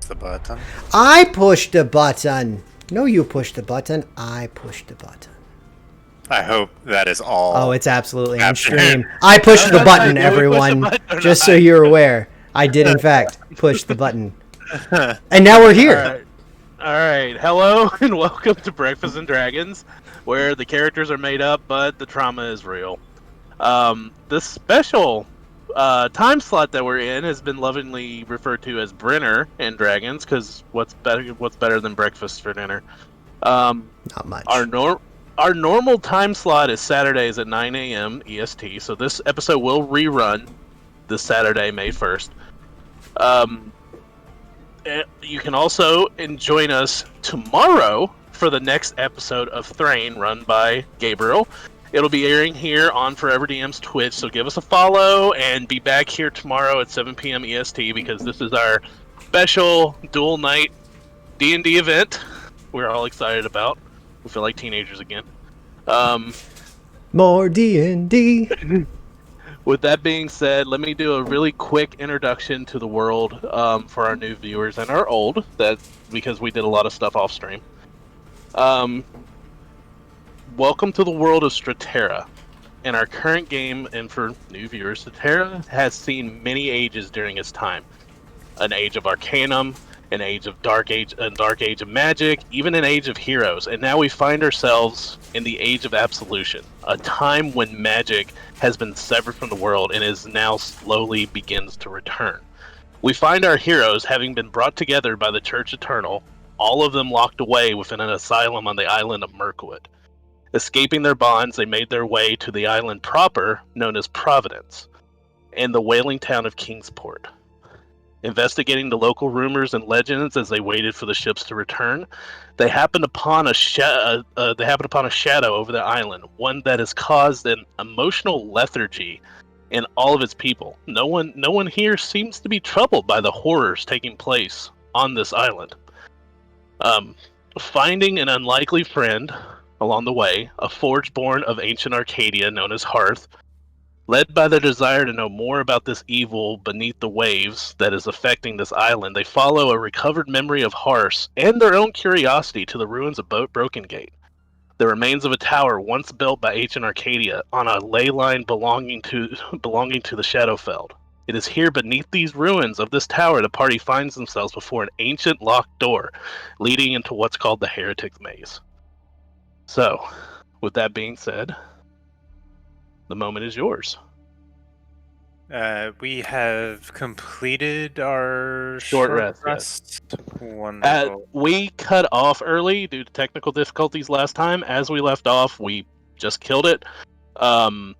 the button. I pushed the button. No, you pushed the button. I pushed the button. I hope that is all. Oh, it's absolutely on Captain. stream. I pushed the button, Did we push the everyone. button or Just not? so you're aware. I did, in fact, push the button. And now we're here. All right. Hello and welcome to Breakfast and Dragons, where the characters are made up, but the trauma is real. This special time slot that we're in has been lovingly referred to as Brenner and Dragons, because what's better than breakfast for dinner? Not much. Our normal time slot is Saturdays at 9 a.m. EST, so this episode will rerun this Saturday, May 1st. You can also join us tomorrow for the next episode of Thrain, run by Gabriel. It'll be airing here on Forever DM's Twitch, so give us a follow and be back here tomorrow at 7 p.m. EST, because this is our special dual night D&D event we're all excited about. We feel like teenagers again. More D&D. With that being said, let me do a really quick introduction to the world for our new viewers and our old, because we did a lot of stuff off stream. Welcome to the world of Straterra. In our current game, and for new viewers, Straterra has seen many ages during its time. An age of Arcanum, an age of dark age of magic, even an age of heroes, and now we find ourselves in the age of absolution, a time when magic has been severed from the world and is now slowly begins to return. We find our heroes having been brought together by the Church Eternal, all of them locked away within an asylum on the island of Mirkwood. Escaping their bonds, they made their way to the island proper, known as Providence, and the whaling town of Kingsport. Investigating the local rumors and legends as they waited for the ships to return, they happened upon a shadow over the island, one that has caused an emotional lethargy in all of its people. No one here seems to be troubled by the horrors taking place on this island. Finding an unlikely friend along the way, a forge born of ancient Arcadia known as Hearth, led by the desire to know more about this evil beneath the waves that is affecting this island, they follow a recovered memory of Harse and their own curiosity to the ruins of Broken Gate, the remains of a tower once built by ancient Arcadia on a ley line belonging to the Shadowfeld. It is here beneath these ruins of this tower the party finds themselves before an ancient locked door leading into what's called the Heretics Maze. So, with that being said, the moment is yours. We have completed our Short rest. Wonderful. We cut off early due to technical difficulties last time. As we left off, we just killed it. The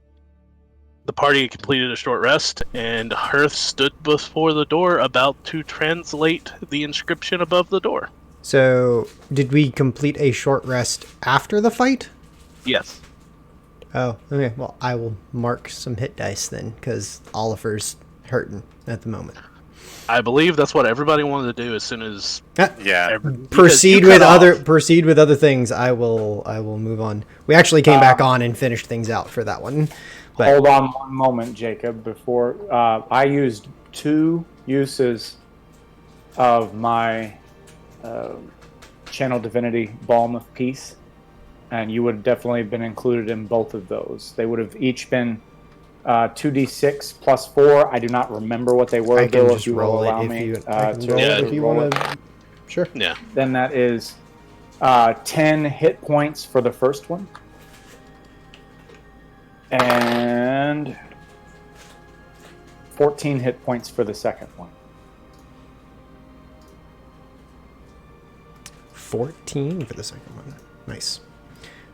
party completed a short rest, and Hearth stood before the door about to translate the inscription above the door. So, did we complete a short rest after the fight? Yes. Oh, okay. Well, I will mark some hit dice then, because Oliver's hurting at the moment. I believe that's what everybody wanted to do as soon as Yeah. Proceed with other things. I will move on. We actually came back on and finished things out for that one. But hold on one moment, Jacob. Before I used 2 uses of my Channel Divinity Balm of Peace, and you would have definitely been included in both of those. They would have each been 2d6 plus 4. I do not remember what they were. I can Bill, just if you will roll allow it me if you want to. Sure. Yeah. Then that is 10 hit points for the first one, and 14 hit points for the second one. 14 for the second one. Nice.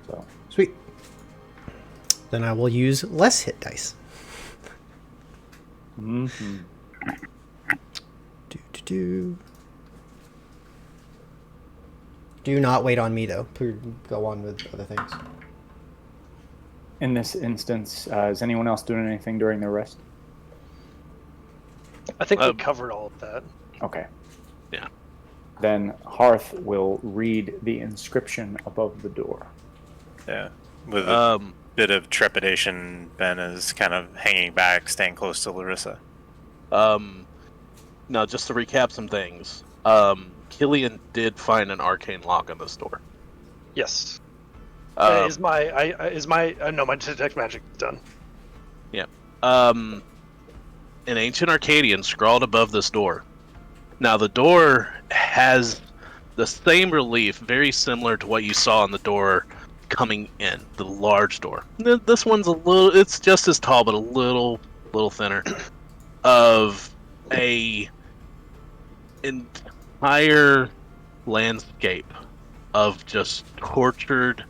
So Sweet. Then I will use less hit dice. mm-hmm. Do not wait on me, though. Go on with other things. In this instance, is anyone else doing anything during their rest? I think we covered all of that. Okay. Yeah. Then Hearth will read the inscription above the door. Yeah. With a bit of trepidation, Ben is kind of hanging back, staying close to Larissa. Now, just to recap some things. Killian did find an arcane lock on this door. Yes. Um, My detect magic is done. Yeah. An ancient Arcadian scrawled above this door. Now the door has the same relief, very similar to what you saw on the door coming in, the large door. This one's it's just as tall, but a little thinner. Of a entire landscape of just tortured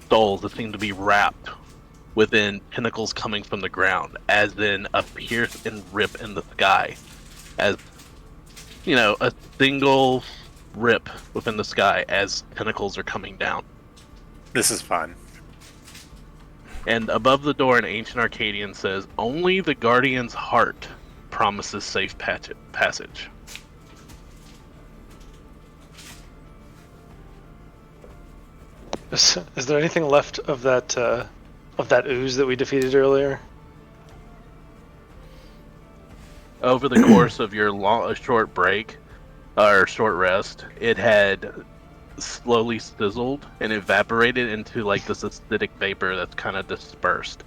souls that seem to be wrapped within pinnacles coming from the ground, as in a pierce and rip in the sky, as a single rip within the sky as pinnacles are coming down. This is fun. And above the door, an ancient Arcadian says, "Only the Guardian's heart promises safe passage." Is there anything left of that ooze that we defeated earlier? Over the course of your short break, or short rest, it had slowly sizzled and evaporated into like this acidic vapor that's kind of dispersed.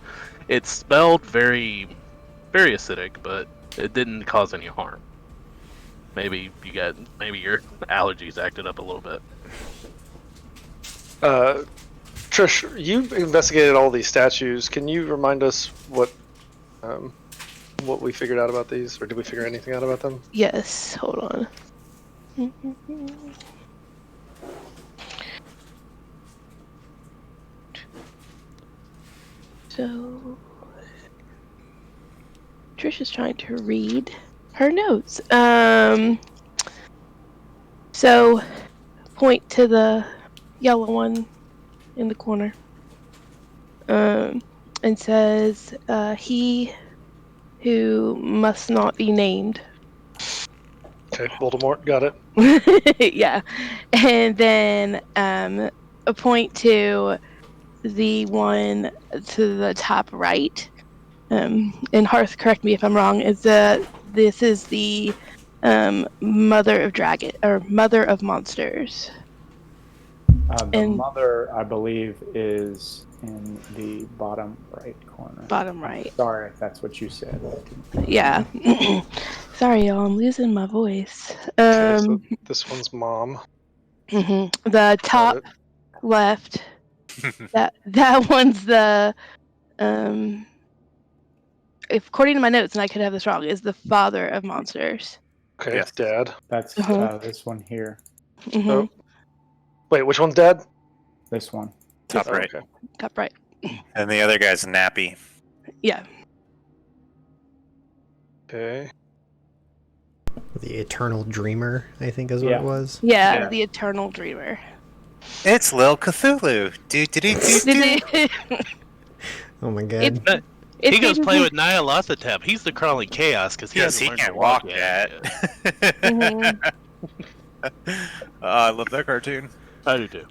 It smelled very, very acidic, but it didn't cause any harm. Maybe your allergies acted up a little bit. Trish, you investigated all these statues. Can you remind us what we figured out about these, or did we figure anything out about them? Yes, hold on. So, Trish is trying to read her notes. So, point to the yellow one in the corner. And says, he who must not be named. Okay, Voldemort, got it. Yeah. And then a point to the one to the top right. And Hearth, correct me if I'm wrong, this is the mother of monsters. The mother, I believe, is in the bottom right corner. Bottom right. Sorry if that's what you said. Yeah. Sorry, y'all. I'm losing my voice. Okay, so this one's mom. The top left. that one's the if according to my notes, and I could have this wrong, is the father of monsters. Okay, Yes. Dad. That's this one here. Oh. Wait, which one's Dad? This one. Top right. Okay. Top right. And the other guy's nappy. Yeah. Okay. The Eternal Dreamer, I think is what it was. Yeah, the Eternal Dreamer. It's Lil Cthulhu. Oh my god. He goes play with Nyarlathotep. He's the crawling chaos because he can't walk yet. I love that cartoon. I do too.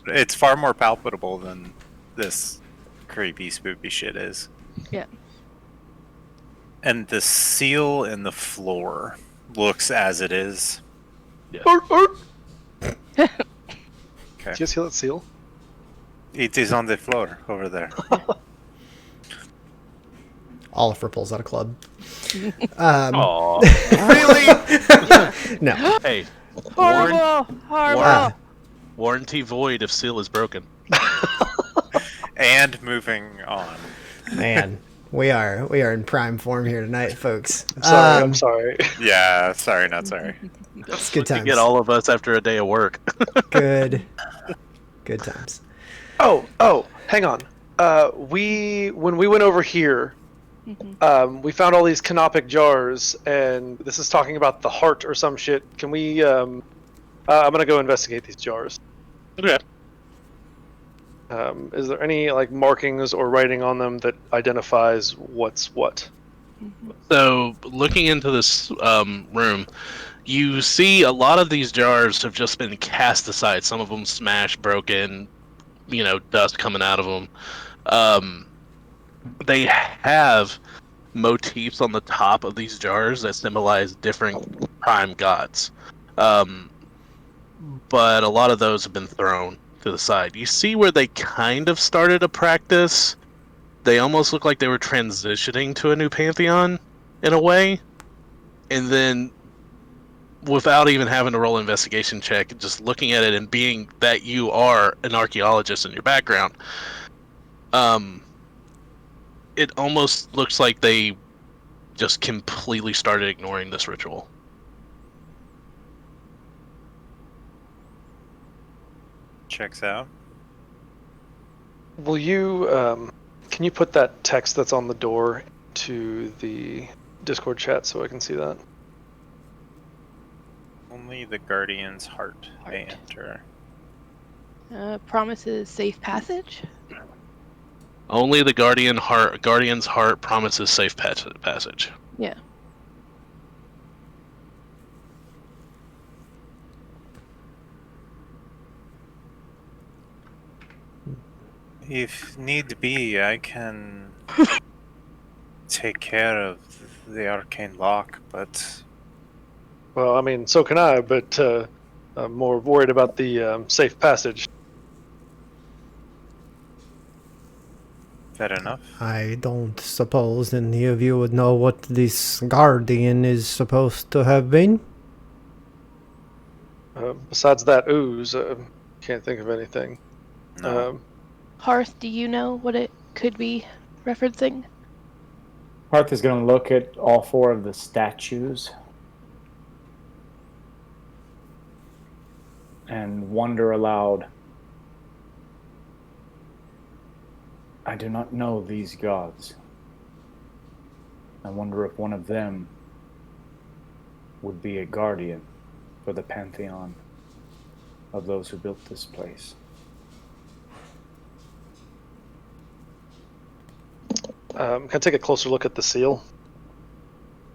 It's far more palpable than this creepy, spoopy shit is. Yeah. And the seal in the floor looks as it is. Yeah. Do you guys hear that seal? It is on the floor over there. Oliver pulls out a club. Aww. Really? No. Hey. Horrible. Warranty void if seal is broken. And moving on. Man, we are in prime form here tonight, folks. I'm sorry. Yeah, sorry, not sorry. It's good To times. get all of us after a day of work. Good times. Oh, hang on. When we went over here, we found all these canopic jars, and this is talking about the heart or some shit. Can we? I'm gonna go investigate these jars. Okay. Is there any like markings or writing on them that identifies what's what? So, looking into this room, you see a lot of these jars have just been cast aside. Some of them smashed, broken, dust coming out of them. They have motifs on the top of these jars that symbolize different prime gods. But a lot of those have been thrown to the side. You see where they kind of started to practice. They almost look like they were transitioning to a new pantheon in a way. And then, without even having to roll an investigation check, just looking at it and being that you are an archaeologist in your background, it almost looks like they just completely started ignoring this ritual. Checks out. Will you, can you put that text that's on the door to the Discord chat so I can see that? Only the Guardian's heart may enter. Promises safe passage. Only the Guardian's heart promises safe passage. Yeah. If need be, I can take care of the arcane lock, but Well, I mean, so can I, but I'm more worried about the safe passage. fair enough. I don't suppose any of you would know what this guardian is supposed to have been. Besides that ooze, can't think of anything. No. Hearth, do you know what it could be referencing? Parth is going to look at all 4 of the statues and wonder aloud. I do not know these gods. I wonder if one of them would be a guardian for the pantheon of those who built this place. Can I take a closer look at the seal?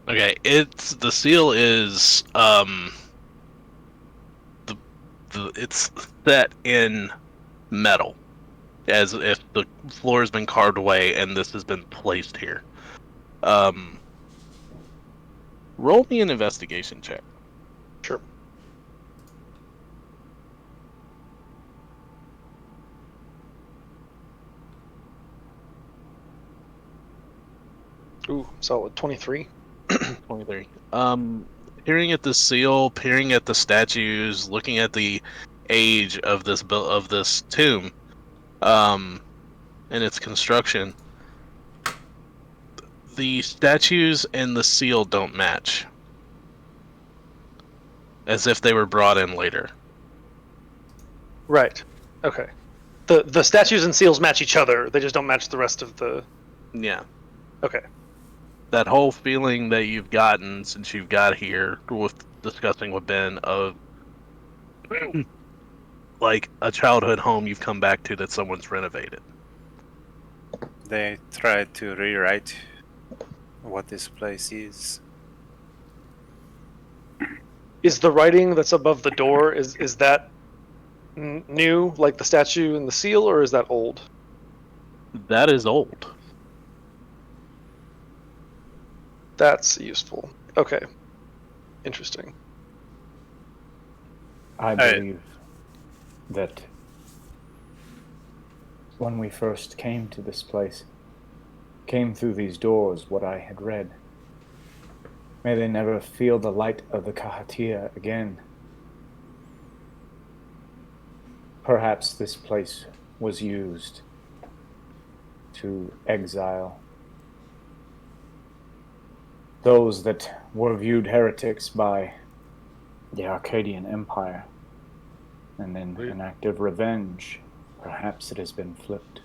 Okay, the seal is it's set in metal, as if the floor has been carved away and this has been placed here. Roll me an investigation check. Sure. Ooh, solid 23. 23. Peering at the seal, peering at the statues, looking at the age of this tomb, and its construction. The statues and the seal don't match, as if they were brought in later. Right. Okay. The statues and seals match each other. They just don't match the rest of the. Yeah. Okay. That whole feeling that you've gotten since you've got here with discussing with Ben of like a childhood home you've come back to that someone's renovated. They tried to rewrite what this place is. Is the writing that's above the door is that new, like the statue and the seal, or is that old? That is old. That's useful. Okay. Interesting. I believe that when we first came to this place, came through these doors, what I had read, may they never feel the light of the Kahatia again. Perhaps this place was used to exile those that were viewed heretics by the Arcadian Empire, and in an act of revenge, perhaps it has been flipped.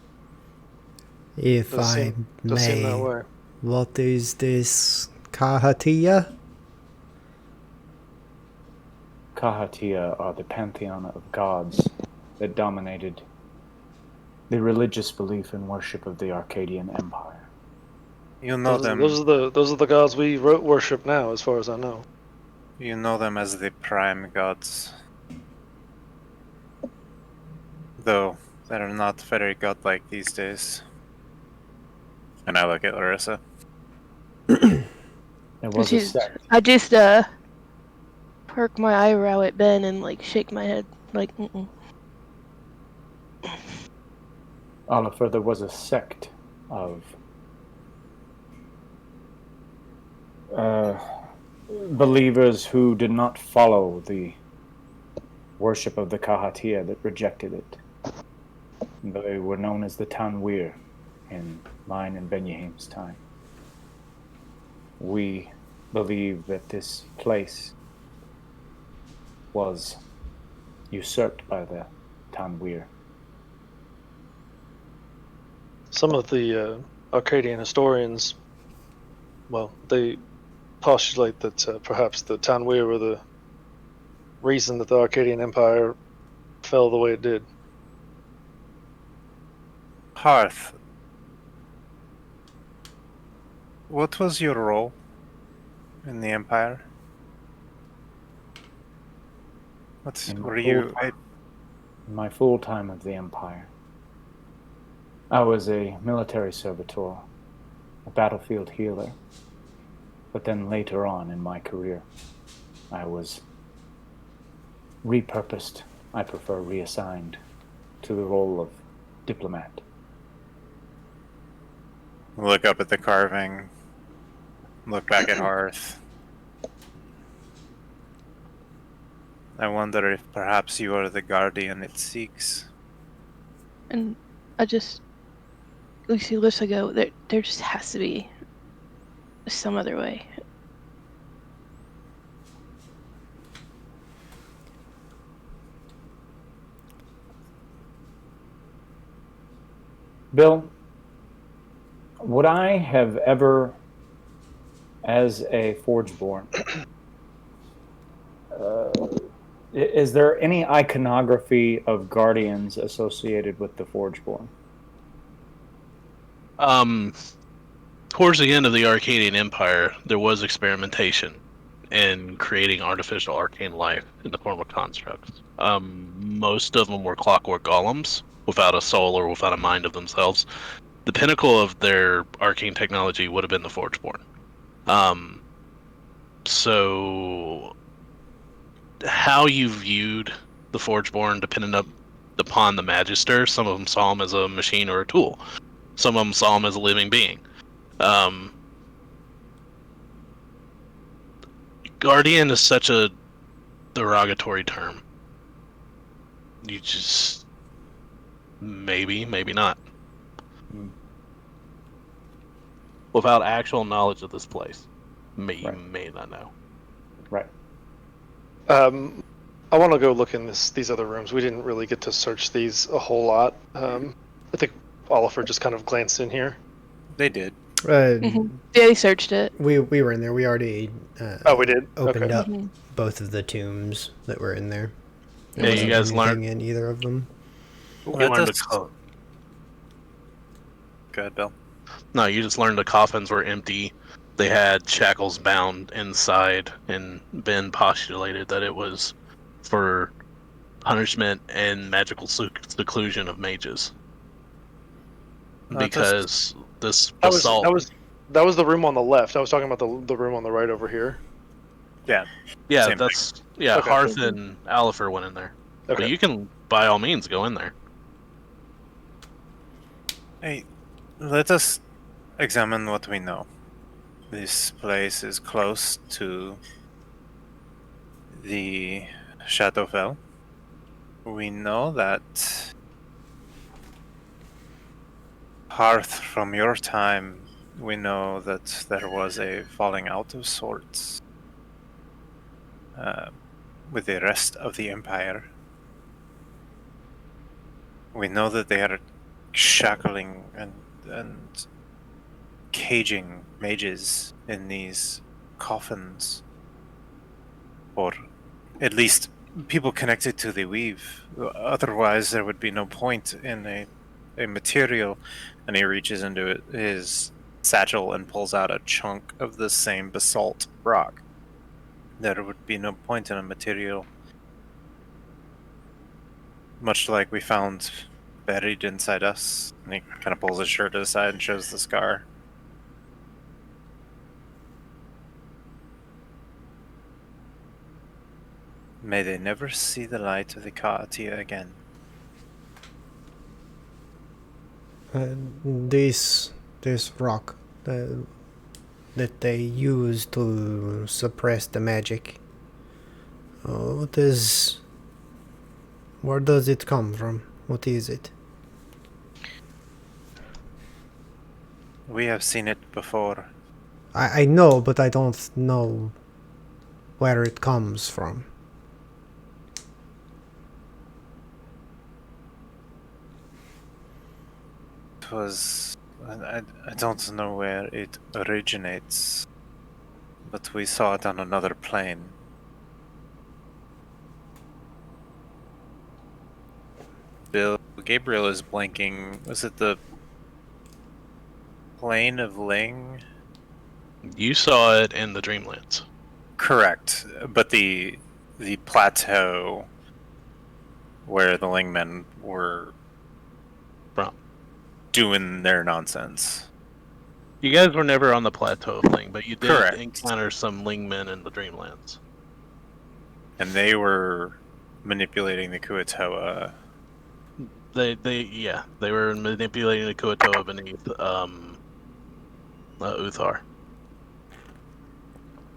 If Does I seem that may, way. what is this Kahatia? Kahatia are the pantheon of gods that dominated the religious belief and worship of the Arcadian Empire. You know them. Those are the gods we worship now, as far as I know. You know them as the prime gods. Though they're not very godlike these days. And I look at Larissa. There was a She's- sect. I just perk my eyebrow at Ben and like shake my head like, mm-mm. Oliver, there was a sect of believers who did not follow the worship of the Kahatia that rejected it. They were known as the Tanwir in mine and Benyahim's time. We believe that this place was usurped by the Tanwir. Some of the Arcadian historians, well, they postulate that perhaps the Tanwir were the reason that the Arcadian Empire fell the way it did. Hearth, what was your role in the Empire? Were you? In my full time of the Empire, I was a military servitor, a battlefield healer. But then later on in my career, I was repurposed, I prefer reassigned, to the role of diplomat. Look up at the carving. Look back at Hearth. I wonder if perhaps you are the guardian it seeks. And I just, Lucy lets I go. There just has to be some other way. Bill, would I have ever, as a Forgeborn, is there any iconography of guardians associated with the Forgeborn? Towards the end of the Arcadian Empire, there was experimentation in creating artificial arcane life in the form of constructs. Most of them were clockwork golems, without a soul or without a mind of themselves. The pinnacle of their arcane technology would have been the Forgeborn. So how you viewed the Forgeborn depended upon the Magister. Some of them saw him as a machine or a tool. Some of them saw him as a living being. Guardian is such a derogatory term. You just... maybe not. Without actual knowledge of this place, you may not know. Right. I want to go look in these other rooms. We didn't really get to search these a whole lot. I think Oliver just kind of glanced in here. They did. Uh, Yeah, they searched it. We were in there. We already We did? opened Okay. up both of the tombs that were in there. There Yeah, wasn't you guys anything learned in either of them. You learned Go ahead, Bill. No, you just learned the coffins were empty. They had shackles bound inside, and Ben postulated that it was for punishment and magical seclusion of mages. Because this basalt... That was the room on the left. I was talking about the room on the right over here. Yeah. Yeah, Same that's... Yeah, Okay. Hearth and Alifer went in there. Okay. But you can, by all means, go in there. Hey, let us examine what we know. This place is close to the Shadowfell. We know that Hearth, from your time, we know that there was a falling out of sorts with the rest of the Empire. We know that they are shackling and caging mages in these coffins, or at least people connected to the weave. Otherwise, there would be no point in a material. And he reaches into his satchel and pulls out a chunk of the same basalt rock. There would be no point in a material, much like we found buried inside us. And he kind of pulls his shirt aside and shows the scar. May they never see the light of the Ka'atia again. This rock that they use to suppress the magic. Where does it come from? What is it? We have seen it before. I know, but I don't know where it comes from. It was... I don't know where it originates, but we saw it on another plane. Gabriel is blanking. Was it the plane of Ling? You saw it in the Dreamlands. Correct, but the plateau where the Lingmen were From. doing their nonsense. You guys were never on the plateau thing, but you did Correct. encounter some Lingmen in the Dreamlands. And they were manipulating the Kuatoa. They were manipulating the Kuatoa beneath Uthar.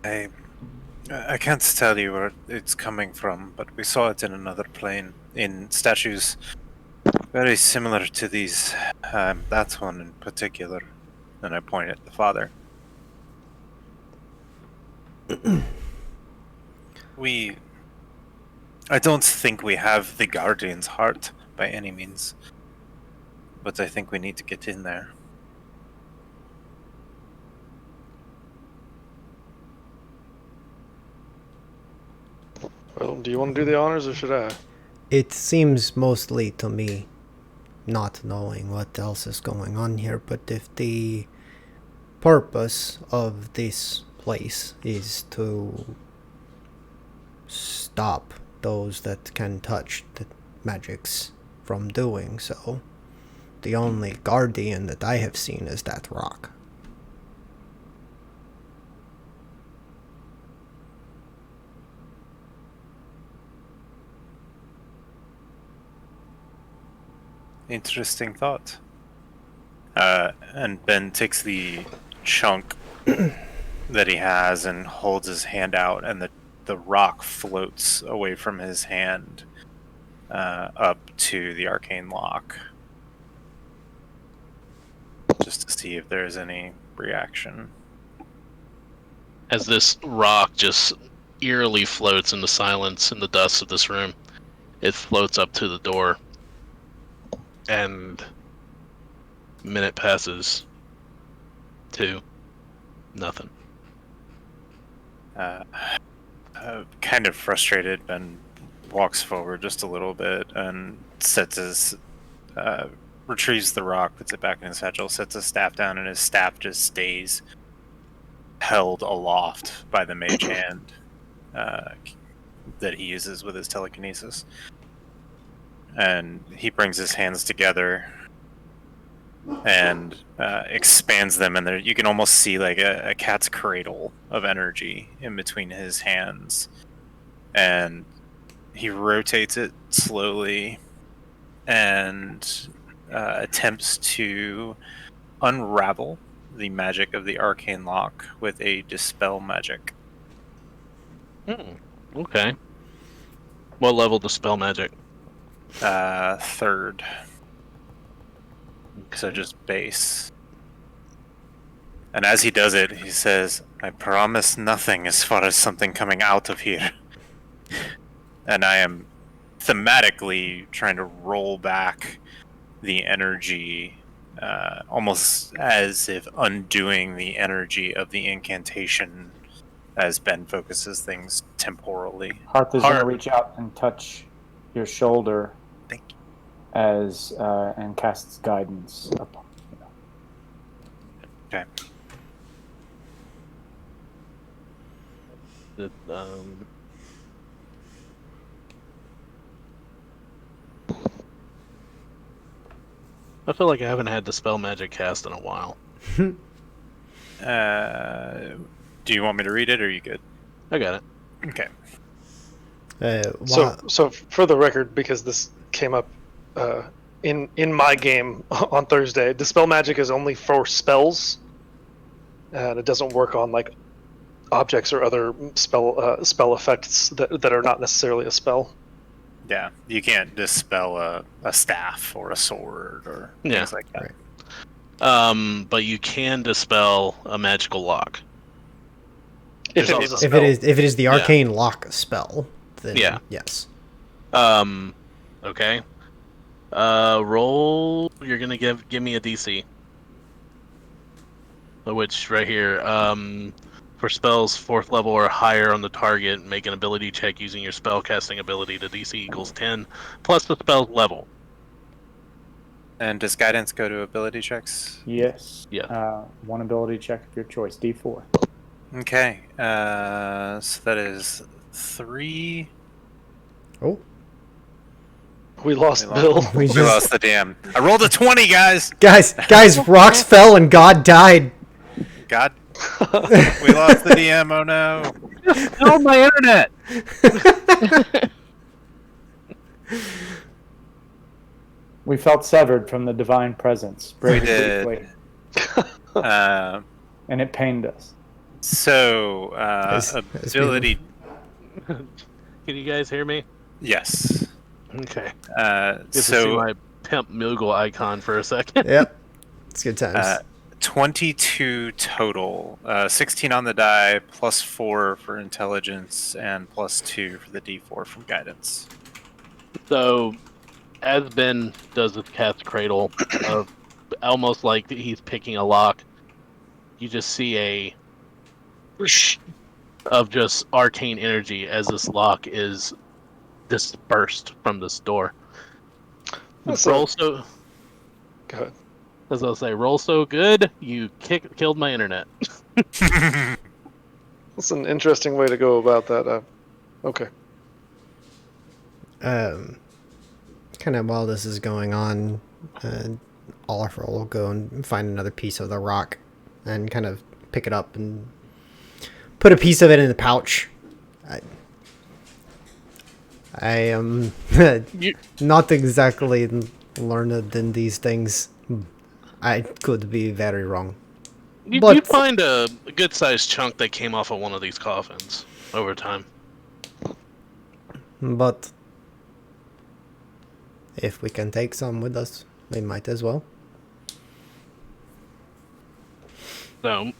I can't tell you where it's coming from, but we saw it in another plane, in statues very similar to these. That one in particular. And I point at the father. I don't think we have the Guardian's heart by any means, but I think we need to get in there. Well, do you want to do the honors or should I? It seems mostly to me, not knowing what else is going on here, but if the purpose of this place is to stop those that can touch the magics from doing so, the only guardian that I have seen is that rock. Interesting thought. And Ben takes the chunk that he has and holds his hand out, and the rock floats away from his hand up to the arcane lock. Just to see if there's any reaction. As this rock just eerily floats in the silence and the dust of this room, it floats up to the door. And a minute passes. 2. Nothing. Kind of frustrated, Ben walks forward just a little bit and retrieves the rock, puts it back in his satchel, sets his staff down, and his staff just stays held aloft by the mage hand that he uses with his telekinesis. And he brings his hands together and expands them, and there you can almost see like a cat's cradle of energy in between his hands. And he rotates it slowly and attempts to unravel the magic of the arcane lock with a dispel magic. Okay. What level dispel magic? 3rd. So just base. And as he does it, he says, "I promise nothing as far as something coming out of here." And I am thematically trying to roll back the energy, almost as if undoing the energy of the incantation as Ben focuses things temporally. Hearth is going to reach out and touch your shoulder. Thank you. And casts guidance upon you. Okay. I feel like I haven't had dispel magic cast in a while. Do you want me to read it, or are you good? I got it. Okay. So for the record, because this came up in my game on Thursday, dispel magic is only for spells, and it doesn't work on like objects or other spell effects that are not necessarily a spell. Yeah, you can't dispel a staff or a sword or things like that. Right. But you can dispel a magical lock. If There's it is a also- spell. If it is the arcane lock spell, then Yeah. yes. Okay. Roll. You're gonna give me a DC. Which right here. For spells 4th level or higher on the target, make an ability check using your spellcasting ability to DC equals 10 plus the spell's level. And does guidance go to ability checks? Yes. Yeah. One ability check of your choice. D4. Okay, so that is 3. Oh, We lost We Bill. lost- We We just- lost the DM. I rolled a 20, guys. guys, rocks fell and God died. God, we lost the DM. Oh no. Oh, my internet! We felt severed from the divine presence. We Very did. briefly, and it pained us. So As ability. Can you guys hear me? Yes. Okay. Get to see So my pimp Moogle icon for a second. Yep, it's good times. 22 total. 16 on the die, plus 4 for intelligence, and plus 2 for the D4 from guidance. So, as Ben does with Cat's Cradle, almost like he's picking a lock, you just see a of just arcane energy as this lock is dispersed from this door. Roll so. Go ahead. As I'll say, roll so good, you killed my internet. That's an interesting way to go about that. Okay. Kind of while this is going on, Oliver will go and find another piece of the rock and kind of pick it up and put a piece of it in the pouch. I am not exactly learned in these things. I could be very wrong. You find a good-sized chunk that came off of one of these coffins over time. But if we can take some with us, we might as well. So,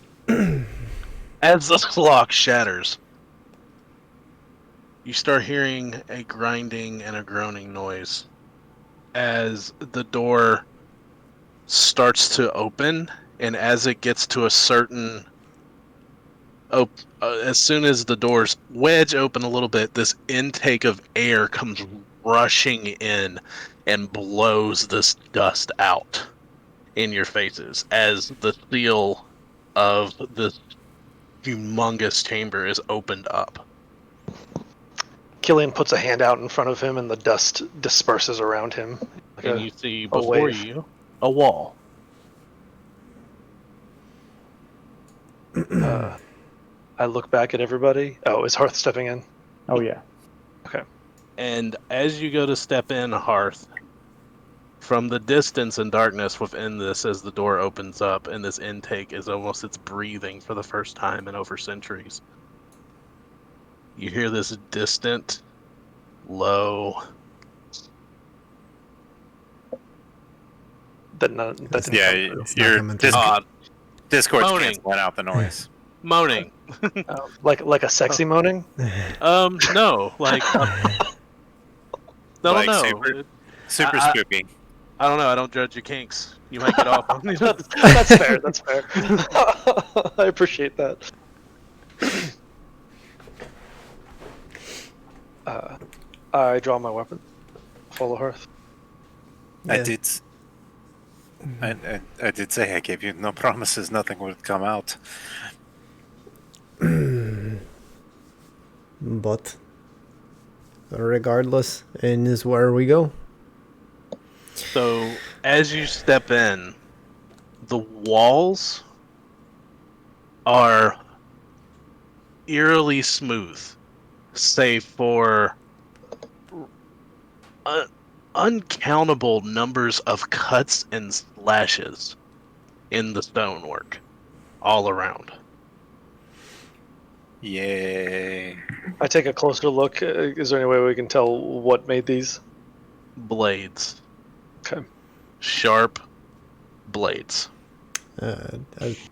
as this lock shatters, you start hearing a grinding and a groaning noise as the door starts to open, and as it gets to a certain as soon as the doors wedge open a little bit, this intake of air comes rushing in and blows this dust out in your faces as the seal of this humongous chamber is opened up. Killian puts a hand out in front of him, and the dust disperses around him. Like And a- you see a before wave. you a wall. I look back at everybody. Oh, is Hearth stepping in? Oh yeah. Okay. And as you go to step in, Hearth, from the distance and darkness within this, as the door opens up and this intake is almost it's breathing for the first time in over centuries, you hear this distant, low. That didn't come Yeah, through. It's not your coming through. Discord's Moaning. canceling out the noise. Moaning. Like a sexy moaning. No, like I don't Like know. I- super I- spooky. I don't know. I don't judge your kinks. You might get off on these. That's fair. That's fair. I appreciate that. I draw my weapon. Follow Hearth. I Yeah. did. I did say I gave you no promises. Nothing would come out. But regardless, in is where we go. So, as you step in, the walls are eerily smooth, save for uncountable numbers of cuts and slashes in the stonework all around. Yay. I take a closer look. Is there any way we can tell what made these? Blades. Okay. Sharp blades.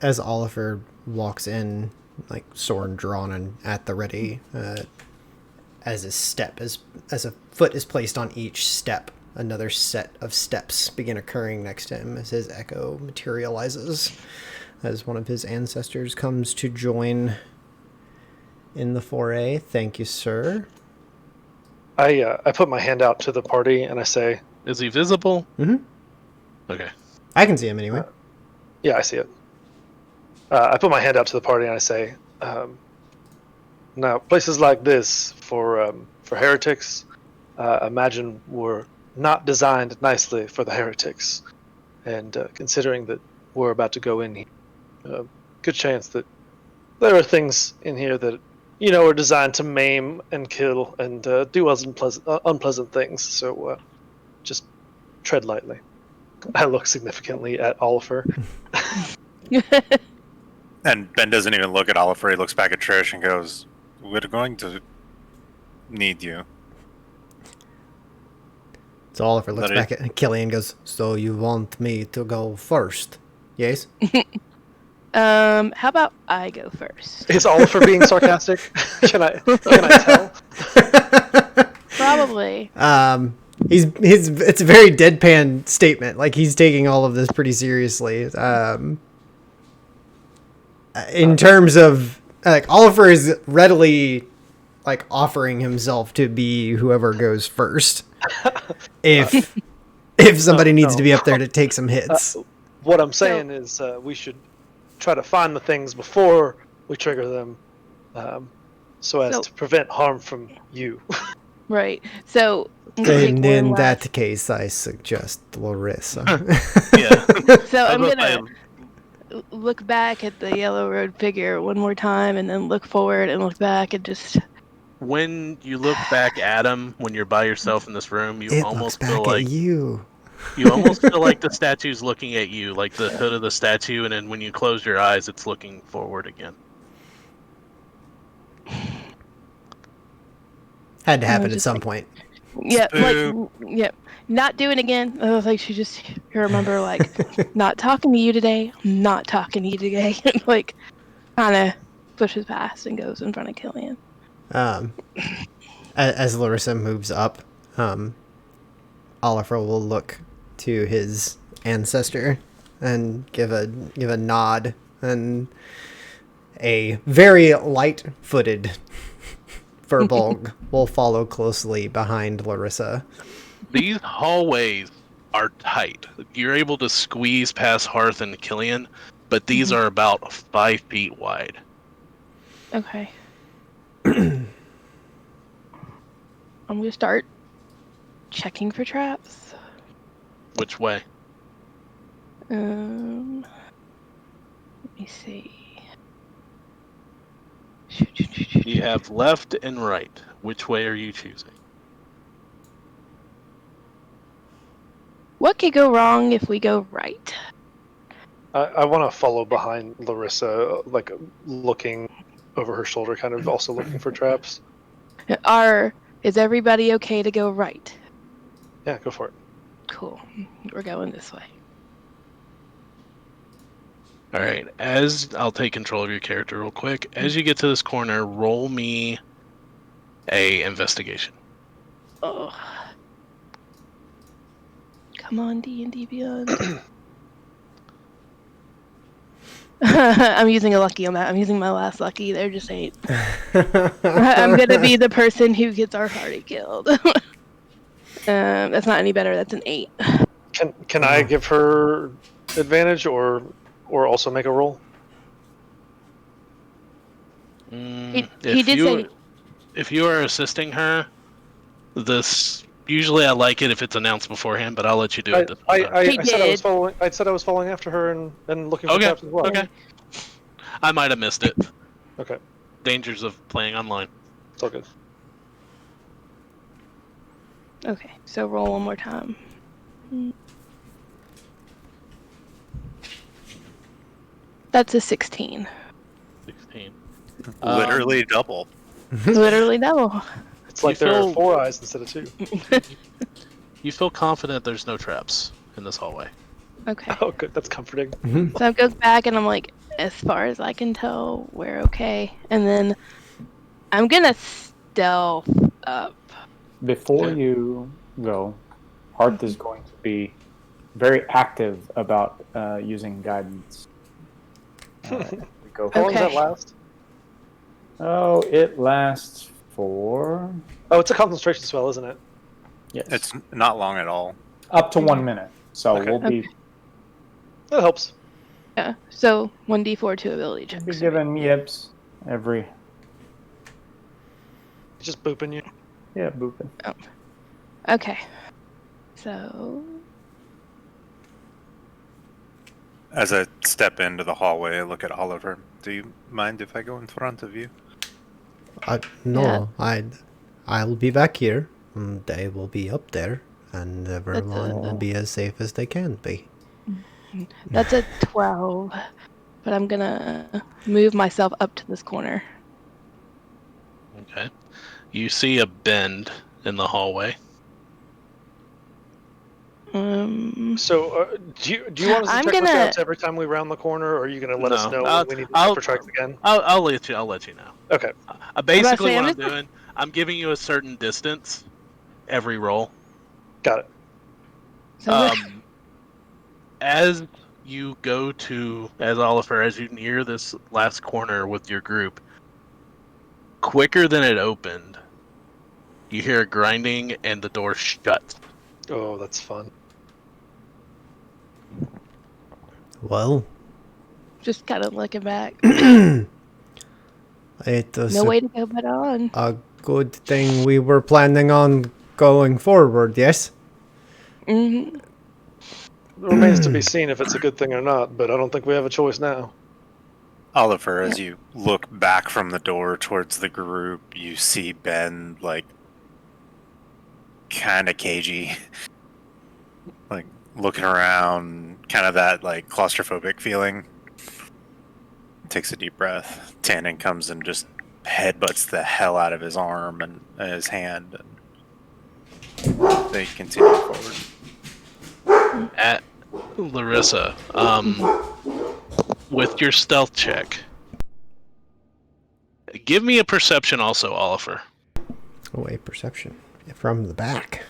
As Oliver walks in, like sword drawn and at the ready, as a foot is placed on each step, another set of steps begin occurring next to him as his echo materializes, as one of his ancestors comes to join in the foray. Thank you, sir. I put my hand out to the party and I say, Is he visible? Mm-hmm. Okay. I can see him anyway. yeah, I see it. I put my hand out to the party and I say, now places like this for heretics, imagine were not designed nicely for the heretics, and considering that we're about to go in here, good chance that there are things in here that are designed to maim and kill and do unpleasant things. So just tread lightly. I look significantly at Oliver. And Ben doesn't even look at Oliver. He looks back at Trish and goes, "We're going to need you." So Oliver looks That back at Killian and goes, "So you want me to go first? Yes?" How about I go first? Is Oliver being sarcastic? Can I tell? Probably. It's a very deadpan statement. Like, he's taking all of this pretty seriously. In terms of, like, Oliver is readily, like, offering himself to be whoever goes first. If somebody needs to be up there to take some hits. What I'm saying is we should try to find the things before we trigger them, so as to prevent harm from you. Right. So And in that case, I suggest Larissa. Yeah. So I'm gonna look back at the yellow road figure one more time, and then look forward and look back and just. When you look back at him, when you're by yourself in this room, you It almost looks feel back like at you. you almost feel like the statue's looking at you, like the hood of the statue, and then when you close your eyes, it's looking forward again. Had to happen at some point. Yeah, Spook. not do it again. I was like, she just remember, like, not talking to you today. I'm not talking to you today. Like, kind of pushes past and goes in front of Killian. As Larissa moves up, Oliver will look to his ancestor and give a nod, and a very light-footed Furbolg will follow closely behind Larissa. These hallways are tight. You're able to squeeze past Hearth and Killian, but these are about 5 feet wide. Okay. I'm gonna start checking for traps. Which way? Let me see. You have left and right. Which way are you choosing? What could go wrong if we go right? I want to follow behind Larissa, like looking over her shoulder, kind of also looking for traps. Is everybody okay to go right? Yeah, go for it. Cool. We're going this way. All right. As I'll take control of your character real quick. As you get to this corner, roll me a investigation. Oh. Come on, D&D Beyond. I'm using a lucky on that. I'm using my last lucky. They're just 8. I'm gonna be the person who gets our party killed. That's not any better. That's an 8. Can I give her advantage or also make a roll? He did say. If you are assisting her, this usually I like it if it's announced beforehand, but I'll let you do it. I said I was following. I said I was following after her and looking for traps as well. Okay. I might have missed it. Okay. Dangers of playing online. It's all good. Okay, so roll one more time. That's a 16. 16. Literally double. Literally double. It's like You there are feel- 4 eyes instead of 2. You feel confident there's no traps in this hallway. Okay. Oh, good. That's comforting. So I go back and I'm like, as far as I can tell, we're okay. And then I'm gonna stealth up. Before Okay. you go, Hearth is going to be very active about using guidance. We go. How long does that Okay. last? Oh, it lasts for Oh, it's a concentration spell, isn't it? yes, It's not long at all. up to 1 minute. So Okay. we'll be Okay. That helps. Yeah. So 1d4 2 ability we'll be checks. given yips every Just booping you. booping. Okay. So As I step into the hallway, I look at Oliver. Do you mind if I go in front of you? No, I'll be back here, and they will be up there, and everyone will be as safe as they can be. that's a 12. But I'm gonna move myself up to this corner. Okay. You see a bend in the hallway. So, do you want us to I'm check gonna- for traps every time we round the corner, or are you going to let us know when we need to check for traps again? I'll let you know. Okay. Basically, say, what I'm I'm doing, I'm giving you a certain distance every roll. Got it. So As you go to, as Oliver, as you near this last corner with your group, quicker than it opened, you hear a grinding and the door shuts. Oh, that's fun. Well, just kind of looking back. it was No way to go but on. a good thing we were planning on going forward, yes? Mm-hmm. It remains to be seen if it's a good thing or not, but I don't think we have a choice now. Oliver, as you look back from the door towards the group, you see Ben, like, kind of cagey. Like, looking around, kind of that, like, claustrophobic feeling. Takes a deep breath. Tannen comes and just headbutts the hell out of his arm and his hand. And they continue forward. At Larissa, with your stealth check, give me a perception also, Oliver. Oh, a perception. From the back.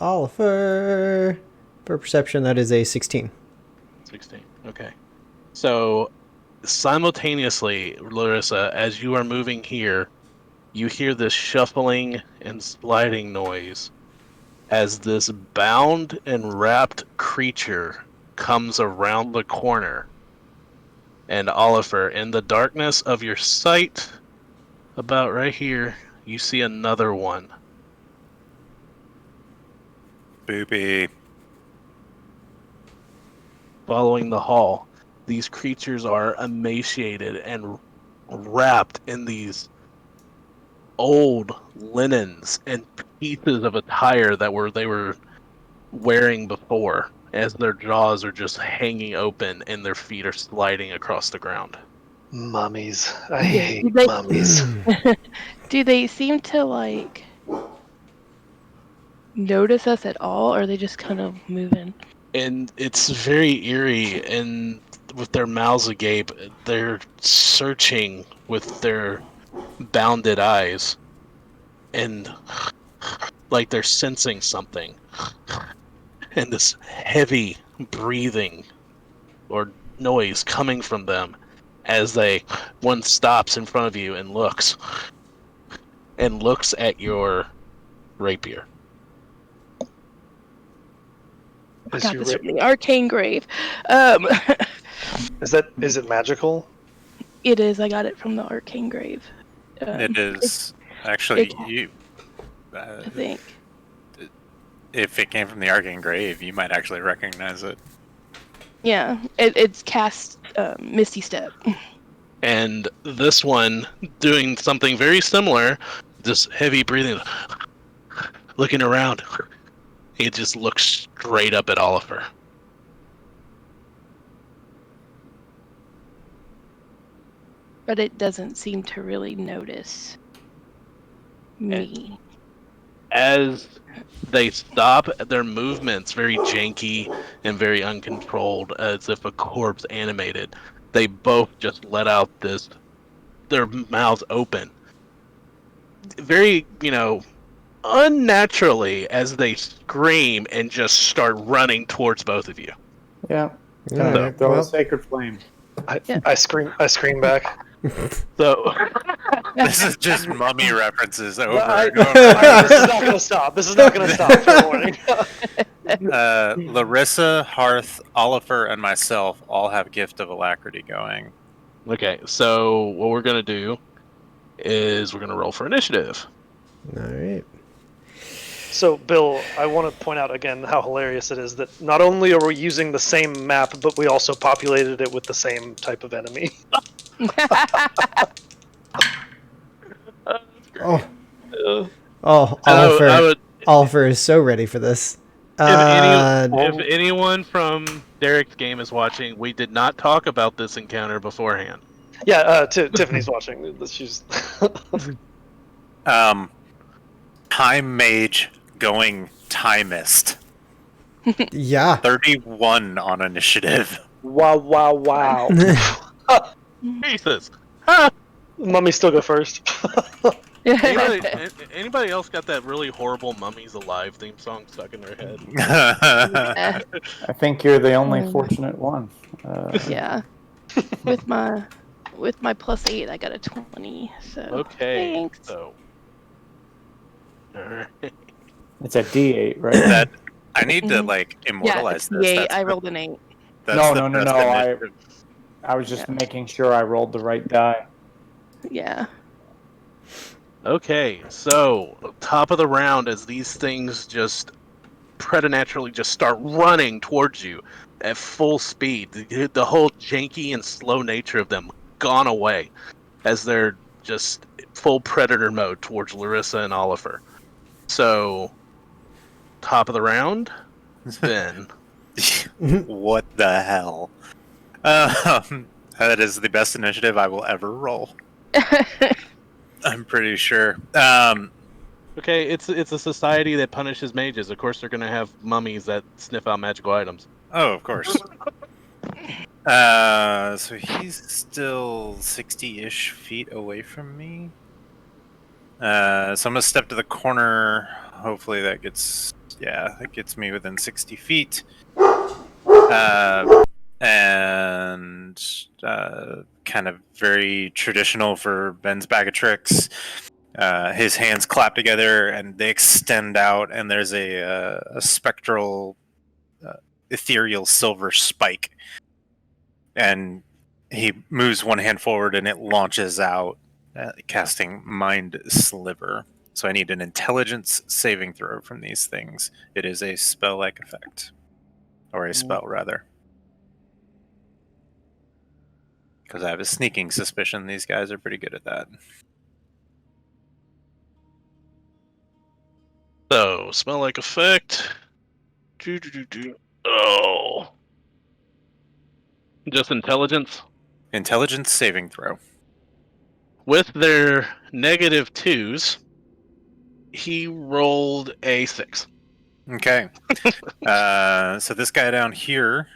Oliver. For perception, that is a 16. 16. Okay. So, simultaneously, Larissa, as you are moving here, you hear this shuffling and sliding noise as this bound and wrapped creature comes around the corner. And Oliver, in the darkness of your sight, about right here, you see another one. Boopy. Following the hall, these creatures are emaciated and wrapped in these old linens and pieces of attire that they were wearing before, as their jaws are just hanging open and their feet are sliding across the ground. Mummies. I Yeah, hate they- mummies. Do they seem to like notice us at all, or are they just kind of moving? And it's very eerie, and with their mouths agape, they're searching with their bounded eyes, and like they're sensing something. And this heavy breathing or noise coming from them as one stops in front of you and looks at your rapier. I Is got your this ra- from the arcane grave. is it magical? It is. I got it from the arcane grave. It is. Actually, you. I think. If it came from the Arcane Grave, you might actually recognize it. Yeah, it's cast Misty Step. And this one, doing something very similar, Just heavy breathing, looking around. He just looks straight up at Oliver. But it doesn't seem to really notice me. As they stop, their movements very janky and very uncontrolled, as if a corpse animated. They both just let out their mouths open. Very, unnaturally, as they scream and just start running towards both of you. Yeah. All Gonna right, throw well. a sacred flame. I scream back. So, This is just mummy references over I- and over. This is not gonna stop. This is not gonna stop. Fair warning. Larissa, Hearth, Oliver, and myself all have Gift of Alacrity going. okay, so what we're going to do is we're going to roll for initiative. All right. So, Bill, I want to point out again how hilarious it is that not only are we using the same map, but we also populated it with the same type of enemy. Oh, Uh, oh, I Oliver. would, Oliver is so ready for this. if anyone from Derek's game is watching, we did not talk about this encounter beforehand. Yeah, Tiffany's watching. She's Time Mage going Timist. Yeah. 31 on initiative. wow. Jesus. Mummy still go first. Anybody else got that really horrible Mummies Alive theme song stuck in their head? I think you're the only Um, fortunate one. Yeah. With my +8, I got a 20. So Okay. thanks. So. Alright. It's a D8, right? That I need to Mhm. like Yeah, immortalize it's this. the 8. That's I the- rolled an 8. that's No, the no, best no, initiative. I was just making sure I rolled the right die. Yeah. Okay, so top of the round as these things just preternaturally just start running towards you at full speed. The whole janky and slow nature of them gone away as they're just full predator mode towards Larissa and Oliver. So top of the round, Ben. What the hell? That is the best initiative I will ever roll. I'm pretty sure. Okay, it's a society that punishes mages. Of course, they're gonna have mummies that sniff out magical items. Oh, of course. So he's still 60-ish feet away from me. So I'm gonna step to the corner. Hopefully that gets me within 60 feet. And kind of very traditional for Ben's bag of tricks. His hands clap together and they extend out, and there's a spectral, ethereal silver spike. And he moves one hand forward and it launches out, casting Mind Sliver. So I need an intelligence saving throw from these things. It is a spell-like effect. Or a spell, rather. Because I have a sneaking suspicion these guys are pretty good at that. So smell like effect. Oh, just intelligence. Intelligence saving throw. With their -2s, he rolled a 6. Okay. So this guy down here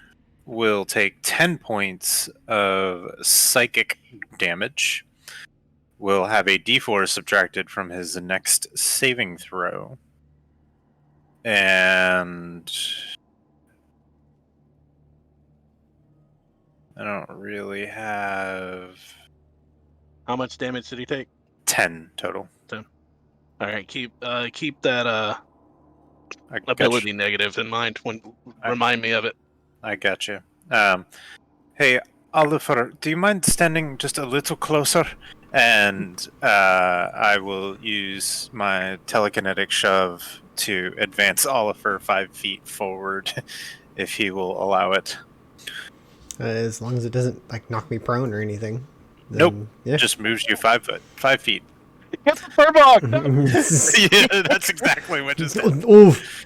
will take 10 points of psychic damage. Will have a d4 subtracted from his next saving throw. And I don't really have How much damage did he take? 10 total. All right, keep that I ability negative in mind when remind me of it. I got you. Hey, Oliver, do you mind standing just a little closer? And I will use my telekinetic shove to advance Oliver 5 feet forward, if he will allow it. As long as it doesn't like knock me prone or anything. Nope. Yeah. Just moves you 5 feet. Get the Furbolg! Yeah, that's exactly what just happened. Oof.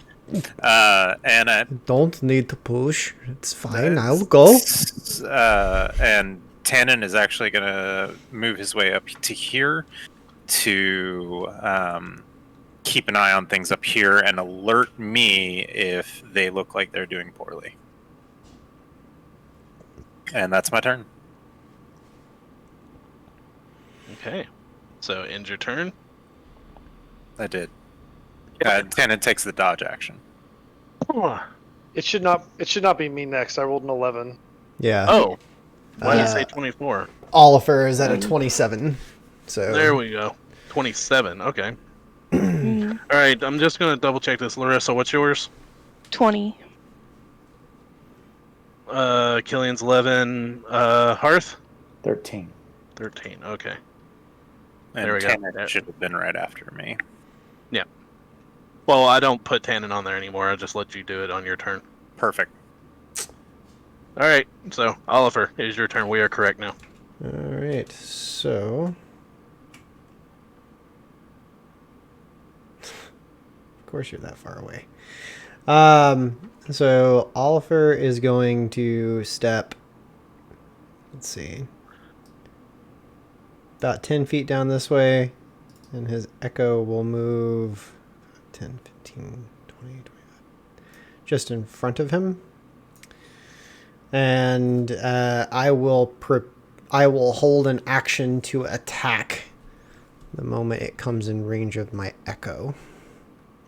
And Don't need to push. It's fine. I'll go. and Tannen is actually going to move his way up to here to keep an eye on things up here and alert me if they look like they're doing poorly. And that's my turn. Okay. So, end your turn. I did. Tannen takes the dodge action. It should not be me next. I rolled an 11. Yeah. Oh, why did you Uh, say 24? Oliver is at a 27. So There we go. 27. Okay. Mm, All right. I'm just gonna double check this. Larissa, what's yours? 20. Killian's 11. Hearth 13. 13. Okay. And There we go. Tannen Yeah. should have been right after me. Well, I don't put Tannen on there anymore. I just let you do it on your turn. Perfect. All right. So, Oliver, it is your turn. We are correct now. all right. So of course you're that far away. So Oliver is going to step. Let's see. About 10 feet down this way, and his echo will move 10, 15, 20, 25. Just in front of him. And I will hold an action to attack the moment it comes in range of my echo,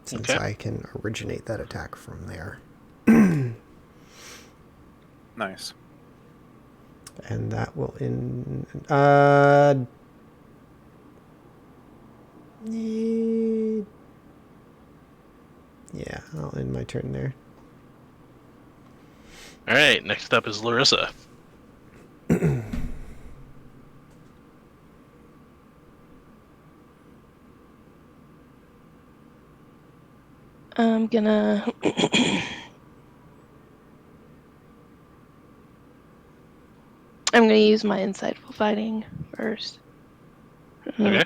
since Okay. I can originate that attack from there. Nice. And that will end. Yeah, I'll end my turn there. All right. Next up is Larissa. I'm gonna. I'm gonna use my insightful fighting first. Okay.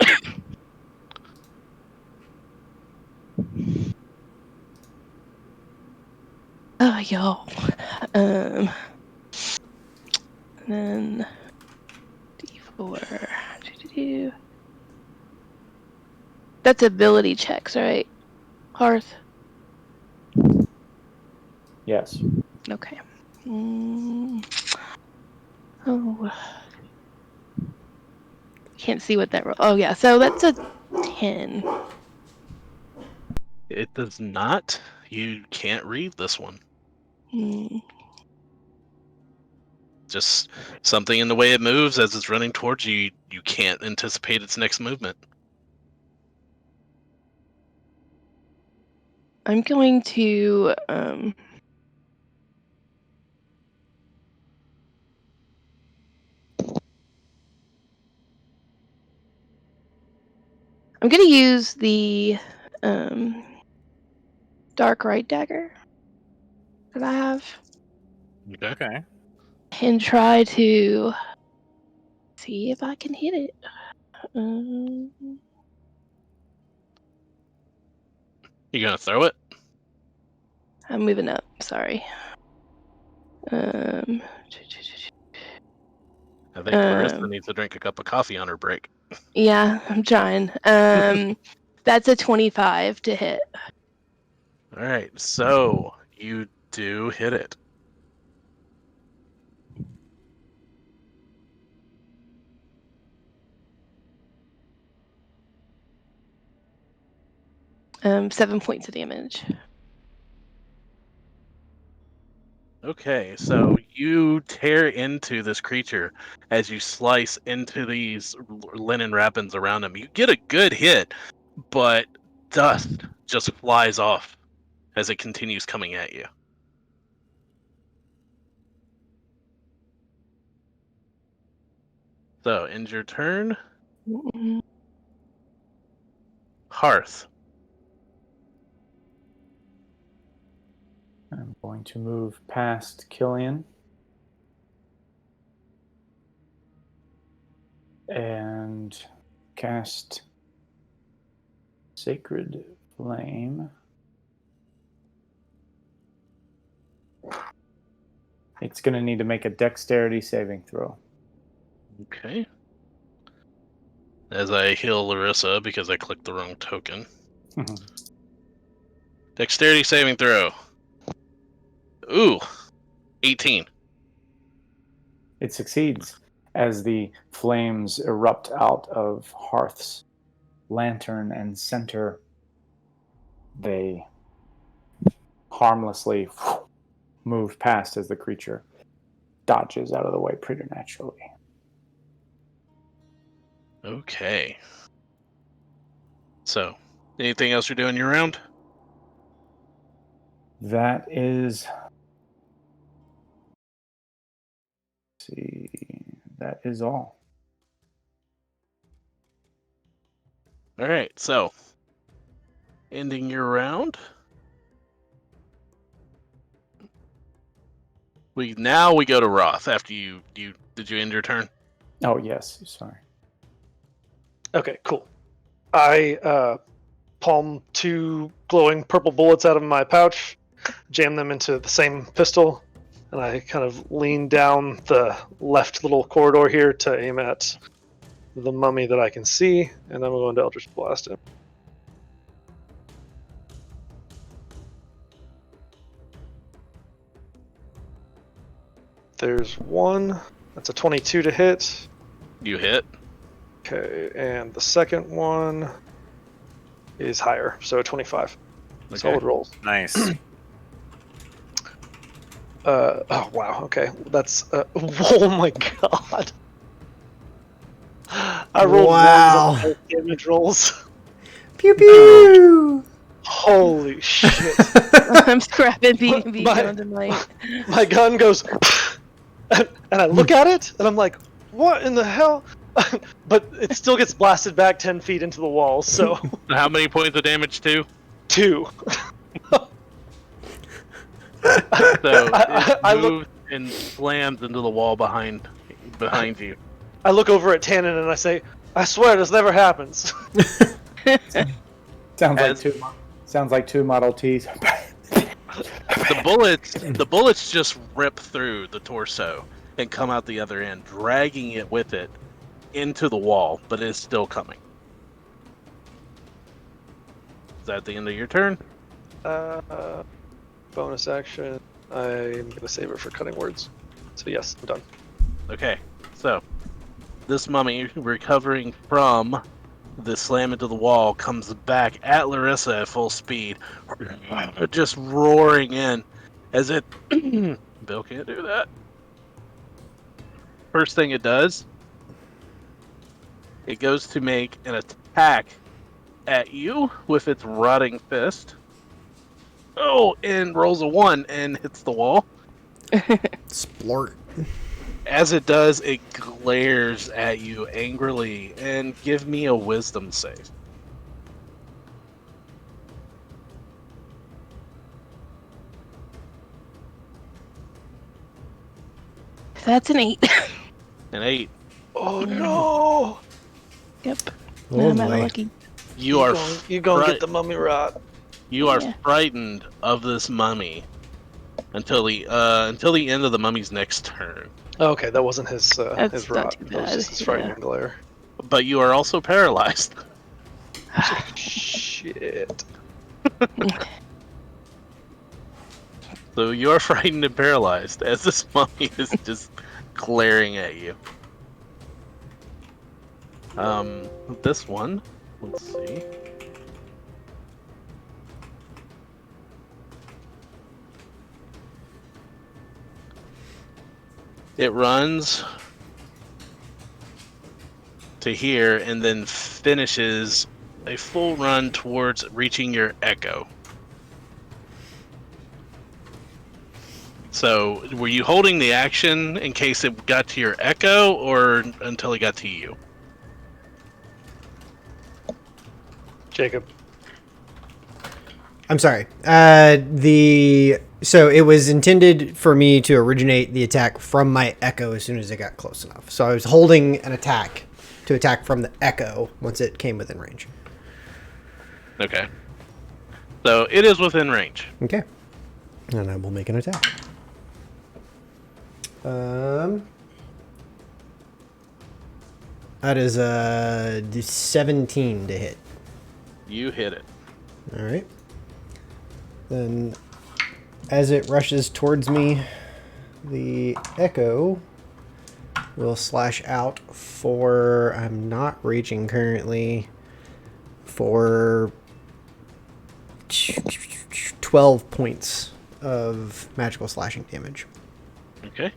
Oh, yo. And then D4. Do-do-do. That's ability checks, right? Hearth. Yes. Okay. Oh. Can't see what that roll. Oh yeah, so that's a 10. It does not. You can't read this one. Hmm. Just something in the way it moves as it's running towards you. You can't anticipate its next movement. I'm going to I'm gonna use the dark right dagger that I have Okay. Okay. and try to see if I can hit it. Um, You gonna throw it? I'm moving up. Sorry. I think Larissa needs to drink a cup of coffee on her break. Yeah, I'm trying. That's a 25 to hit. All right. So you do hit it. 7 points of damage. Okay, so you tear into this creature as you slice into these linen wrappings around him. You get a good hit, but dust just flies off as it continues coming at you. So, end your turn. Hearth. I'm going to move past Killian and cast Sacred Flame. It's going to need to make a dexterity saving throw. Okay. As I heal Larissa because I clicked the wrong token. Dexterity saving throw. Ooh, 18. It succeeds as the flames erupt out of Hearth's lantern and center. They harmlessly move past as the creature dodges out of the way preternaturally. Okay. So, anything else you're doing your round? That is... see, that is all. All right, so ending your round. We go to Roth after you did you end your turn? Oh, yes. Sorry. Okay, cool. I palm 2 glowing purple bullets out of my pouch, jam them into the same pistol, and I kind of lean down the left little corridor here to aim at the mummy that I can see, and I'm going to Eldritch Blast him. There's one. That's a 22 to hit. You hit. Okay, and the second one is higher, so 25. Okay. Solid rolls. Nice. Oh wow. Okay, that's. Oh my god. I rolled Wow. ones on both damage rolls. Pew pew. Holy shit! I'm scrapping the My- beyond the light. My gun goes, and I look at it, and I'm like, "What in the hell?" But it still gets blasted back 10 feet into the wall. So How many points of damage to? 2. So it I look- moves and slams into the wall behind you. I look over at Tannen and I say, "I swear this never happens." Sounds like two Model Ts. The bullets just rip through the torso and come out the other end, dragging it with it into the wall, but it's still coming. Is that the end of your turn? Bonus action. I'm gonna save it for cutting words. So yes, I'm done. Okay, so this mummy, recovering from the slam into the wall, comes back at Larissa at full speed, just roaring in as it... Bill can't do that. First thing it does, it goes to make an attack at you with its rotting fist. Oh, and rolls a 1 and hits the wall. Splort. As it does, it glares at you angrily, and give me a wisdom save. That's an 8. An 8. Oh no! Yep. Oh I'm out of boy. lucky. You are gonna fri- get the mummy rot. you are Yeah. frightened of this mummy until the end of the mummy's next turn. Okay, that wasn't his That's his not rot. too That was bad, just his frightening glare. But you are also paralyzed. Shit. So you are frightened and paralyzed as this mummy is just glaring at you. This one, let's see. It runs to here and then finishes a full run towards reaching your echo. So, were you holding the action in case it got to your echo, or until it got to you? Jacob. I'm sorry. So it was intended for me to originate the attack from my echo as soon as it got close enough. So I was holding an attack to attack from the echo once it came within range. Okay. So it is within range. Okay. And I will make an attack. That is a 17 to hit. You hit it. All right. Then, as it rushes towards me, the echo will slash out for, I'm not raging currently, for 12 points of magical slashing damage. Okay.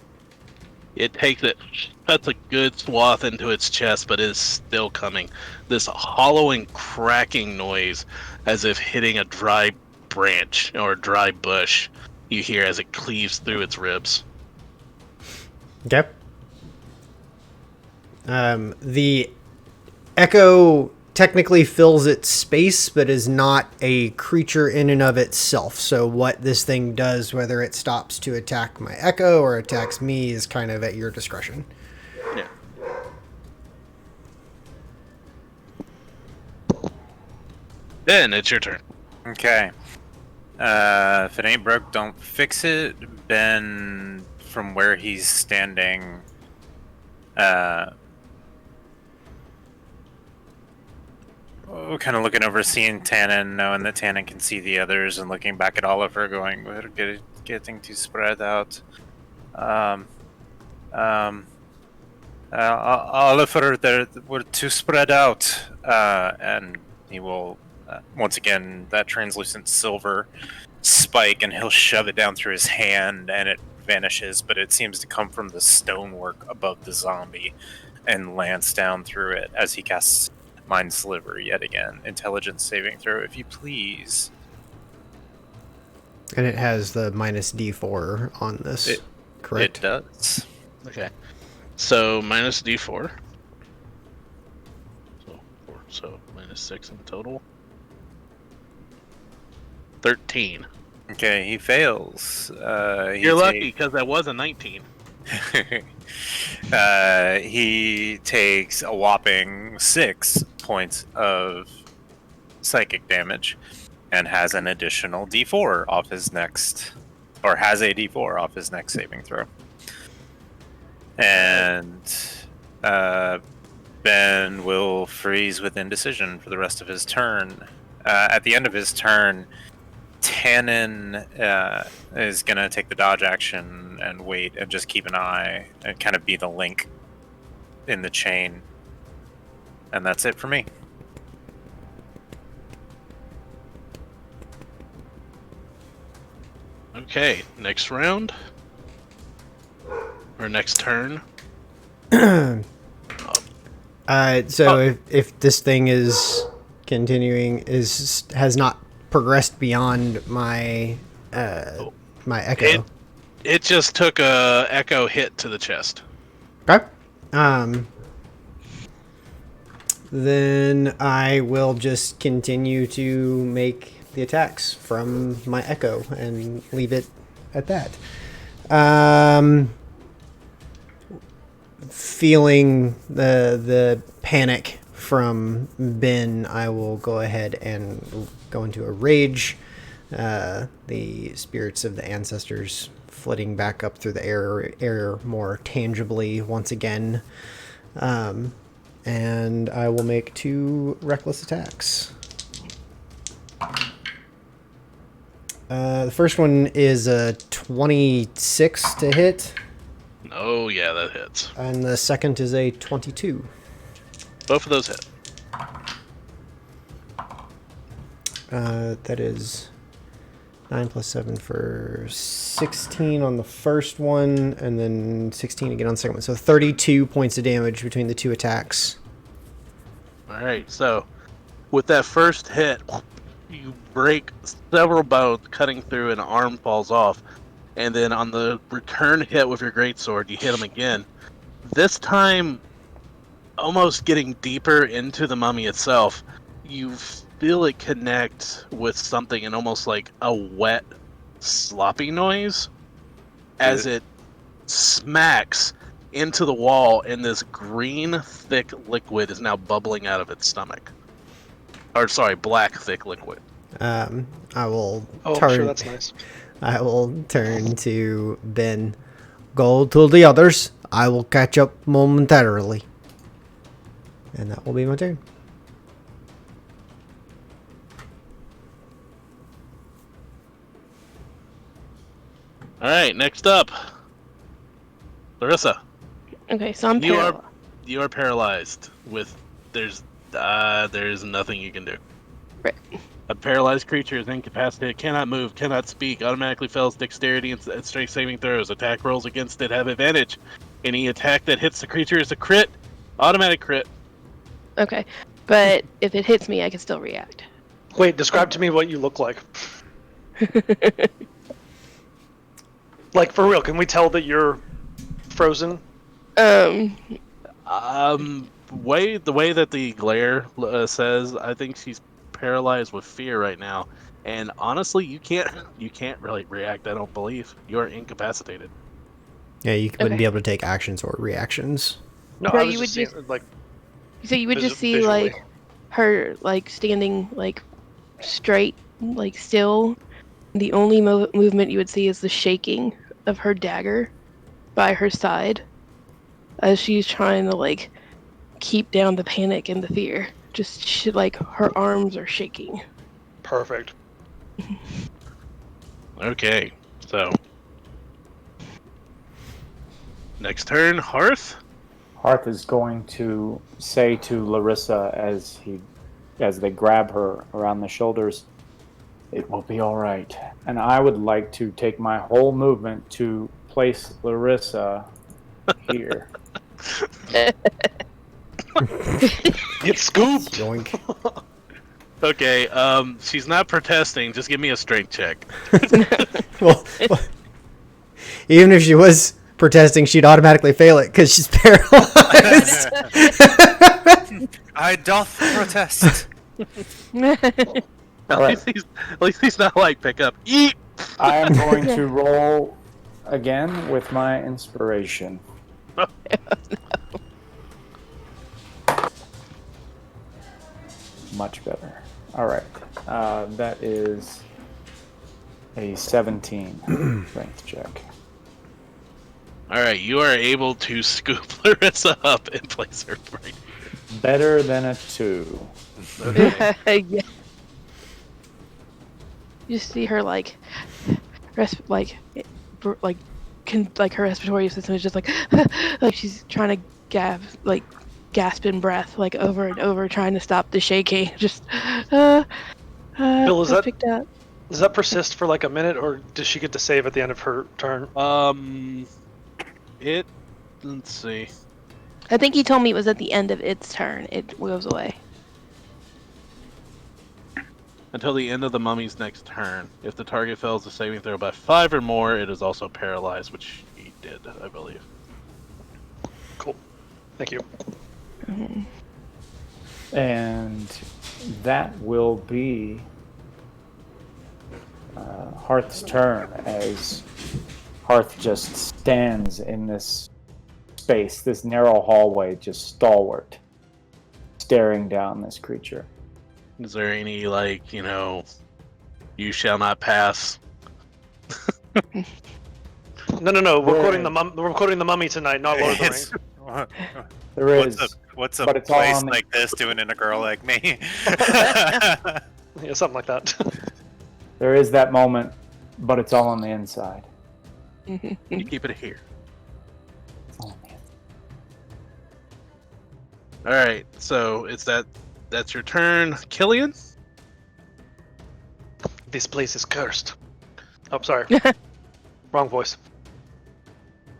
It takes it, cuts a good swath into its chest, but is still coming. This hollowing, cracking noise as if hitting a dry branch or a dry bush you hear as it cleaves through its ribs. Okay. The echo technically fills its space, but is not a creature in and of itself. So what this thing does, whether it stops to attack my echo or attacks me, is kind of at your discretion. Yeah. Then it's your turn. Okay. If it ain't broke, don't fix it. Ben, from where he's standing, kind of looking over, seeing Tannen, knowing that Tannen can see the others, and looking back at Oliver, going, "We're getting too spread out." Oliver, we're too spread out, and he will once again that translucent silver spike, and he'll shove it down through his hand, and it vanishes, but it seems to come from the stonework above the zombie and lands down through it as he casts Mind Sliver yet again. Intelligence saving throw, if you please. And it has the minus D4 on this, correct? It does. Okay. So minus D4. So minus 6 in total. 13. Okay, he fails. You're lucky because that was a 19. He takes a whopping 6 points of psychic damage and has an additional D4 off his next, or has a D4 off his next saving throw. And Ben will freeze with indecision for the rest of his turn. At the end of his turn, Tannen is going to take the dodge action and wait and just keep an eye and kind of be the link in the chain. And that's it for me. Okay, next round. Or next turn. If this thing is continuing, has not progressed beyond my my echo. It just took a echo hit to the chest. Okay. Then I will just continue to make the attacks from my echo and leave it at that. Feeling the panic from Ben, I will go ahead and go into a rage. The spirits of the ancestors flitting back up through the air more tangibly once again. And I will make 2 reckless attacks. The first one is a 26 to hit. Oh, yeah, that hits. And the second is a 22. Both of those hit. That is 9 plus 7 for 16 on the first one, and then 16 again on the second one. So 32 points of damage between the 2 attacks. Alright, so with that first hit, you break several bones, cutting through, and an arm falls off. And then on the return hit with your greatsword, you hit him again. This time, almost getting deeper into the mummy itself, you feel it connect with something in almost like a wet, sloppy noise as it smacks into the wall, and this green, thick liquid is now bubbling out of its stomach. Or sorry, black thick liquid. I will Oh, turn. I'm sure that's nice. I will turn to Ben. Go to the others. I will catch up momentarily. And that will be my turn. All right, next up, Larissa. Okay, so I'm You are paralyzed. you are paralyzed. There's nothing you can do. Right. A paralyzed creature is incapacitated, cannot move, cannot speak, automatically fails dexterity and strength saving throws. Attack rolls against it have advantage. Any attack that hits the creature is a crit, automatic crit. Okay, but if it hits me, I can still react. Wait, describe to me what you look like. Like, for real, can we tell that you're frozen? Um, The way that the glare says, I think she's paralyzed with fear right now. And honestly, you can't really react. I don't believe you're incapacitated. Yeah, you wouldn't Okay. be able to take actions or reactions. No, So I was you would just saying, just- like, so you would just see visually. like her like standing like straight, like still. The only movement you would see is the shaking of her dagger by her side as she's trying to like keep down the panic and the fear. Just like her arms are shaking. Perfect. Okay, so next turn, Hearth. Hearth is going to say to Larissa as they grab her around the shoulders, "It will be all right." And I would like to take my whole movement to place Larissa here. Get scooped! Yoink. Okay, she's not protesting. Just give me a strength check. well, even if she was protesting, she'd automatically fail it because she's paralyzed. I doth protest. At Alright. least he's not like pick up, eat. I am going to roll again with my inspiration. Much better. All right. That is a 17 strength check. All right, you are able to scoop Larissa up and place her right. Better than a 2. Okay. Yeah. You see her like, like her respiratory system is just like, like she's trying to gasp in breath, like over and over, trying to stop the shaking. Just, Bill, is that- picked up? Does that persist for like a minute, or does she get to save at the end of her turn? Let's see. I think he told me it was at the end of its turn. It goes away. Until the end of the mummy's next turn. If the target fails the saving throw by 5 or more, it is also paralyzed, which he did, I believe. Cool. Thank you. And that will be Hearth's turn as Hearth just stands in this space, this narrow hallway, just stalwart, staring down this creature. Is there any, like, you shall not pass? No. We're Where- quoting the Mummy tonight, not Lord of the Rings. There is, What's a but it's all place on the- like this doing in a girl like me? Yeah, something like that. there is that moment, but it's all on the inside. You keep it here. It's all on the inside. Alright, so that's your turn. Killian? This place is cursed. Oh, sorry. Wrong voice.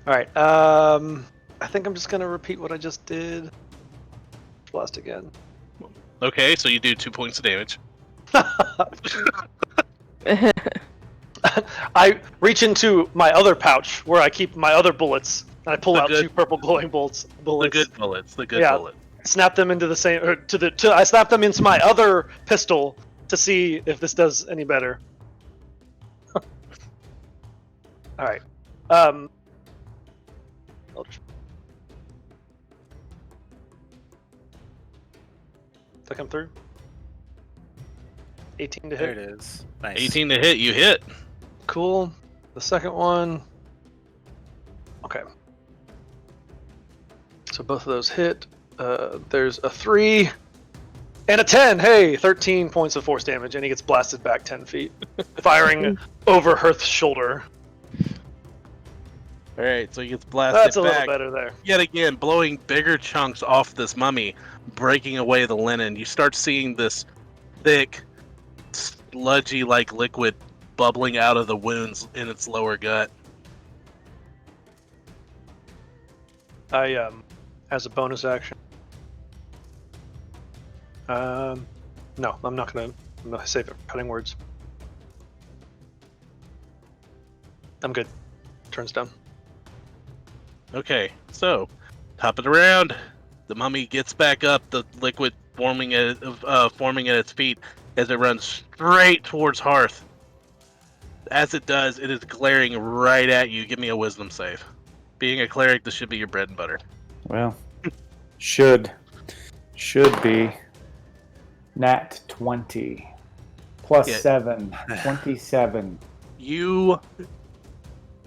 All right. I think I'm just gonna repeat what I just did. Blast again. Okay, so you do 2 points of damage. I reach into my other pouch where I keep my other bullets, and I pull The out good- 2 purple glowing bullets. The good bullets. Yeah. Snap them into the same, or I snap them into my other pistol to see if this does any better. All right. Eldritch. Did I come through? 18 to There hit. it is. Nice. 18 to hit, you hit. Cool. The second one. Okay. So both of those hit. There's a 3 and a 10. Hey, 13 points of force damage, and he gets blasted back 10 feet, firing over Hearth's shoulder. All right, so he gets blasted That's a back. little better there. Yet again, blowing bigger chunks off this mummy, breaking away the linen. You start seeing this thick, sludgy like liquid bubbling out of the wounds in its lower gut. I as a bonus action. No, I'm not gonna save it for cutting words. I'm good. Turns down. Okay, so top of the round, the mummy gets back up, the liquid forming at its feet as it runs straight towards Hearth. As it does, it is glaring right at you. Give me a wisdom save. Being a cleric, this should be your bread and butter. Well, should be nat 20 plus Yeah. 7, 27. You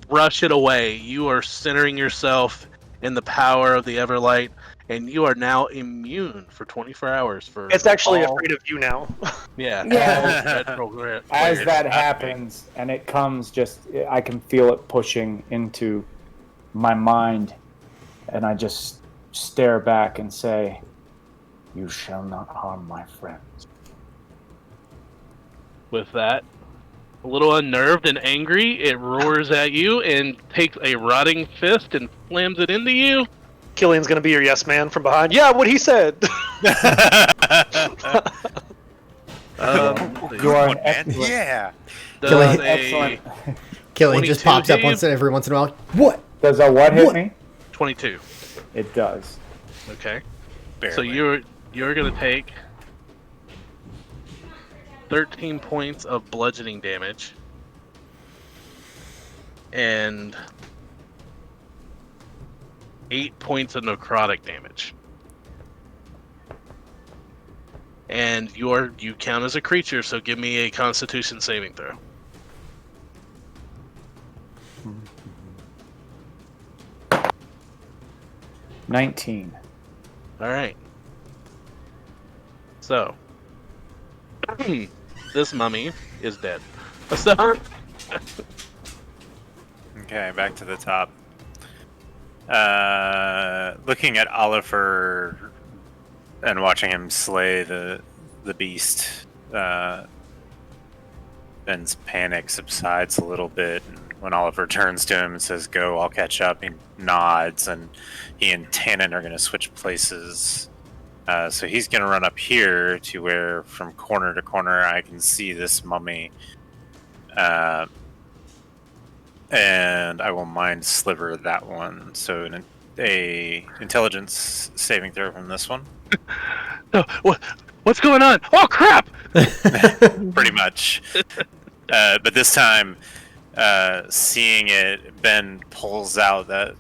brush it away. You are centering yourself in the power of the Everlight, and you are now immune for 24 hours. For It's actually all- afraid of you now. yeah. Yeah. As that happens, and it comes, I can feel it pushing into my mind, and I just stare back and say, "You shall not harm my friends." With that, a little unnerved and angry, it roars at you and takes a rotting fist and slams it into you. Killian's gonna be your yes man from behind. Yeah, what he said. You are an Man, excellent, yeah. Does Killing- a excellent. Killian just 22 pops up hit you? every once in a while. What? Does a what hit What? me? 22. It does. Okay. Barely. So you're gonna take 13 points of bludgeoning damage and 8 points of necrotic damage. And you count as a creature, so give me a Constitution saving throw. Mm-hmm. 19. All right. So this mummy is dead. So, Okay, back to the top. Looking at Oliver and watching him slay the beast, Ben's panic subsides a little bit. And when Oliver turns to him and says, "Go, I'll catch up," he nods, and he and Tannen are going to switch places. So he's going to run up here to where, from corner to corner, I can see this mummy. And I will mind sliver that one. So a intelligence saving throw from this one. no, what's going on? Oh crap! Pretty much. But this time, seeing it, Ben pulls out that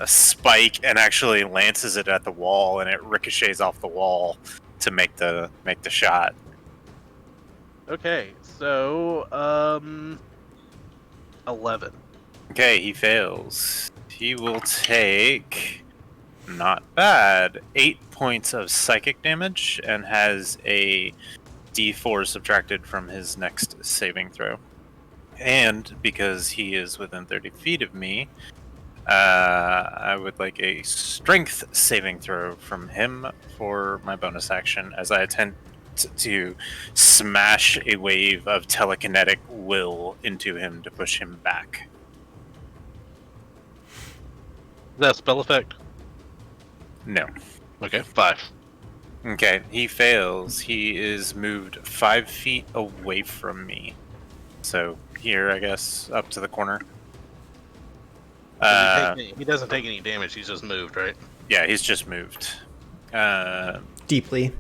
spike and actually lances it at the wall, and it ricochets off the wall to make the shot. Okay, so 11. Okay, he fails. He will take, not bad, 8 points of psychic damage and has a D4 subtracted from his next saving throw. And because he is within 30 feet of me, I would like a strength saving throw from him for my bonus action as I attempt to smash a wave of telekinetic will into him to push him back. Is that a spell effect? No. Okay, 5. Okay, he fails. He is moved 5 feet away from me. So here, I guess, up to the corner. He doesn't take any damage, he's just moved, right? Yeah, he's just moved. Deeply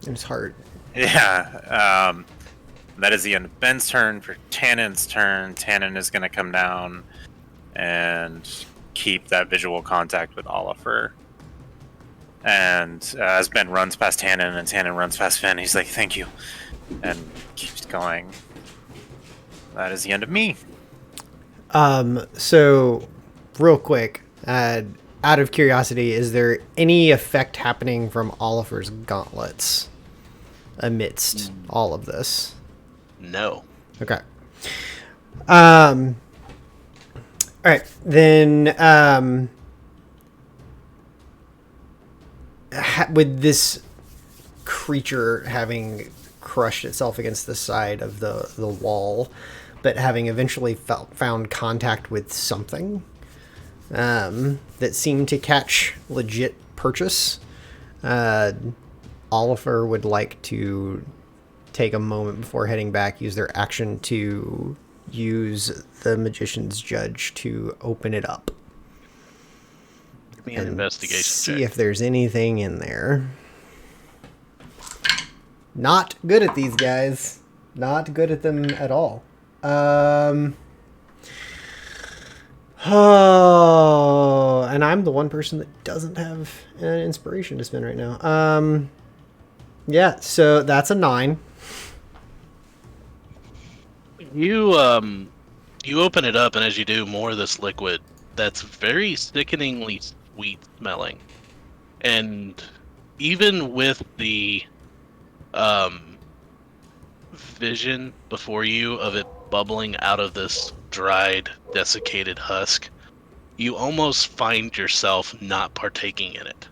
in his heart. Yeah. That is the end of Ben's turn. For Tannen's turn, Tannen is going to come down and keep that visual contact with Oliver. And as Ben runs past Tannen and Tannen runs past Ben, he's like, "Thank you. and keeps going. That is the end of me. So, real quick, out of curiosity, is there any effect happening from Oliver's gauntlets amidst all of this? No. Okay. All right, then, with this creature having crushed itself against the side of the wall, but having eventually found contact with something that seemed to catch legit purchase, Oliver would like to take a moment before heading back, use their action to use the Magician's Judge to open it up. Give me an and investigation see check. if there's anything in there. Not good at these guys. Not good at them at all. Oh, and I'm the one person that doesn't have an inspiration to spend right now. Yeah, so that's a 9. You open it up, and as you do, more of this liquid that's very sickeningly sweet smelling, and even with the vision before you of it bubbling out of this dried, desiccated husk, you almost find yourself not partaking in it.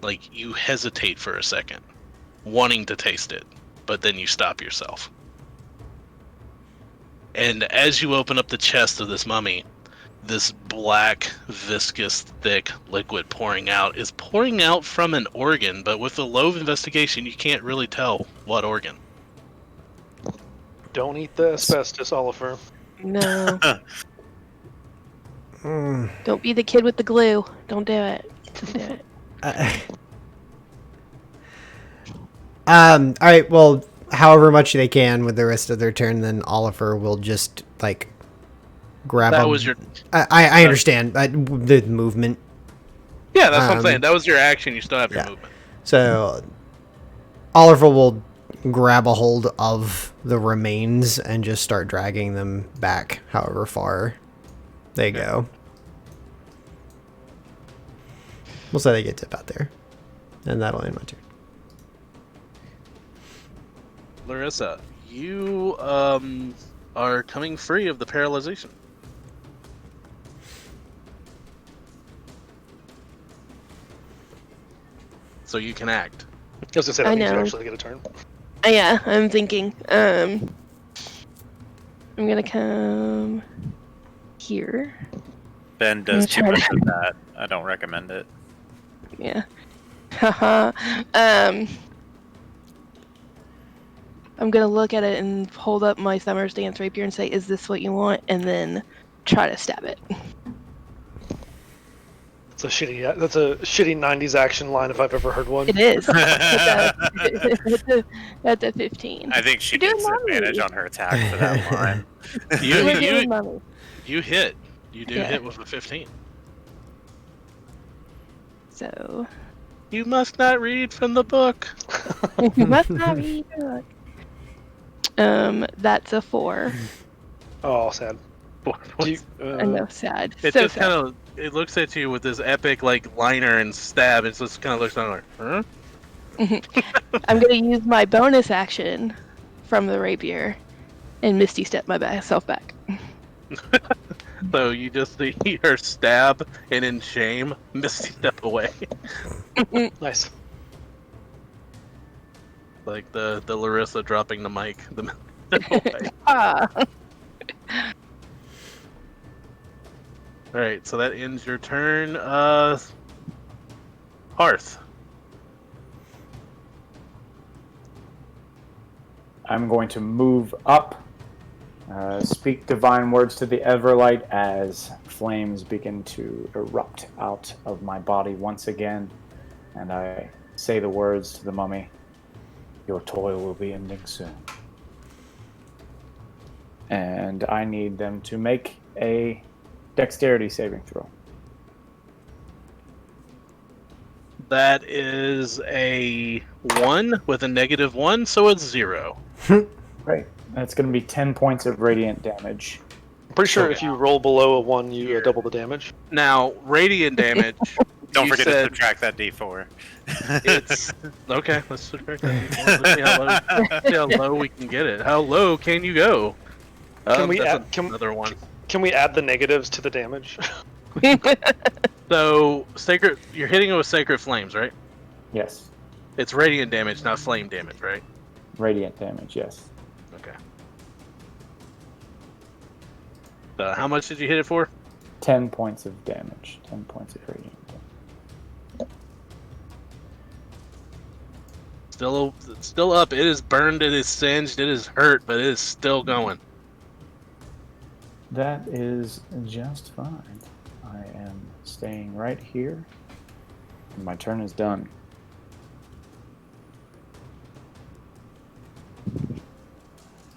Like, you hesitate for a second, wanting to taste it, but then you stop yourself. And as you open up the chest of this mummy, this black, viscous, thick liquid pouring out from an organ, but with a low investigation, you can't really tell what organ. Don't eat the asbestos, Oliver. No. Don't be the kid with the glue. Don't do it. Just do it. All right, well, however much they can with the rest of their turn, then Oliver will just, like, grab That a- was your... I understand the movement. Yeah, that's what I'm saying. That was your action. You still have your movement. So Oliver will grab a hold of the remains and just start dragging them back however far they go. We'll say they get to about there. And that'll end my turn. Larissa, you are coming free of the paralyzation. So you can act. I was gonna say that I means you know. actually get a turn. Yeah, I'm thinking. I'm gonna come here. Ben does too try much of that. I don't recommend it. Yeah. Haha. I'm gonna look at it and hold up my Summer's Dance rapier and say, "Is this what you want?" And then try to stab it. That's a shitty '90s action line if I've ever heard one. It is. That's a 15. I think she You're doing gets advantage mommy. on her attack for that line. We're doing mommy. You hit. You do Yeah. hit with a 15. So You must not read from the book. you must not read the book. That's a 4. Oh, sad. Do you, I know, sad. It so just sad. kind of it looks at you with this epic like liner and stab. It just kind of looks down like, huh? I'm gonna use my bonus action from the rapier and Misty step myself back. So you just see her stab, and in shame, Misty step away. Nice. Like the Larissa dropping the mic. Away. Ah. All right, so that ends your turn. Hearth. I'm going to move up, speak divine words to the Everlight as flames begin to erupt out of my body once again, and I say the words to the mummy, "Your toil will be ending soon." And I need them to make a dexterity saving throw. That is a 1 with a -1, so it's 0. Right. That's going to be 10 points of radiant damage. I'm pretty sure So- if you roll below a 1, you Here. double the damage. Now, radiant damage. Don't you forget to said subtract that D4. it's okay. Let's subtract that D4. Let's see how low we can get it. How low can you go? Can we that's add- can- another one. Can we add the negatives to the damage? So sacred, you're hitting it with sacred flames, right? Yes. It's radiant damage, not flame damage, right? Radiant damage, yes. Okay. How much did you hit it for? 10 points of damage. 10 points of radiant damage. It's still up. It is burned. It is singed. It is hurt, but it is still going. That is just fine. I am staying right here. And my turn is done.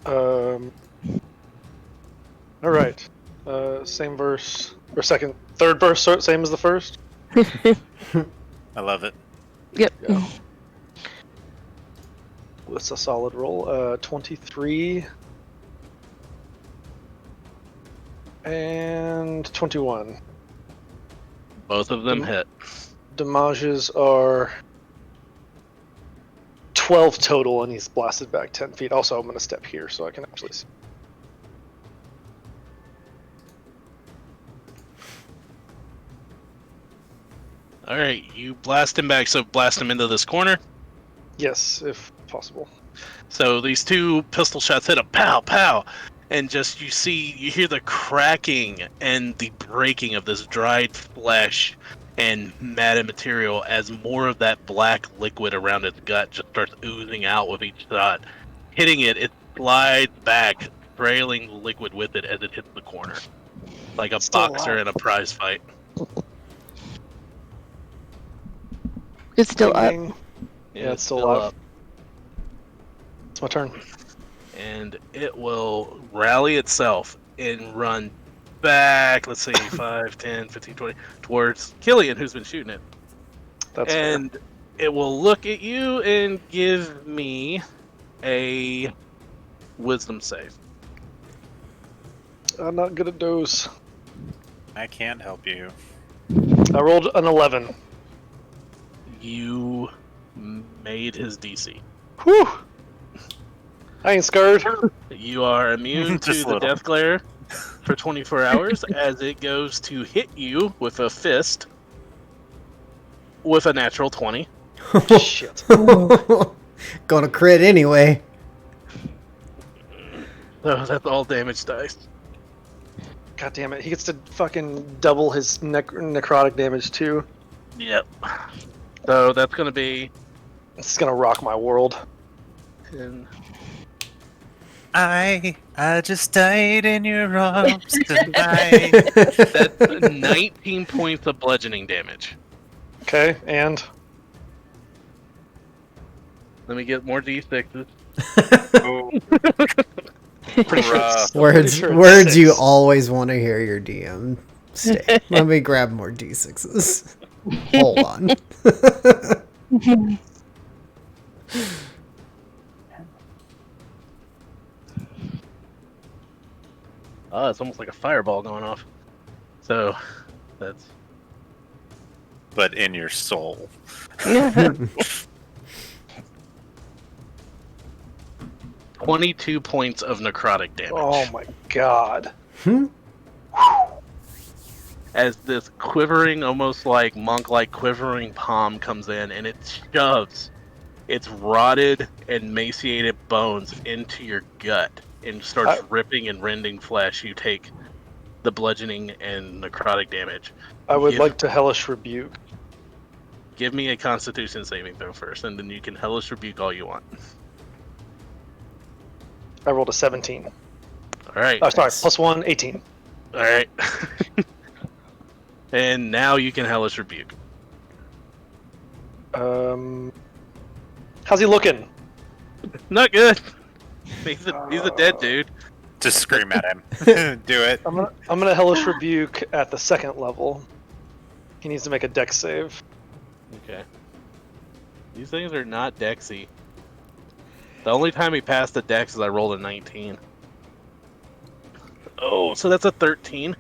All right. Same verse or third verse, same as the first. I love it. Yep. Yeah. That's a solid roll. 23 and 21. Both of them hit. Damages are 12 total, and he's blasted back 10 feet. Also, I'm going to step here so I can actually see. All right, you blast him back. So blast him into this corner. Yes, if possible. So these two pistol shots hit him, pow, pow, and just you hear the cracking and the breaking of this dried flesh and matted material as more of that black liquid around its gut just starts oozing out with each shot. Hitting it, it slides back, trailing the liquid with it as it hits the corner, like a Still boxer alive. in a prize fight. It's still up. Ding, ding. Yeah, it's still alive. It's my turn. And it will rally itself and run back, let's see, 5, 10, 15, 20, towards Killian, who's been shooting it. That's And it will look at you and give me a wisdom save. fair. I'm not good at those. I can't help you. I rolled an 11. You made his DC. Whew! I ain't scared. You are immune to Just the little. death glare for 24 hours as it goes to hit you with a fist with a natural 20. Shit. Gonna crit anyway. So that's all damage dice. God damn it. He gets to fucking double his necrotic damage too. Yep. So that's going to be This is gonna rock my world. 10. I just died in your arms tonight. That's 19 points of bludgeoning damage. Okay, and Let me get more d6s. Oh, pretty sure it's, Rough. Words, sure it's words you 6. always want to hear your DM say. Let me grab more d6s. Hold on. Oh, it's almost like a fireball going off. So that's but in your soul. 22 points of necrotic damage. Oh my god. As this quivering, almost like monk-like quivering palm comes in, and it shoves its rotted and emaciated bones into your gut and starts ripping and rending flesh. You take the bludgeoning and necrotic damage. I would Give- like to hellish rebuke. Give me a Constitution saving throw first, and then you can hellish rebuke all you want. I rolled a 17. All right. Oh, sorry, +1, 18. All right. And now you can hellish rebuke. How's he looking? Not good. He's a dead dude. Just scream at him. Do it. I'm gonna hellish rebuke at the 2nd level. He needs to make a dex save. Okay. These things are not Dexy. The only time he passed the Dex is I rolled a 19. Oh, so that's a 13.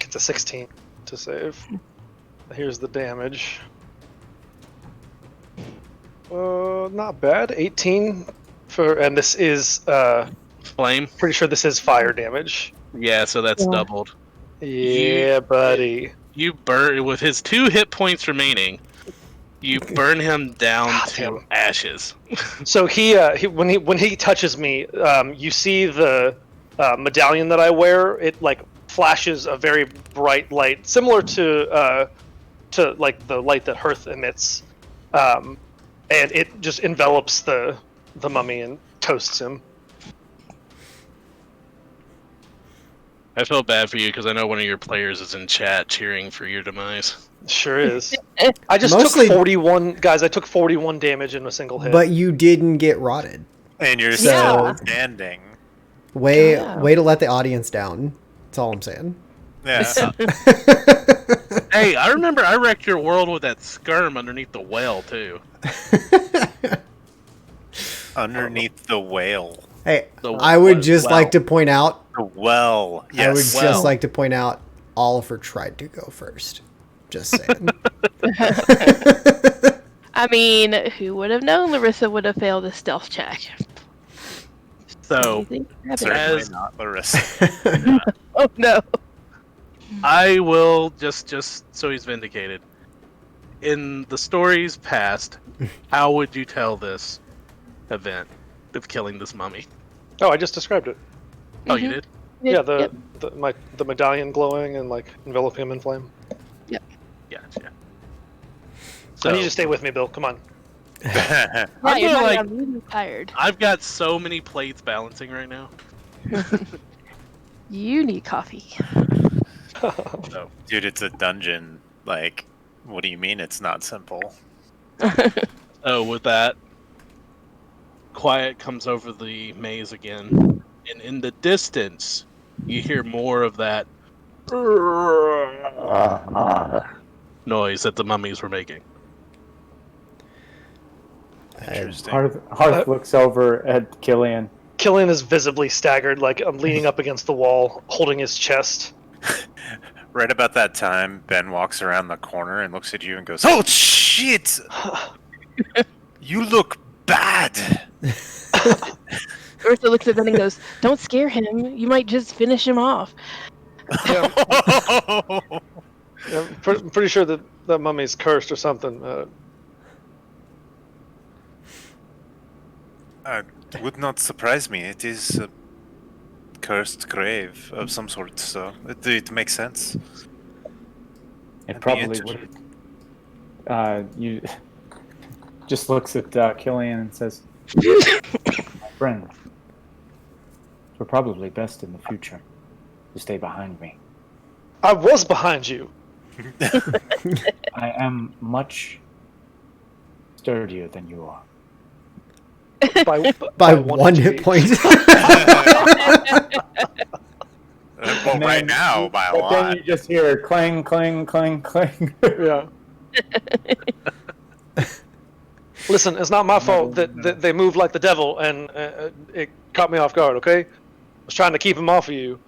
Gets a 16 to save. Here's the damage. Not bad. 18 and this is Flame. pretty sure this is fire damage. Yeah, so that's Yeah. doubled. Yeah, buddy. You burn with his 2 hit points remaining. You burn him down God to damn. ashes. So he when he touches me, you see the medallion that I wear. It like flashes a very bright light, similar to like the light that Hearth emits, and it just envelops the mummy and toasts him. I feel bad for you because I know one of your players is in chat cheering for your demise. Sure is. I just Mostly- took 41, guys. I took 41 damage in a single hit. But you didn't get rotted. And you're Yeah. still standing. Way Yeah. way to let the audience down. That's all I'm saying. Yeah. Hey, I remember I wrecked your world with that skirm underneath the whale too. Underneath the whale. Hey, The I would just well. like to point out. The well. I would Yes. Well. just like to point out. Oliver tried to go first. Just saying. I mean, who would have known Larissa would have failed a stealth check? So Anything can happen. Certainly As- not Larissa. Oh no. I will just so he's vindicated. In the stories past, how would you tell this event of killing this mummy? Oh, I just described it. Oh, you Mhm. did? Yeah, the Yep. the medallion glowing and like enveloping him in flame. Gotcha. So I need you to stay with me, Bill. Come on. Yeah, I'm you're doing, not like- I'm really tired. I've got so many plates balancing right now. You need coffee. So Dude, it's a dungeon. Like, what do you mean it's not simple? oh, with that, quiet comes over the maze again, and in the distance, you hear more of that noise that the mummies were making. Interesting. Hearth looks over at Killian. Killian is visibly staggered, like I'm leaning up against the wall, holding his chest. Right about that time, Ben walks around the corner and looks at you and goes, "Oh shit! You look bad." Ursa looks at Ben and goes, "Don't scare him. You might just finish him off." Yeah, I'm pretty sure that that mummy's cursed or something. Would not surprise me. It is a cursed grave of some sort, so it makes sense. It I'd be probably interested. would. You just looks at Killian and says, "My friend, we're probably best in the future to stay behind me. I was behind you. I am much sturdier than you are." By one hit point. Well, And right then- now, by a But then lot. you just hear clang, clang, clang, clang. Yeah. Listen, it's not my fault that they move like the devil, and it caught me off guard. Okay, I was trying to keep him off of you.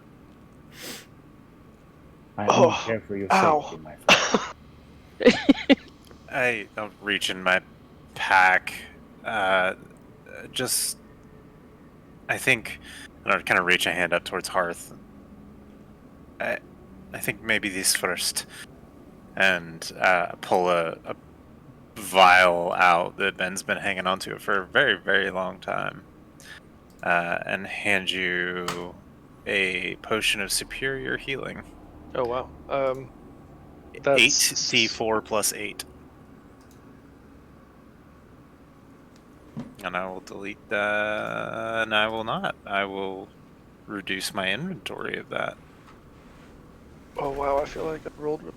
I Oh, only care for your ow. safety, my friend. I don't reach in my pack. I think I kind of reach a hand up towards Hearth. I think maybe these first, and pull a vial out that Ben's been hanging onto for a very, very long time, and hand you a potion of superior healing. Oh wow. 8d4 plus 8. And I will delete that. And I will not. I will reduce my inventory of that. Oh wow. I feel like I rolled You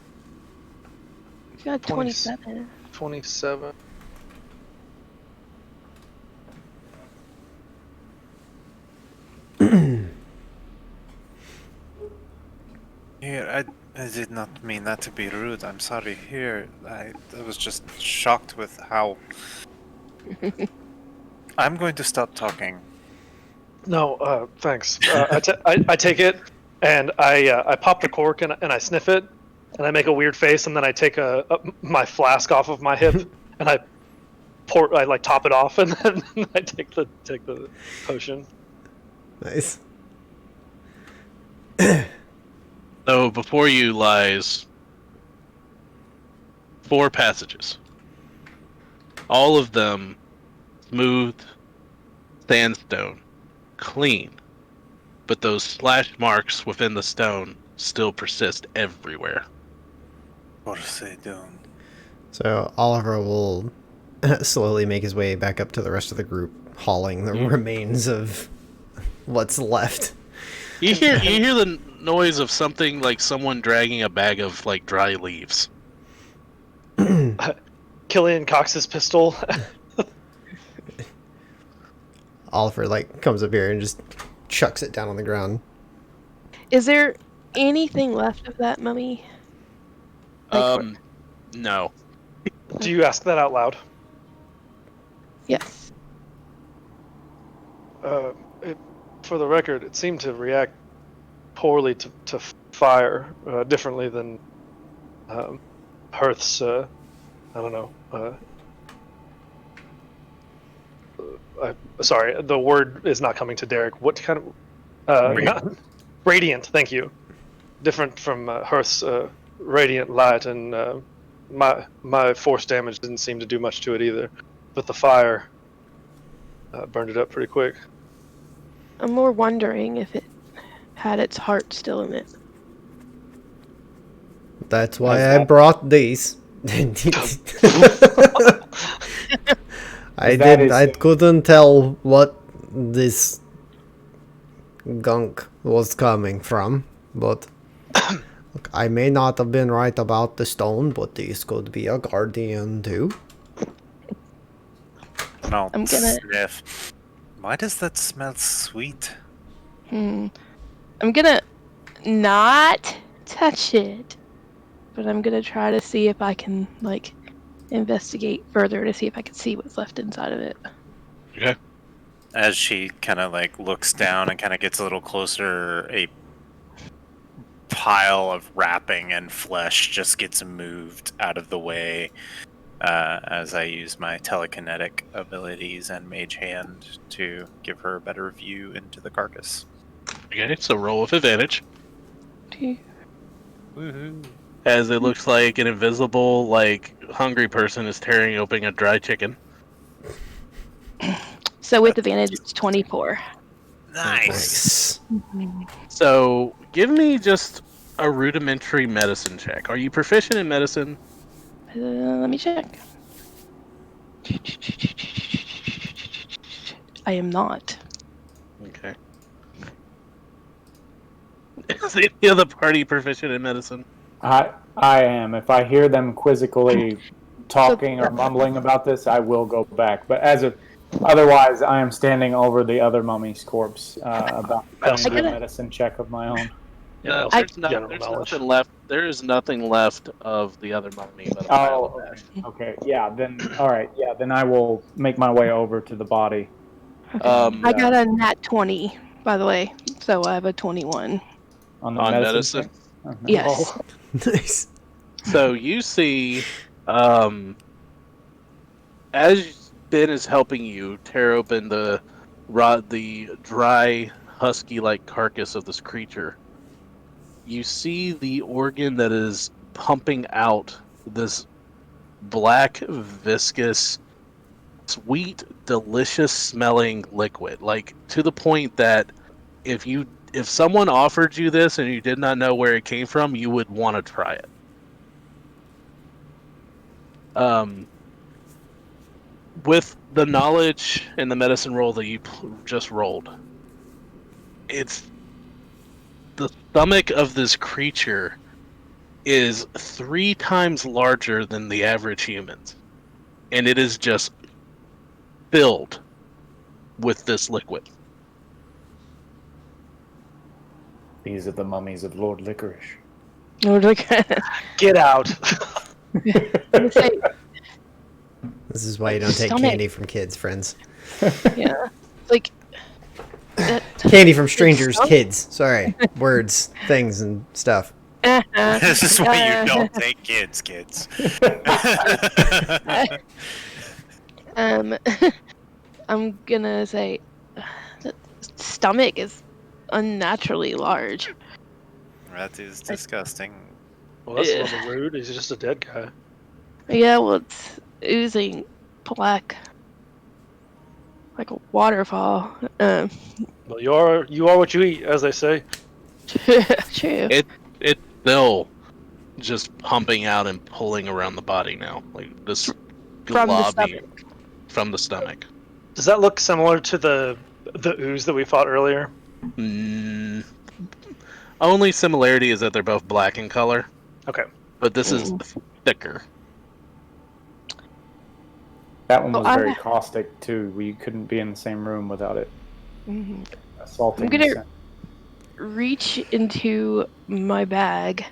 got 20. 27. 27. Here, I did not mean that to be rude. I'm sorry. Here, I was just shocked with how I'm going to stop talking. No, thanks. I take it and I pop the cork and I sniff it and I make a weird face and then I take my flask off of my hip and I like top it off and then I take the potion. Nice. So before you lies 4 passages. All of them smooth sandstone, clean, but those slash marks within the stone still persist everywhere. What is they doing? So Oliver will slowly make his way back up to the rest of the group, hauling the remains of what's left. You hear the noise of something like someone dragging a bag of like dry leaves. Killian cocks his pistol. Oliver like comes up here and just chucks it down on the ground. Is there anything left of that mummy? No. Do you ask that out loud? Yes. For the record, it seemed to react poorly to fire, differently than Hearth's. I don't know. Sorry, the word is not coming to Derek. What kind of radiant? Thank you. Different from Hearth's radiant light, and my force damage didn't seem to do much to it either. But the fire burned it up pretty quick. I'm more wondering if it had its heart still in it. That's why I brought these. I couldn't tell what this gunk was coming from, but look, I may not have been right about the stone, but this could be a guardian too. No, I'm gonna- sniff. Why does that smell sweet? I'm gonna not touch it, but I'm gonna try to see if I can like investigate further to see if I can see what's left inside of it. Okay. As she kind of like looks down and kind of gets a little closer, a pile of wrapping and flesh just gets moved out of the way as I use my telekinetic abilities and mage hand to give her a better view into the carcass. Okay, so roll with advantage. Woohoo! As it looks like an invisible, like, hungry person is tearing open a dry chicken. So with advantage, it's 24. Nice. So, give me just a rudimentary medicine check. Are you proficient in medicine? Let me check. I am not. Okay. Is any of the party proficient in medicine? I am. If I hear them quizzically talking or mumbling about this, I will go back. But otherwise, I am standing over the other mummy's corpse about to do a medicine check of my own. Yeah, there's nothing left. There is nothing left of the other mummy but a pile of ash. Okay. Yeah. Then all right. Yeah. Then I will make my way over to the body. I got a nat 20, by the way, so I have a 21. On the On medicine. medicine? Yes. Nice. So you see, as Ben is helping you tear open the dry, husky-like carcass of this creature, you see the organ that is pumping out this black, viscous, sweet, delicious-smelling liquid. Like, to the point that if someone offered you this and you did not know where it came from, you would want to try it. With the knowledge and the medicine roll that you just rolled, it's the stomach of this creature is 3 times larger than the average humans, and it is just filled with this liquid. These are the mummies of Lord Licorice. Get out. This is why you don't take Stomach. candy from kids, friends. Yeah. Like that. Candy from strangers' stomach- kids. Sorry. Words, things, and stuff. This is why you Uh, don't take kids. um, I'm gonna say that stomach is unnaturally large. That is disgusting. Well, that's a Yeah. little rude. He's just a dead guy. Yeah, well, it's oozing black, like a waterfall. Well, you are what you eat, as they say. True. It's still just pumping out and pulling around the body now, like this From the globby stomach. from the stomach. Does that look similar to the ooze that we fought earlier? Mm, only similarity is that they're both black in color, Okay. but this is thicker. That one Oh, was very caustic too. We couldn't be in the same room without it Mhm. assaulting. I'm gonna the scent. reach into my bag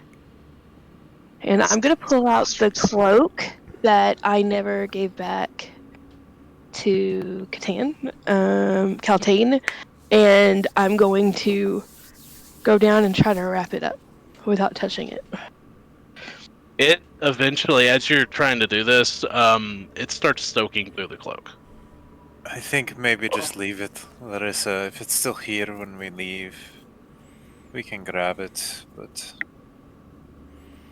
and I'm gonna pull out the cloak that I never gave back to Caltaine, and I'm going to go down and try to wrap it up without touching it. It eventually, as you're trying to do this, it starts soaking through the cloak. I think maybe just leave it, Larissa. If it's still here when we leave, we can grab it, but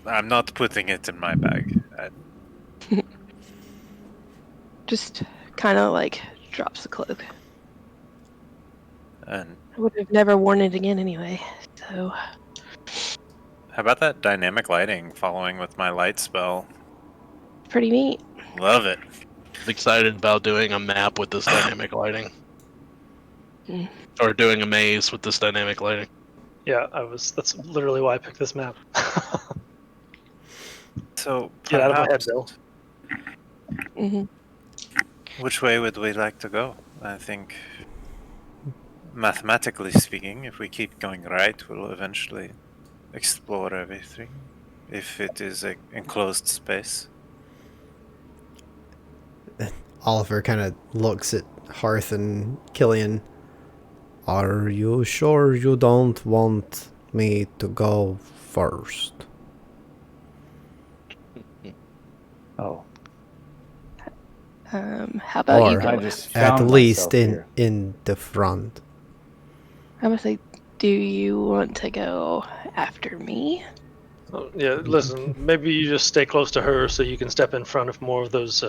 I'm not putting it in my bag. Just kind of like drops the cloak. And I would have never worn it again anyway, so. how about that dynamic lighting following with my light spell? Pretty neat. Love it. Excited about doing a map with this dynamic lighting. Mm. Or doing a maze with this dynamic lighting. Yeah, that's literally why I picked this map. So, Get out of my head, perhaps, Bill. hmm which way would we like to go? I think, mathematically speaking, if we keep going right, we'll eventually explore everything. If it is an enclosed space. Oliver kind of looks at Hearth and Killian. Are you sure you don't want me to go first? Oh, How about you Or go? I just at found least myself here. in the front. I would say, do you want to go after me? Oh, yeah, listen, maybe you just stay close to her so you can step in front if more of those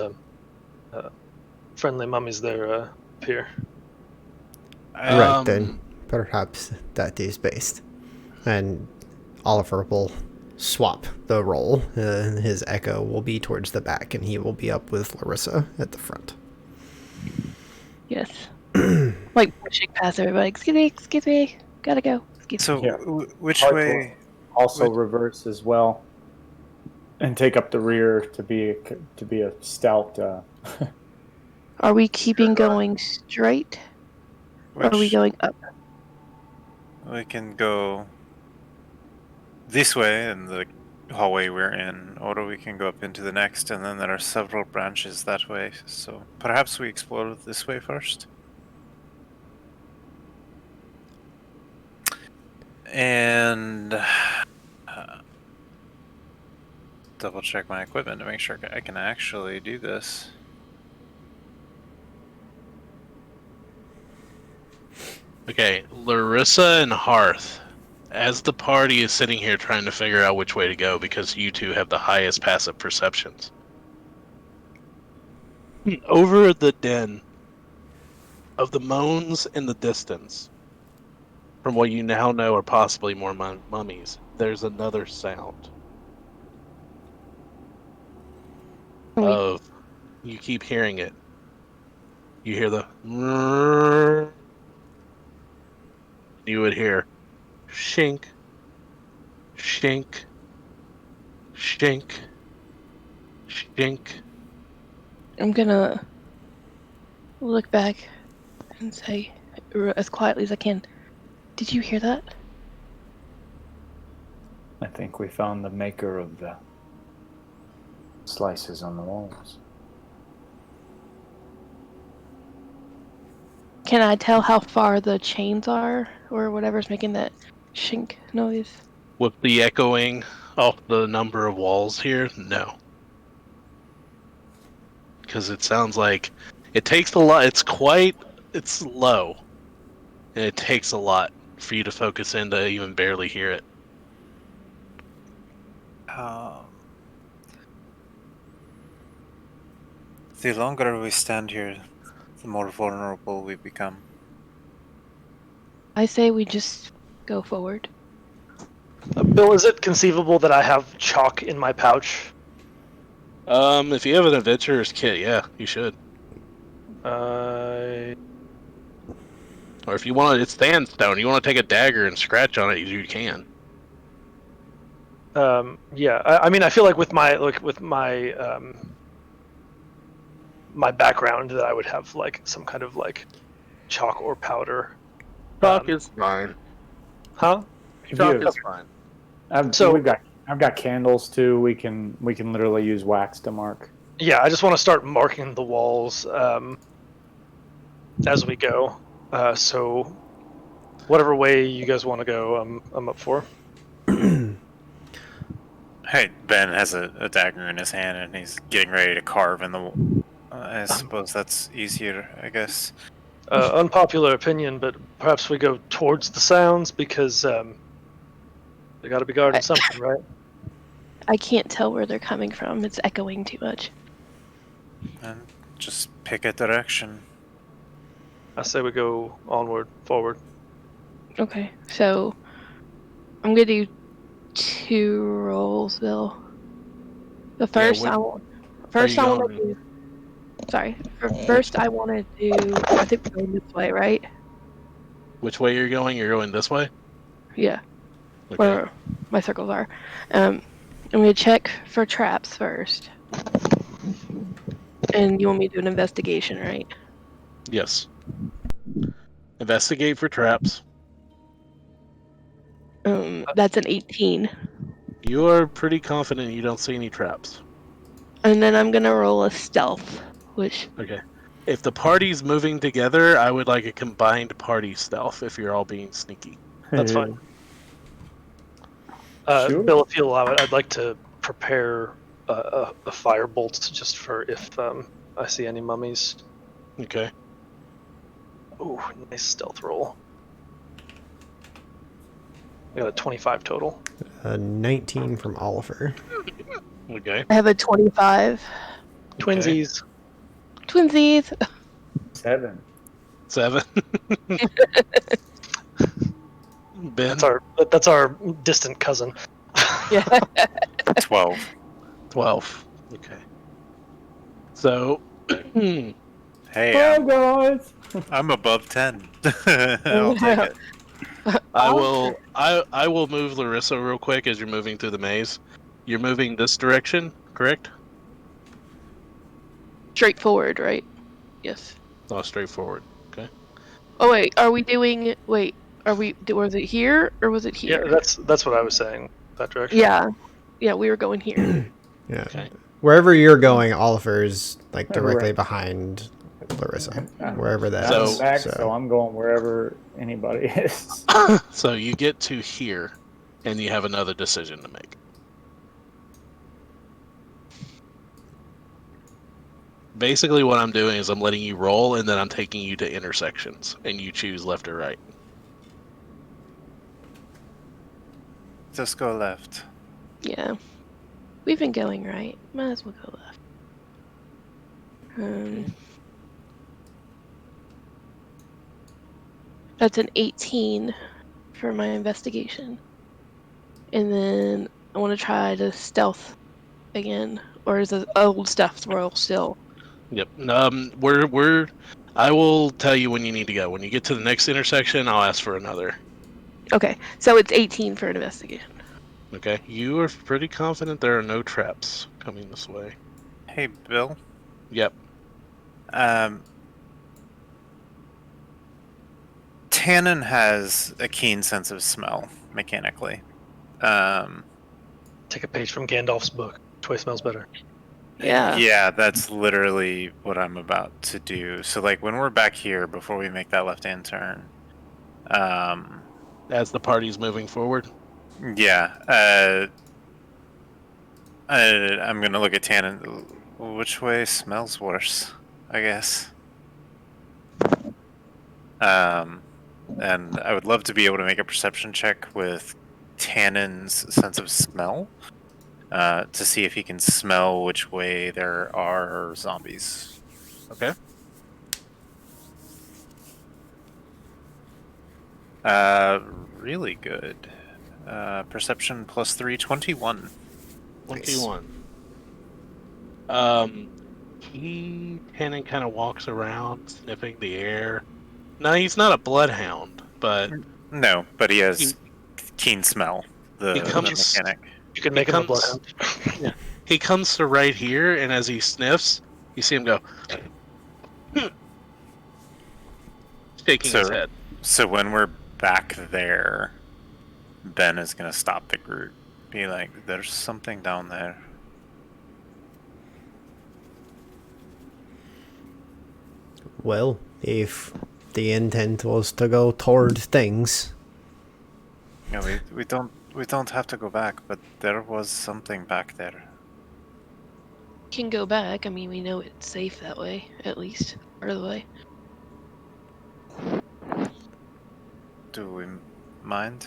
friendly mummies there appear. Right then, perhaps that is best. And Oliver will swap the role. His echo will be towards the back, and he will be up with Larissa at the front. Yes. Like pushing past everybody. Excuse me. Gotta go. Excuse So, Yeah. which Heart way? will also Which- reverse as well, and take up the rear to be a stout. Are we keeping going straight? Or are we Which going up? we can go this way in the hallway we're in, or we can go up into the next, and then there are several branches that way. So perhaps we explore this way first. And double check my equipment to make sure I can actually do this. Okay, Larissa and Hearth. As the party is sitting here trying to figure out which way to go because you two have the highest passive perceptions. Over the den of the moans in the distance, from what you now know are possibly more mummies, there's another sound of, you keep hearing it. You hear the, you would hear shink, shink, shink, shink. I'm gonna look back and say, as quietly as I can, did you hear that? I think we found the maker of the slices on the walls. Can I tell how far the chains are, or whatever's making that shink noise? With the echoing of the number of walls here, no. Because it sounds like it takes a lot. It's low. And it takes a lot for you to focus in to even barely hear it. The longer we stand here, the more vulnerable we become. I say we just go forward. Bill, is it conceivable that I have chalk in my pouch? If you have an adventurer's kit, yeah, you should. Uh, Or if you want it's sandstone, you want to take a dagger and scratch on it, you can. yeah. I mean, I feel like with my my background that I would have like some kind of like chalk or powder. Chalk is fine. Huh? Chalk is fine. I've got candles too. We can literally use wax to mark. Yeah, I just want to start marking the walls as we go. So whatever way you guys want to go, I'm up for. Hey, Ben has a dagger in his hand and he's getting ready to carve in the. I suppose that's easier, I guess. Unpopular opinion, but perhaps we go towards the sounds because they got to be guarding something, right? I can't tell where they're coming from. It's echoing too much. And just pick a direction. I say we go forward. Okay, so I'm gonna do 2 rolls, Bill. The first I want to do. Sorry. First, I want to do. I think we're going this way, right? Which way you're going? You're going this way? Yeah. Okay. Where my circles are. I'm gonna check for traps first. And you want me to do an investigation, right? Yes. Investigate for traps. That's an 18. You are pretty confident you don't see any traps. And then I'm gonna roll a stealth, which Okay. If the party's moving together, I would like a combined party stealth if you're all being sneaky. That's fine. Sure. Bill, if you allow it, I'd like to prepare a firebolt just for if I see any mummies. Okay. Ooh, nice stealth roll. I got a 25 total. 19 from Oliver. Okay. I have a 25. Twinsies. Twinsies. 7. 7. Ben. That's our distant cousin. Yeah. 12. 12. Okay. So, Hey, guys. I'm above 10. I'll take it. I will move Larissa real quick as you're moving through the maze. You're moving this direction, correct? Straightforward, right? Yes. Oh, straightforward. Okay. Oh wait, was it here or was it here? Yeah, that's what I was saying. That direction. Yeah, we were going here. Yeah. Okay. Wherever you're going, Oliver's like directly Right. behind Larissa. Wherever that So- is. Back, so I'm going wherever anybody is. So you get to here, and you have another decision to make. Basically, what I'm doing is I'm letting you roll, and then I'm taking you to intersections, and you choose left or right. Just go left. Yeah. We've been going right. Might as well go left. That's an 18 for my investigation. And then I want to try to stealth again. Or is the old stealth roll still? Yep. I will tell you when you need to go. When you get to the next intersection, I'll ask for another. Okay, so it's 18 for an investigation. Okay. You are pretty confident there are no traps coming this way. Hey, Bill. Yep. Tannen has a keen sense of smell, mechanically. Take a page from Gandalf's book. Which way smells better? Yeah. Yeah, that's literally what I'm about to do. So, like, when we're back here, before we make that left-hand turn, As the party's moving forward. yeah, I'm gonna look at Tannen. Which way smells worse? I guess. And I would love to be able to make a perception check with Tannen's sense of smell, to see if he can smell which way there are zombies. Okay. Really good. Perception plus 3, 21. 21. Tannen kind of walks around sniffing the air. No, he's not a bloodhound, but No, but he has keen smell. The He comes- mechanic. You can He make him a comes- bloodhound. he comes to right here, and as he sniffs, you see him go, shaking his So- head. So when we're back there, Ben is gonna stop the group. Be like, "There's something down there." Well, if the intent was to go toward things, No, we don't have to go back, but there was something back there. Can go back. I mean, we know it's safe that way, at least part of the way. Do we mind?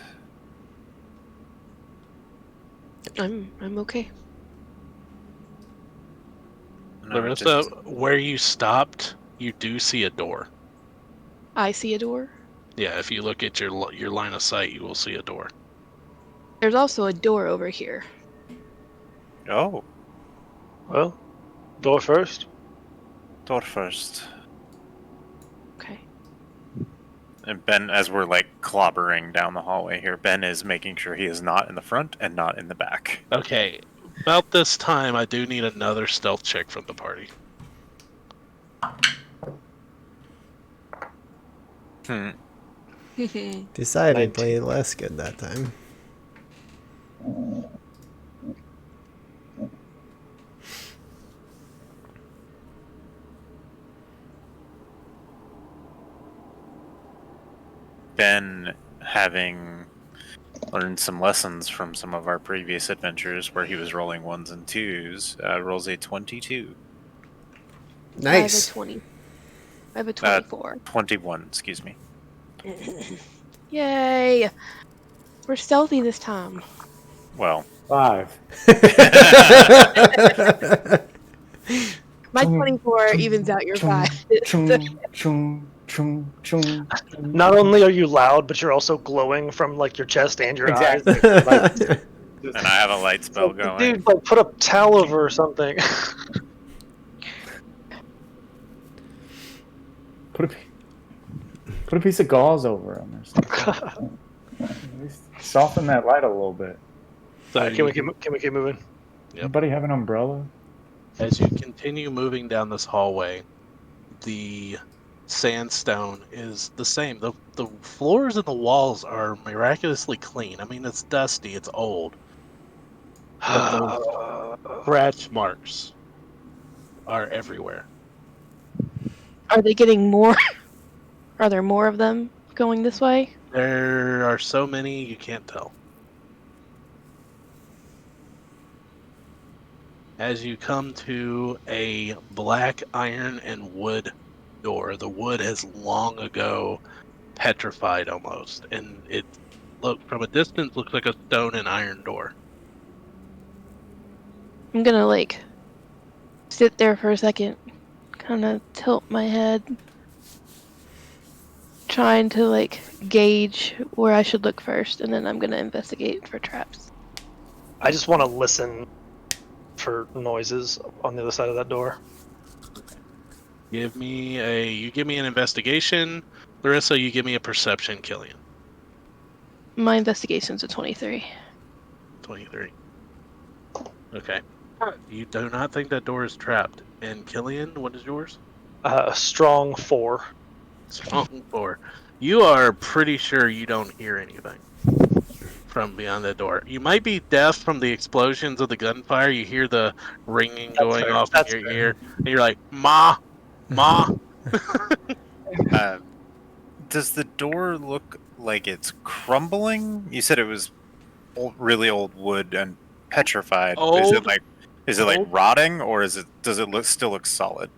I'm okay. No, Larissa, just- where you stopped, you do see a door. I see a door. Yeah, if you look at your line of sight, you will see a door. There's also a door over here. Oh, Well, door first. door first. Okay. And Ben, as we're like clobbering down the hallway here, Ben is making sure he is not in the front and not in the back. Okay, about this time, I do need another stealth check from the party. decidedly less good that time. Ben, having learned some lessons from some of our previous adventures where he was rolling 1s and 2s, rolls a 22. Nice. I have a 20. I have a 24. 21, excuse me. Yay! We're stealthy this time. Well, 5. My Chung, 24 chung, evens out your chung, 5. chung, chung, chung, chung. Not only are you loud, but you're also glowing from like your chest and your eyes. Exactly. and I have a light spell going. Dude, like put a towel over or something. Put a piece of gauze over him or something. At least soften that light a little bit. So Can we keep moving? Yep. Anybody have an umbrella? as you continue moving down this hallway, the sandstone is the same. The floors and the walls are miraculously clean. I mean, it's dusty, it's old. But those scratch marks are everywhere. Are they getting more? Are there more of them going this way? There are so many you can't tell. As you come to a black iron and wood door, the wood has long ago petrified almost, and it from a distance looks like a stone and iron door. I'm gonna like sit there for a second, kind of tilt my head, trying to like gauge where I should look first, and then I'm gonna investigate for traps. I just want to listen for noises on the other side of that door. You give me an investigation. Larissa, you give me a perception, Killian. My investigation's a 23. 23. Okay. You do not think that door is trapped. And Killian, what is yours? A strong 4. Strong 4. You are pretty sure you don't hear anything. from beyond the door. You might be deaf from the explosions of the gunfire. You hear the ringing going fair. off That's in your fair. ear, and you're like, "Ma, ma." Does the door look like it's crumbling? You said it was really old wood and petrified. Old, is it like old. rotting, or does it still look solid?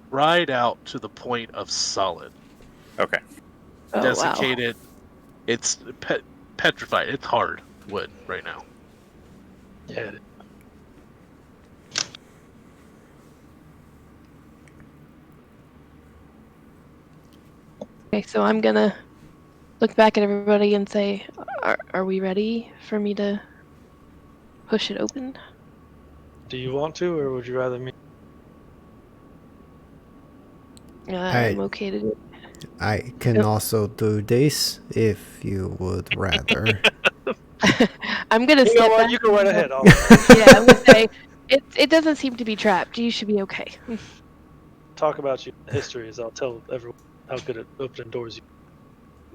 Dried out to the point of solid, Okay. Oh, wow. desiccated. It's petrified. It's hard wood right now. Yeah. Okay, so I'm gonna look back at everybody and say, are we ready for me to push it open? Do you want to, or would you rather me? I'm okay to do it. I can also do this if you would rather. I'm gonna You know step what? back. You go right ahead. Yeah, I'm gonna say, it doesn't seem to be trapped. You should be okay. Talk about your histories. I'll tell everyone how good at opening doors you.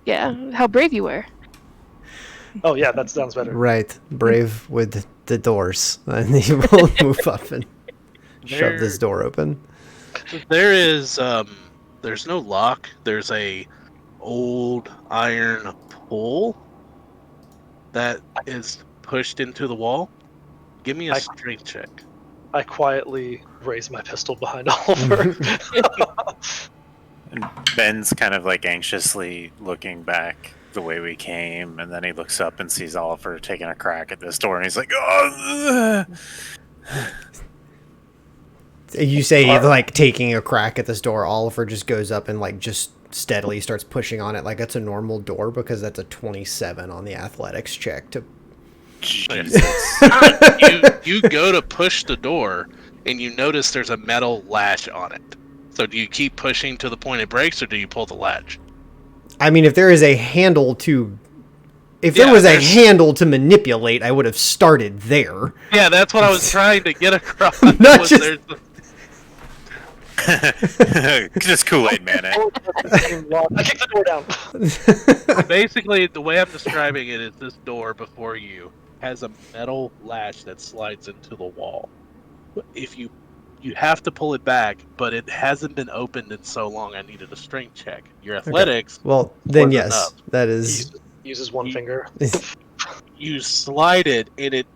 Yeah, how brave you were. Oh yeah, that sounds better. Right, brave with the doors, and he will move up and shove this door open. There is there's no lock. There's a old iron pole that is pushed into the wall. Give me a strength check. I quietly raise my pistol behind Oliver. And Ben's kind of like anxiously looking back the way we came, and then he looks up and sees Oliver taking a crack at this door, and he's like, "Oh!" You say like taking a crack at this door. Oliver just goes up and like just steadily starts pushing on it like it's a normal door, because that's a 27 on the athletics check to. Jesus. you go to push the door, and you notice there's a metal latch on it. So do you keep pushing to the point it breaks, or do you pull the latch? I mean, if there is a handle to. If there was a handle to manipulate, I would have started there. Yeah, that's what I was trying to get across. Not just. Just Kool-Aid man. I kicked the door down. Basically, the way I'm describing it is this door before you has a metal latch that slides into the wall. If you have to pull it back, but it hasn't been opened in so long, I needed a strength check. Your athletics. Okay. Well, then wasn't yes, up. that is. Uses one finger. You slide it, and it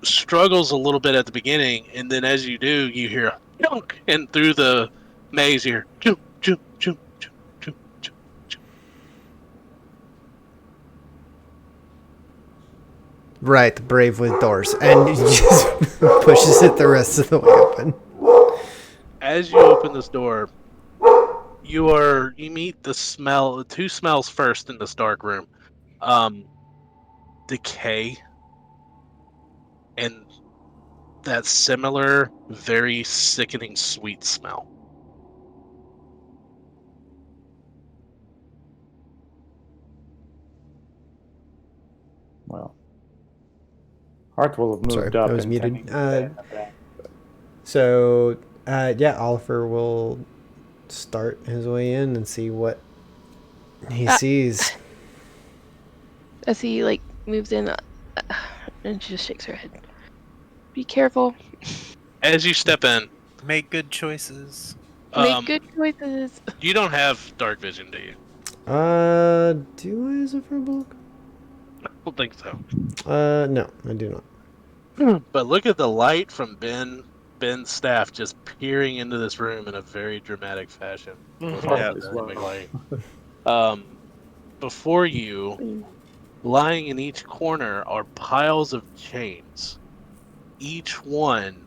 struggles a little bit at the beginning, and then as you do, you hear a chunk, and through the maze, you hear chunk, chunk, chunk, chunk, chunk, chunk, chunk. Right, brave with doors, and he just pushes it the rest of the way open. As you open this door, you meet the two smells first in this dark room. Decay, and that similar, very sickening sweet smell. Well, Hart will have moved Sorry, up. I was muted. intending to stay in the back. So, yeah, Oliver will start his way in and see what he sees. As he like moves in, and she just shakes her head. Be careful. As you step in, Make good choices. Make good choices. You don't have dark vision, do you? Do I as a verbal? I don't think so. No, I do not. But look at the light from Ben's staff just peering into this room in a very dramatic fashion. Yeah. Before you, lying in each corner, are piles of chains, each one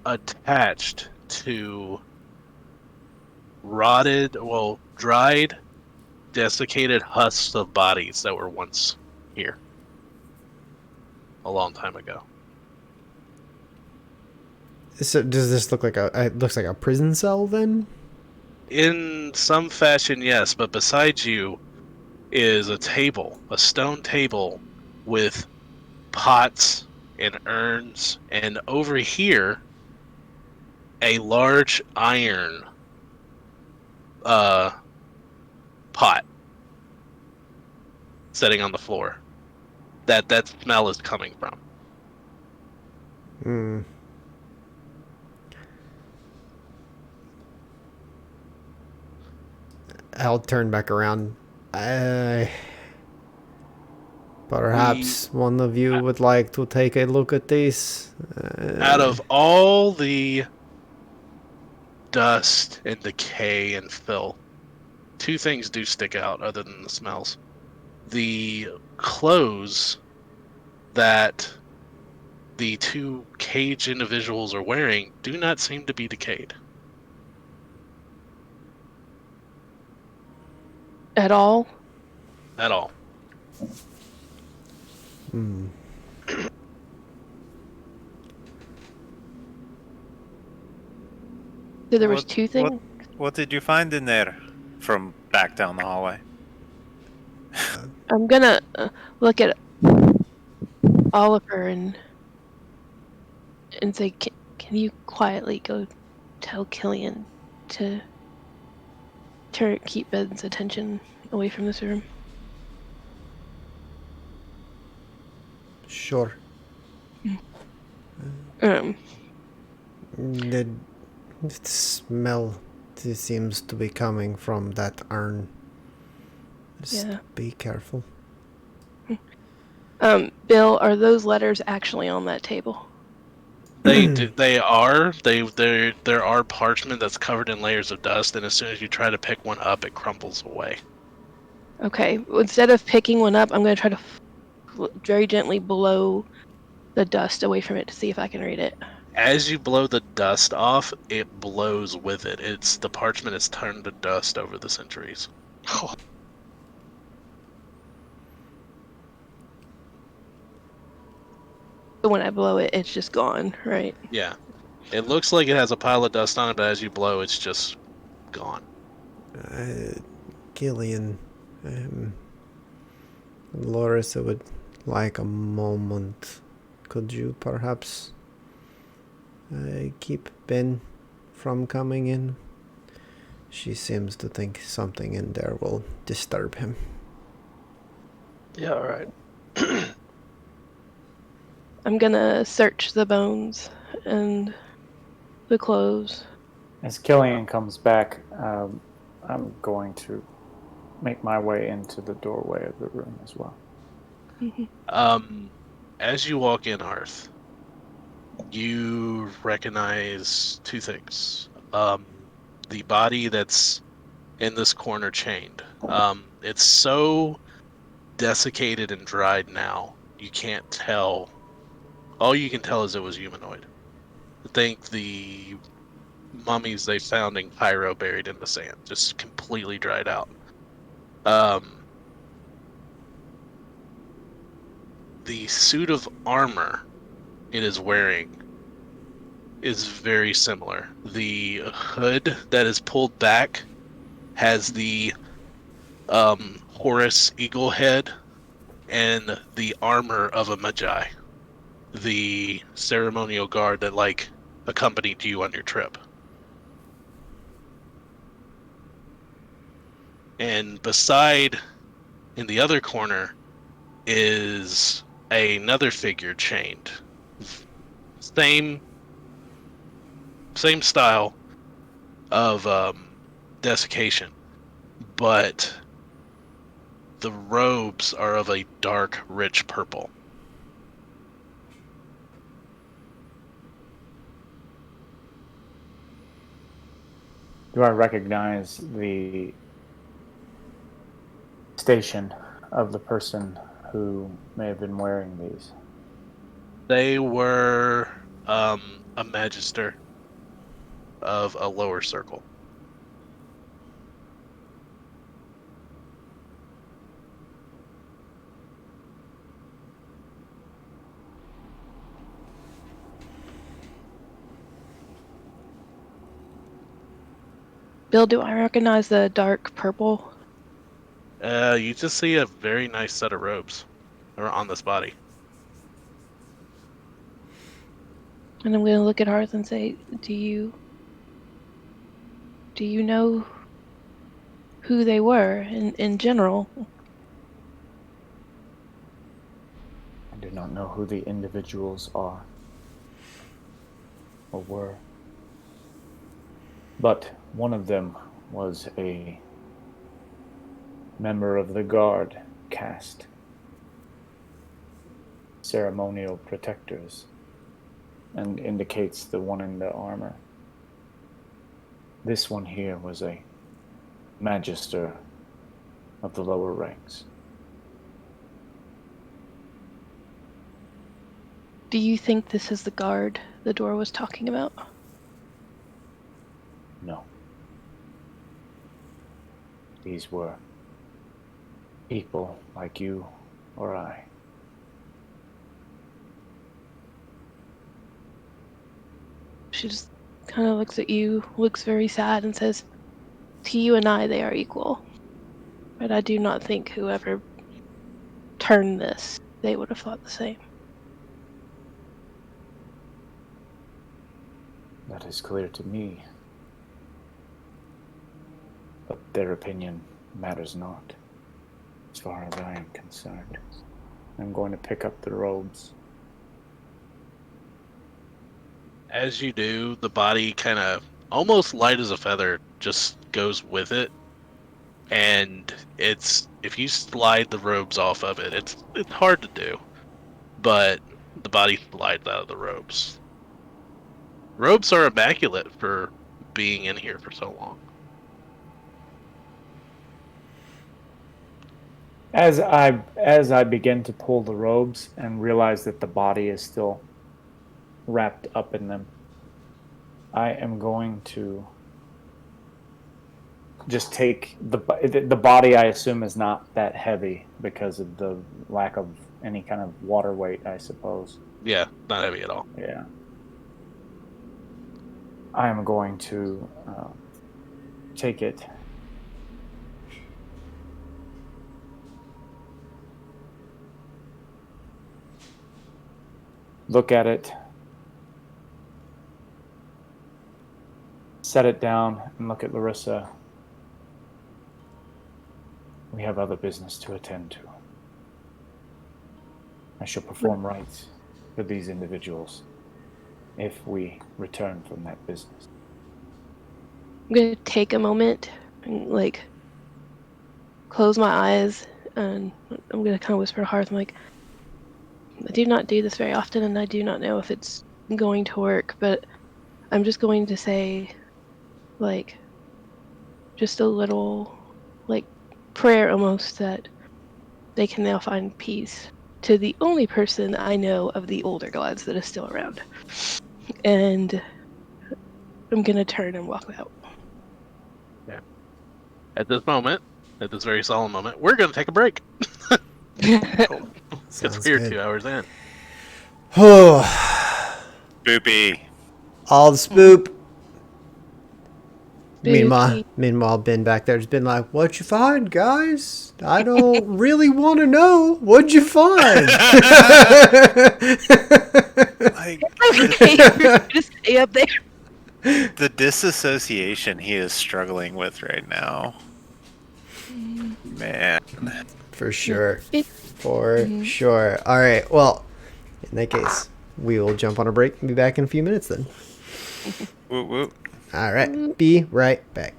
attached to dried, desiccated husks of bodies that were once here a long time ago. So does this look like it looks like a prison cell then? In some fashion, yes, but beside you is a stone table with pots and urns, and over here, a large iron pot sitting on the floor. that smell is coming from. Hmm. I'll turn back around. Perhaps one of you would like to take a look at this. Out of all the dust and decay and fill, two things do stick out other than the smells. The clothes that the two caged individuals are wearing do not seem to be decayed. At all? At all. Hmm. So there was two things? What did you find in there from back down the hallway? I'm gonna look at Oliver and say, can you quietly go tell Killian to keep Ben's attention away from this room? Sure. The smell seems to be coming from that urn. Just Yeah. be careful. Bill, are those letters actually on that table? They are. There are parchment that's covered in layers of dust, and as soon as you try to pick one up, it crumbles away. Okay. Instead of picking one up, I'm gonna try to very gently blow the dust away from it to see if I can read it. As you blow the dust off, it blows with it. The parchment is turned to dust over the centuries. Oh, But when I blow it, it's just gone, right? Yeah. It looks like it has a pile of dust on it, but as you blow, it's just gone. Gillian, Larissa would like a moment. Could you perhaps keep Ben from coming in? She seems to think something in there will disturb him. yeah, all right. I'm gonna search the bones and the clothes. As Killian comes back, I'm going to make my way into the doorway of the room as well. As you walk in, Hearth, you recognize two things. The body that's in this corner chained. It's so desiccated and dried now, you can't tell. All you can tell is it was humanoid. I think the mummies they found in Cairo buried in the sand, just completely dried out. The suit of armor it is wearing is very similar. The hood that is pulled back has the Horus eagle head and the armor of a magi, the ceremonial guard that accompanied you on your trip. And beside, in the other corner, is another figure chained. Same style of desiccation, but the robes are of a dark, rich purple. Do I recognize the station of the person who may have been wearing these? They were a magister of a lower circle. Bill, do I recognize the dark purple? You just see a very nice set of robes on this body. And I'm gonna look at Hearth and say, do you know who they were in general? do not know who the individuals are or were, but one of them was a member of the guard caste, ceremonial protectors, and indicates the one in the armor. This one here was a magister of the lower ranks. Do you think this is the guard the door was talking about? No. These were people like you or I. She just kind of looks at you, looks very sad, and says, "To you and I, they are equal. But I do not think whoever turned this, they would have thought the same." That is clear to me. But their opinion matters not, as far as I am concerned. I'm going to pick up the robes. As you do, the body kind of almost light as a feather just goes with it, and if you slide the robes off of it, it's hard to do, but the body slides out of the robes. Robes are immaculate for being in here for so long. As I begin to pull the robes and realize that the body is still wrapped up in them, I am going to just take the body. I assume is not that heavy because of the lack of any kind of water weight, I suppose. Yeah, not heavy at all. Yeah. I am going to take it. Look at it. Set it down and look at Larissa. We have other business to attend to. I shall perform rites for these individuals if we return from that business. I'm gonna take a moment and close my eyes, and I'm gonna kind of whisper to Hearth, I'm like, I do not do this very often, and I do not know if it's going to work, but I'm just going to say, just a little, prayer almost, that they can now find peace to the only person I know of the older gods that is still around. And I'm gonna turn and walk out. Yeah. At this very solemn moment, we're going to take a break. Because we're 2 hours in. Oh, Boopy. all the spoop. Spooky. Meanwhile, Ben back there's been like, "What'd you find, guys? I don't really want to know. What'd you find?" Like, Okay, just stay up there. the disassociation he is struggling with right now. Man. For sure. It- For sure. All right. Well, in that case, we will jump on a break and be back in a few minutes then. Woo woo. All right. Be right back.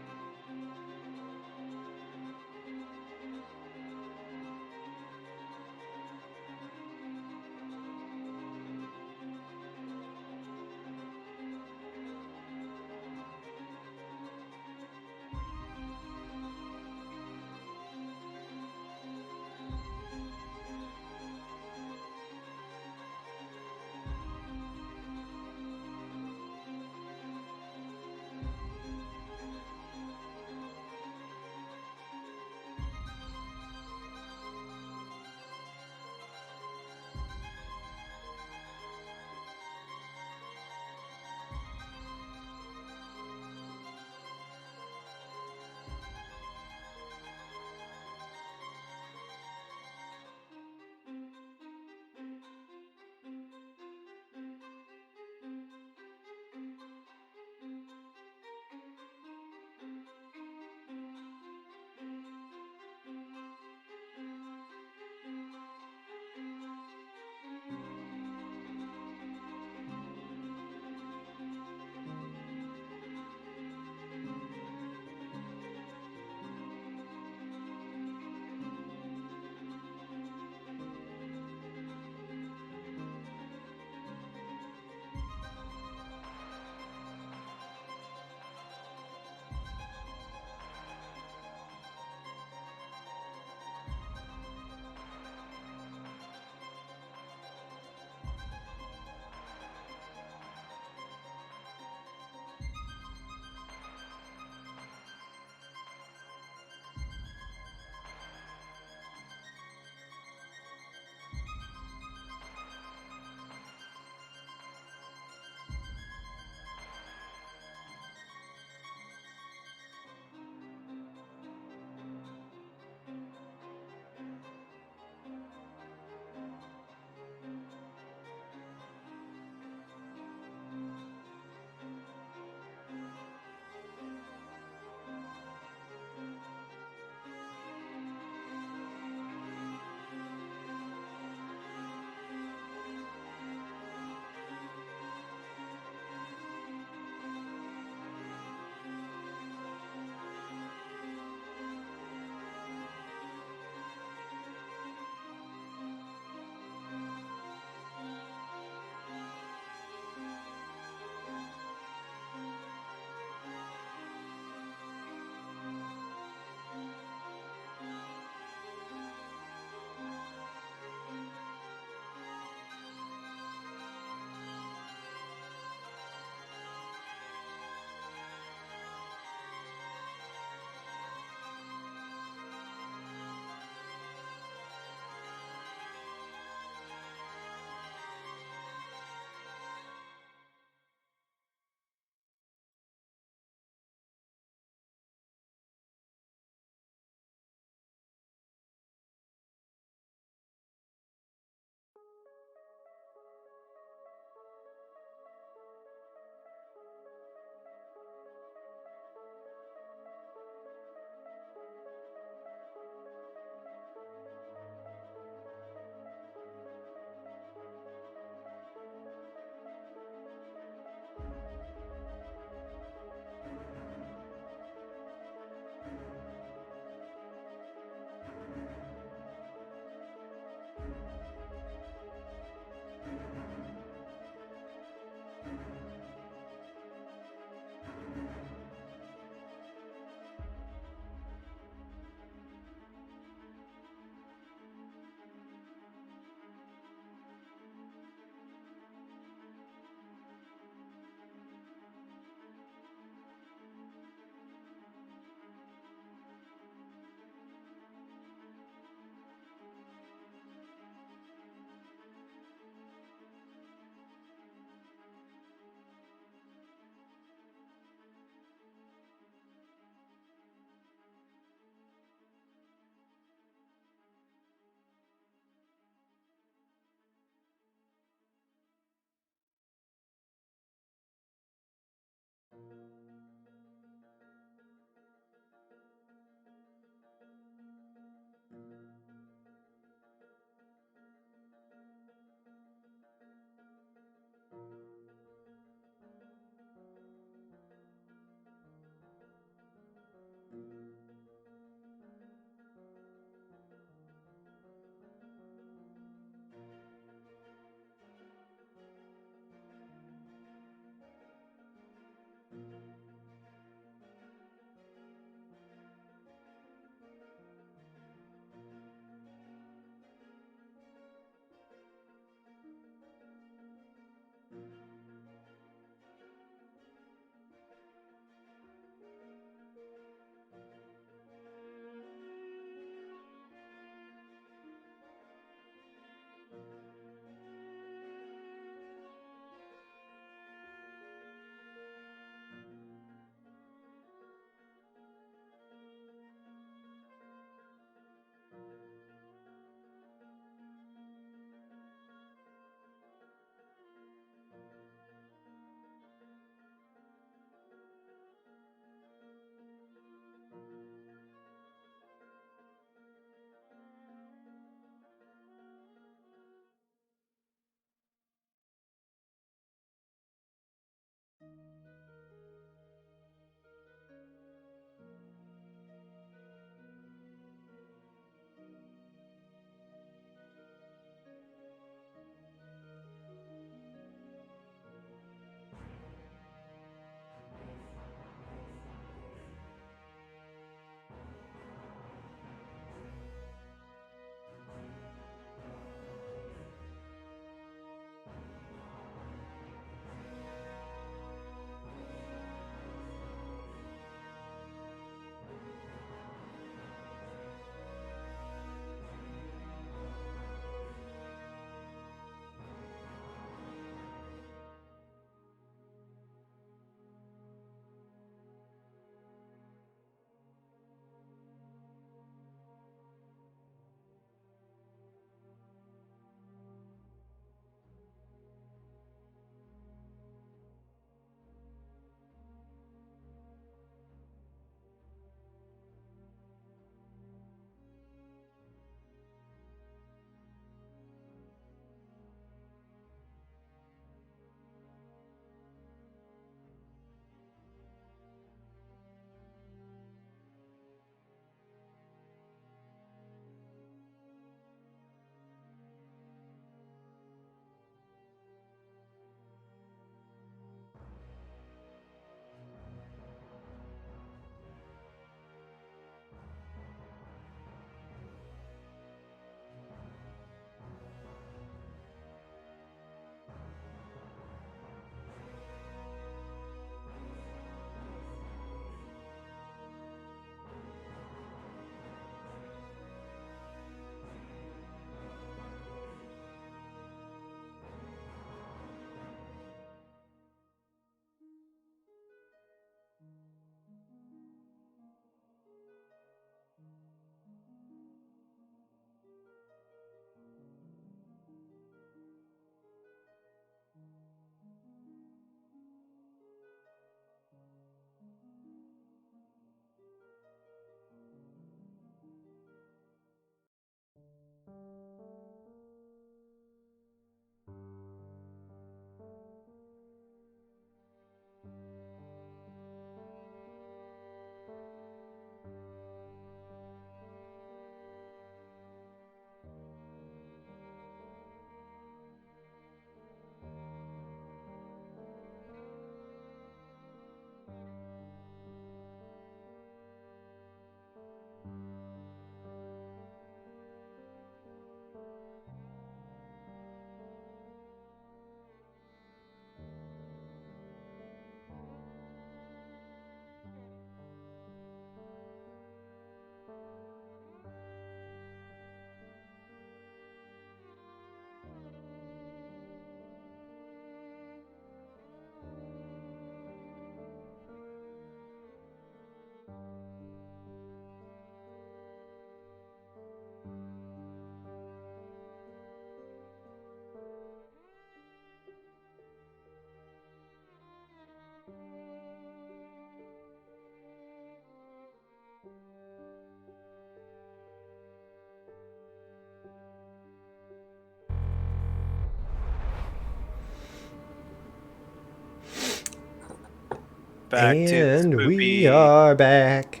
back to the And we spoopy. are back.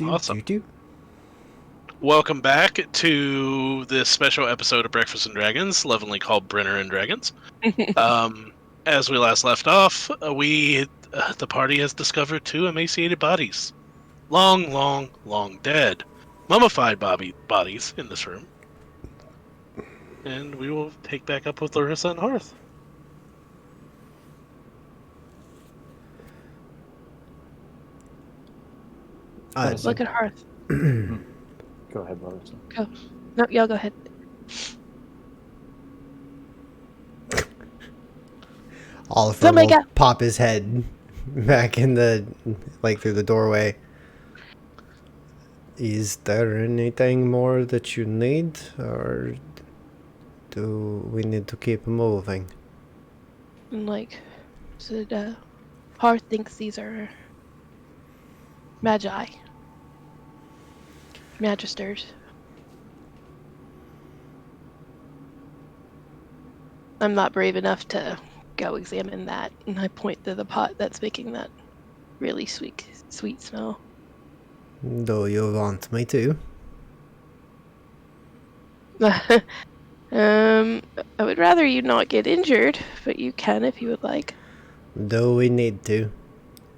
Awesome. Do. Welcome back to this special episode of Breakfast and Dragons, lovingly called Brenner and Dragons. As we last left off, the party has discovered 2 emaciated bodies, long dead, mummified bodies in this room, and we will take back up with Larissa and Hearth. Look at Hearth. Go ahead, Larissa. Go. No, y'all go ahead. Oliver Somebody will go. pop his head back in the, like, through the doorway. Is there anything more that you need, or do we need to keep moving? And like, said, Hearth thinks these are magi. Magisters. I'm not brave enough to go examine that, and I point to the pot that's making that really sweet smell. Do you want me to? I would rather you not get injured, but you can if you would like. Do we need to,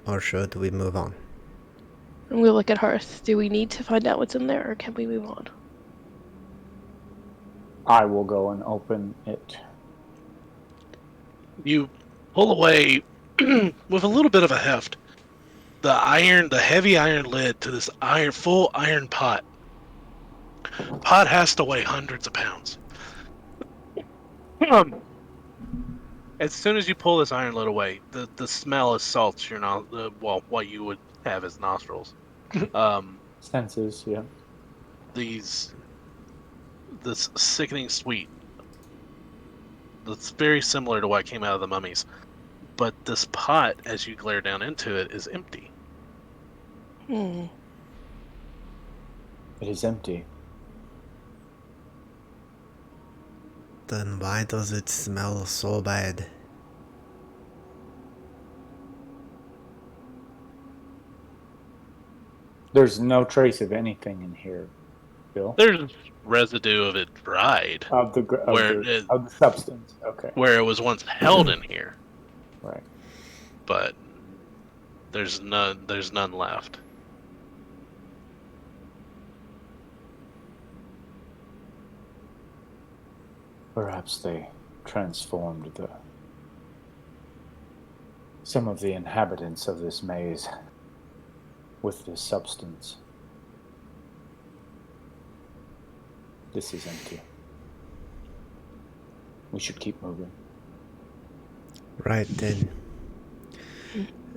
or should we move on? And we'll look at Hearth. Do we need to find out what's in there, or can we move on? I will go and open it. You pull away with a little bit of a heft the heavy iron lid to this full iron pot. Pot has to weigh hundreds of pounds. As soon as you pull this iron lid away, the smell assaults your what you would have as nostrils. Senses, yeah. This sickening sweet that's very similar to what came out of the mummies. But this pot, as you glare down into it, is empty. It is empty. Then why does it smell so bad? There's no trace of anything in here, Bill. There's residue of it dried, Of the substance. Okay. where it was once held in here, Right. but there's none left. Perhaps they transformed some of the inhabitants of this maze with this substance. This is empty. We should keep moving. Right then.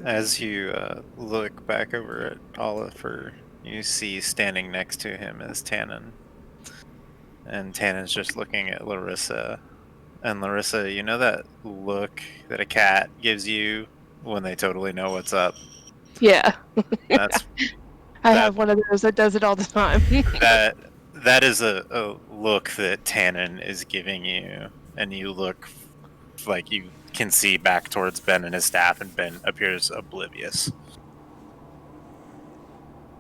As you look back over at Oliver, you see standing next to him is Tannen. And Tannen's just looking at Larissa. And Larissa, you know that look that a cat gives you when they totally know what's up? Yeah. That's I have one of those that does it all the time. that is a look that Tannen is giving you. And you look like you can see back towards Ben and his staff, and Ben appears oblivious.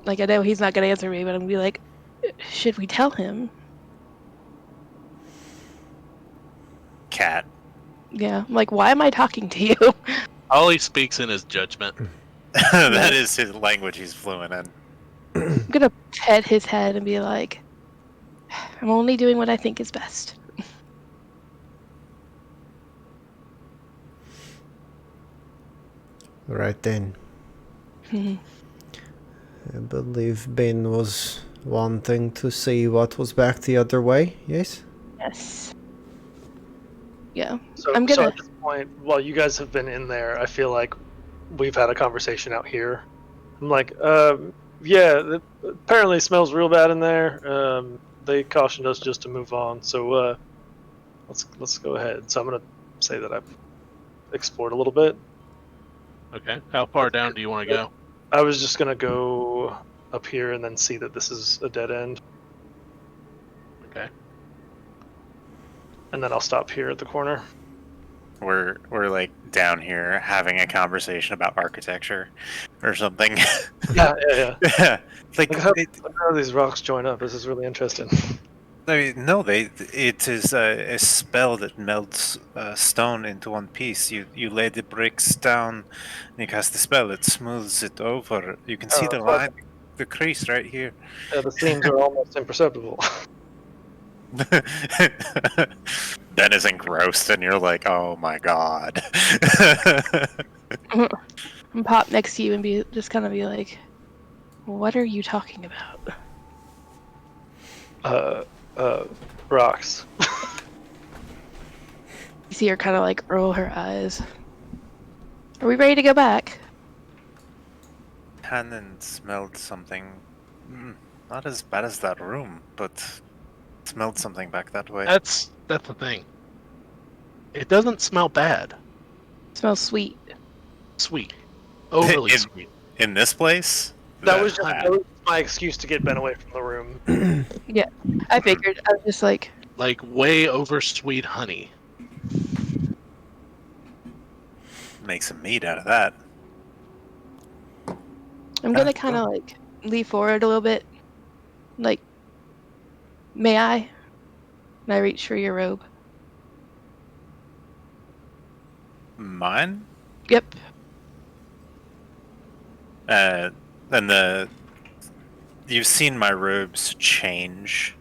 Like, I know he's not going to answer me, but I'm going to be like, should we tell him? Cat. Yeah. I'm like, why am I talking to you? All he speaks in is judgment. That is his language he's fluent in. I'm going to pet his head and be like, I'm only doing what I think is best. Right then. I believe Ben was wanting to see what was back the other way, yes? Yes. Yeah. So, I'm gonna- so at this point, while you guys have been in there, I feel like we've had a conversation out here. I'm like, yeah, it apparently smells real bad in there. They cautioned us just to move on, so let's go ahead. So I'm gonna say that I've explored a little bit. Okay. How far down do you want to go? I was just gonna go up here and then see that this is a dead end, Okay. and then I'll stop here at the corner. we're like down here having a conversation about architecture or something. Yeah. Yeah, like Look how these rocks join up. This is really interesting. no, it is a spell that melts stone into one piece. You lay the bricks down, and you cast the spell. It smooths it over. You can see the That's why line, the crease right here. the seams are almost imperceptible. Ben is engrossed, and you're like, "Oh my god!" And pop next to you and be just kind of be like, "What are you talking about?" Rocks. You see her kind of like roll her eyes. Are we ready to go back? Hannon smelled something, not as bad as that room, but smelled something back that way. That's the thing. It doesn't smell bad. Smells sweet. Sweet. Overly In- sweet. In this place, That was my excuse to get Ben away from the room. Yeah, I figured. I was just like, Way over sweet honey. make some meat out of that. I'm gonna kind of like lean forward a little bit. Like, may I? And I reach for your robe. Mine? Yep. And you've seen my robes change,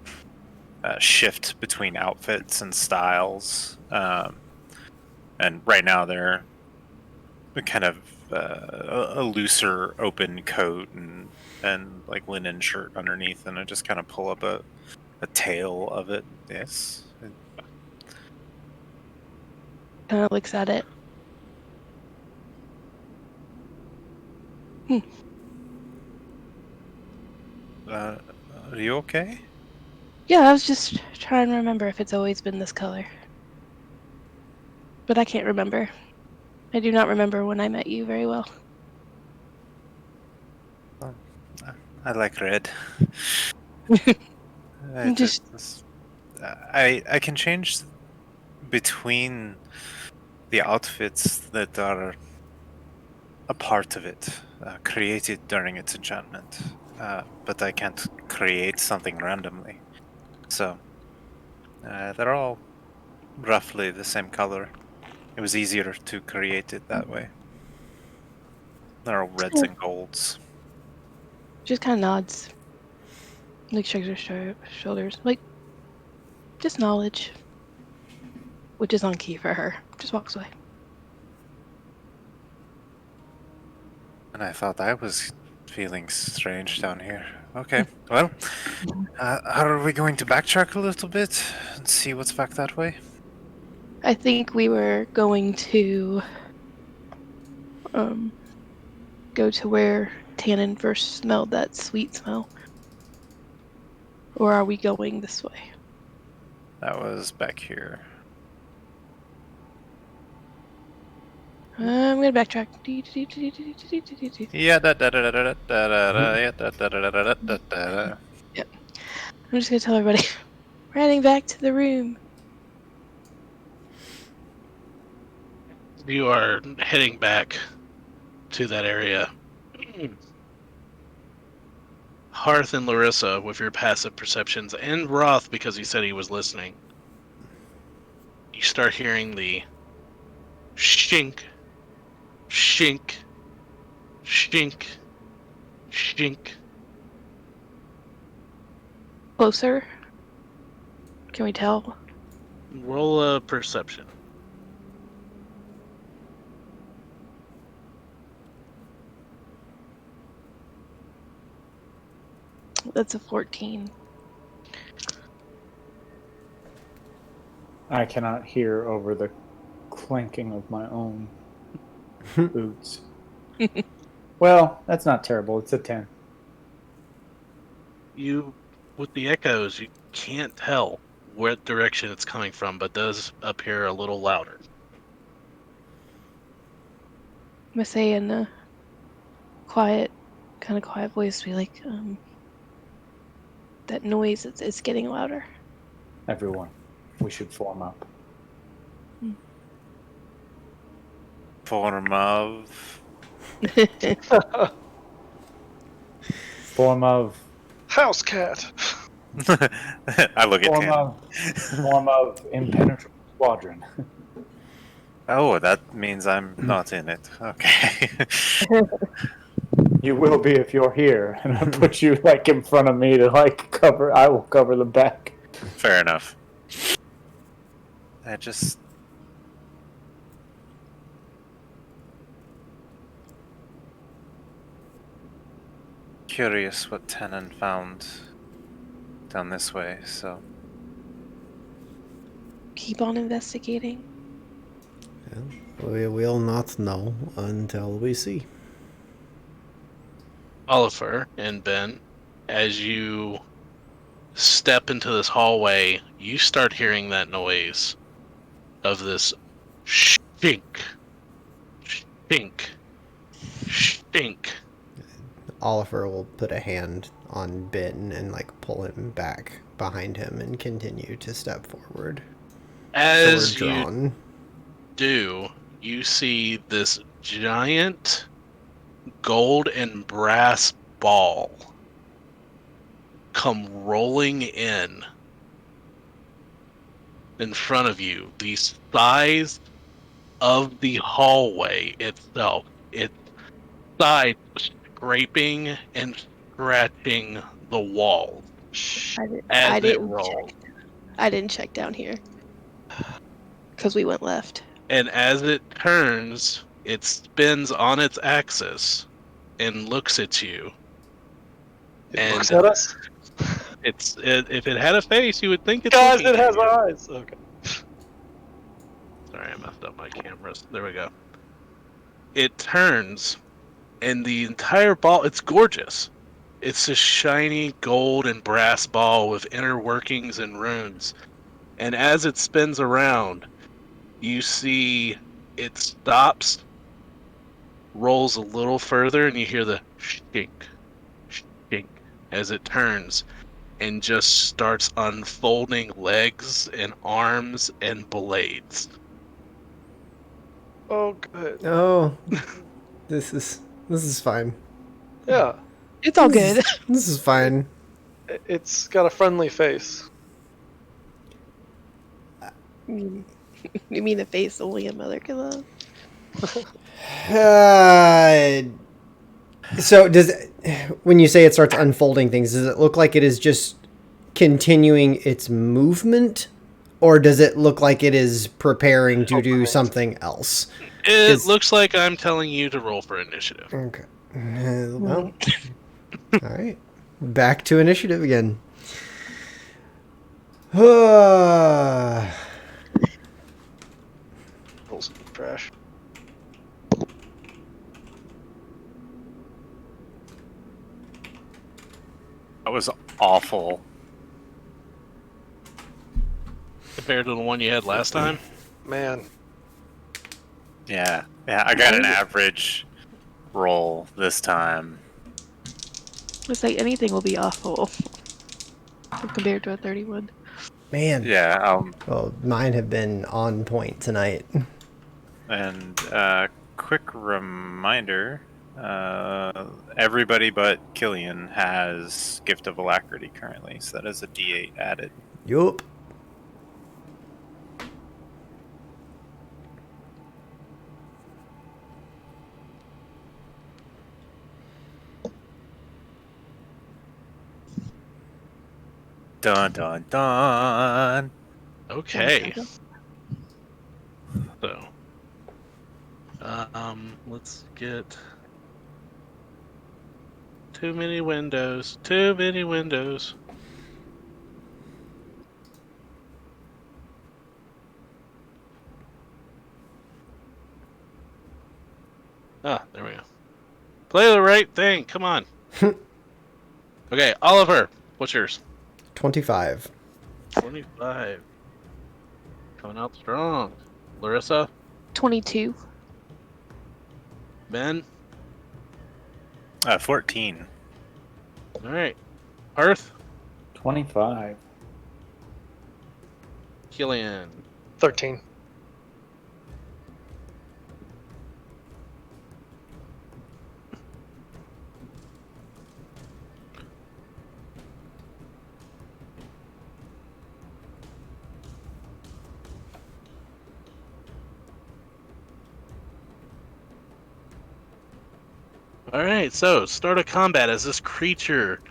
shift between outfits and styles, and right now they're kind of a looser, open coat and like linen shirt underneath, and I just kind of pull up a tail of it. Yes. Kind of looks at it. Are you okay? Yeah, I was just trying to remember if it's always been this color. But I can't remember. I do not remember when I met you very well. I like red. I can change between the outfits that are a part of it, created during its enchantment, but I can't create something randomly. So they're all roughly the same color. It was easier to create it that way. They're all reds and golds. Just kind of nods. Like shrugs her shoulders. Like, just knowledge. Which is on key for her. Just walks away. And I thought I was feeling strange down here. Okay, well, how are we going to backtrack a little bit and see what's back that way? I think we were going to go to where Tannen first smelled that sweet smell. Or are we going this way? That was back here. I'm gonna backtrack. Yeah, da. Yep. I'm just gonna tell everybody. We're heading back to the room. You are heading back to that area. Hearth and Larissa, with your passive perceptions, and Roth, because he said he was listening, you start hearing the shink, shink, shink, shink. Closer. Can we tell? Roll a perception. That's a 14. I cannot hear over the clanking of my own boots. Well, that's not terrible. It's a 10. You, with the echoes, you can't tell what direction it's coming from, but does appear a little louder. I'm gonna say in a quiet voice, be like, that noise, it's getting louder. Everyone, we should form up. form of. Form of. House cat. I look at Form Tannin. of impenetrable squadron. Oh, that means I'm not in it. Okay. You will be if you're here, and I put you like in front of me to like cover. I will cover the back. Fair enough. I just. Curious what Tannen found down this way, so. Keep on investigating. We will not know until we see. Oliver and Ben, as you step into this hallway, you start hearing that noise of this stink, stink, stink. Oliver will put a hand on Ben and like pull him back behind him and continue to step forward. As Sword you drawn. do, you see this giant gold and brass ball come rolling in front of you. The size of the hallway itself, its side scraping and scratching the walls I as it didn't rolls. I didn't check down here because we went left. And as it turns, it spins on its axis and looks at you. It And looks at us. if it had a face, you would think it's Guys, looking it at has you. eyes. Okay. Sorry, I messed up my cameras. There we go. It turns, and the entire ball, it's gorgeous. It's a shiny gold and brass ball with inner workings and runes. And as it spins around, you see it stops, rolls a little further, and you hear the shink, shink as it turns and just starts unfolding legs and arms and blades. Oh, good. Oh, this is fine. Yeah, It's all good. This is fine. it's got a friendly face. You mean the face only a mother can love? So when you say it starts unfolding things, does it look like it is just continuing its movement, or does it look like it is preparing to do something else? It looks like I'm telling you to roll for initiative. Okay. Well, all right. Back to initiative again. Rolls trash. That was awful. Compared to the one you had last time? Man, Yeah. Yeah, I got an average roll this time. It's like anything will be awful compared to a 31. Man. Yeah, Well, mine have been on point tonight. and quick reminder, everybody but Killian has Gift of Alacrity currently, so that is a D8 added. Yup. Dun dun dun. Okay. So, let's get too many windows. Too many windows. Ah, there we go. Play the right thing. Come on. Okay, Oliver, what's yours? 25. 25. Coming out strong. Larissa, 22. Ben. 14. All right. Hearth, 25. Killian, 13. All right, so start a combat as this creature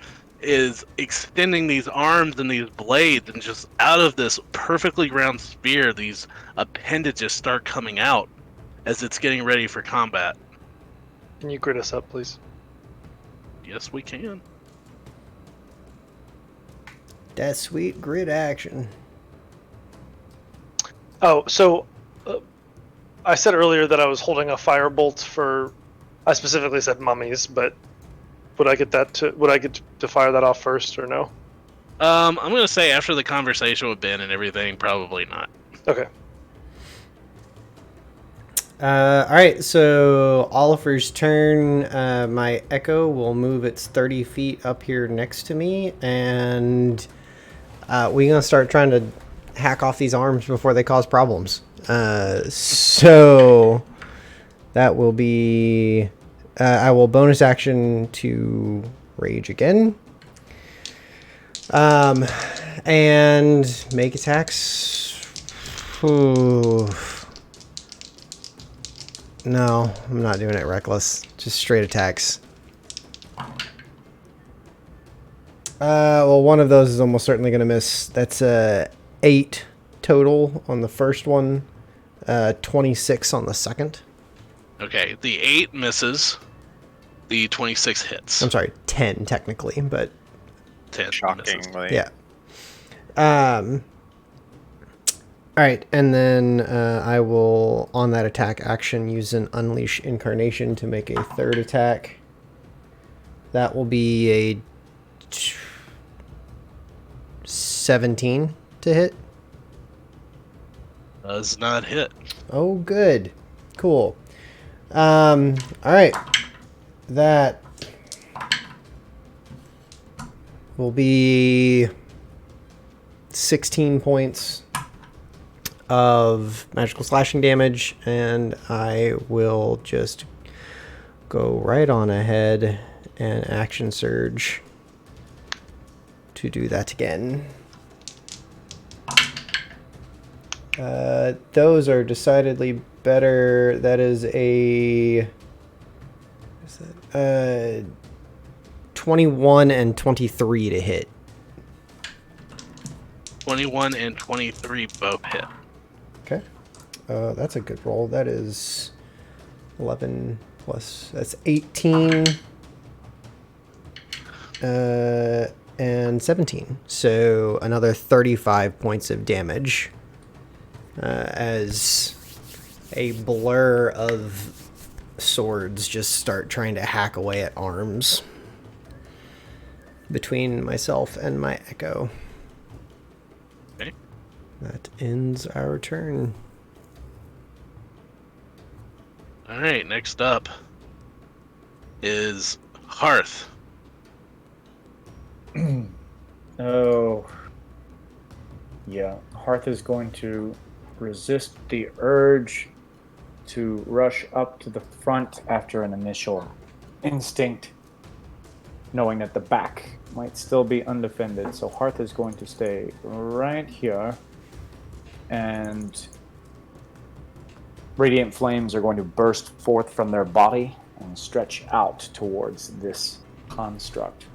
is extending these arms and these blades, and just out of this perfectly round spear, these appendages start coming out as it's getting ready for combat. Can you grid us up, please? Yes, we can. That sweet grid action. Oh, so I said earlier that I was holding a firebolt for. I specifically said mummies, but would I get to fire that off first or no? I'm gonna say after the conversation with Ben and everything, probably not. Okay. Alright, so Oliver's turn. My Echo will move its 30 feet up here next to me, and we're going to start trying to hack off these arms before they cause problems. So that will be... I will bonus action to rage again. And make attacks. Ooh. No, I'm not doing it reckless. Just straight attacks. Well, one of those is almost certainly going to miss. That's 8 total on the first one, 26 on the second. Okay, the 8 misses. The 26 hits. I'm sorry, 10 technically, but 10 misses. Shockingly. yeah. Alright, and then I will, on that attack action, use an Unleash Incarnation to make a third attack. That will be a 17 to hit. Does not hit. Oh, good. Cool. Alright. That will be 16 points of magical slashing damage, and I will just go right on ahead and action surge to do that again. Those are decidedly better. That is a 21 and 23 to hit. 21 and 23 both hit. Okay. That's a good roll. That is 11 plus... That's 18. And 17. So another 35 points of damage. As a blur of swords just start trying to hack away at arms between myself and my Echo. Okay. That ends our turn. Alright, next up is Hearth. Oh. Yeah, Hearth is going to resist the urge to rush up to the front after an initial instinct, knowing that the back might still be undefended. So Hearth is going to stay right here, and radiant flames are going to burst forth from their body and stretch out towards this construct.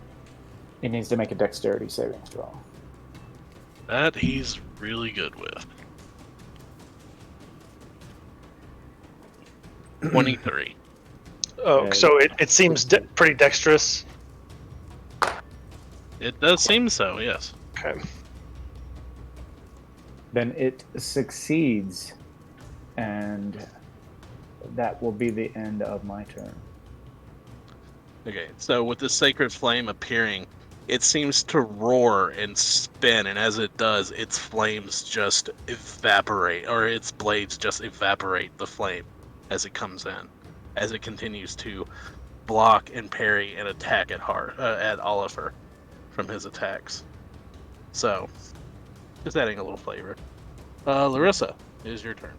It needs to make a dexterity saving throw. That he's really good with. 23. Oh, so it seems pretty dexterous. It does seem so, yes. Okay. Then it succeeds, and that will be the end of my turn. Okay, so with the sacred flame appearing, it seems to roar and spin, and as it does, its flames just evaporate, or its blades just evaporate the flame as it comes in, as it continues to block and parry and attack at Oliver from his attacks. So, just adding a little flavor. Larissa, it is your turn.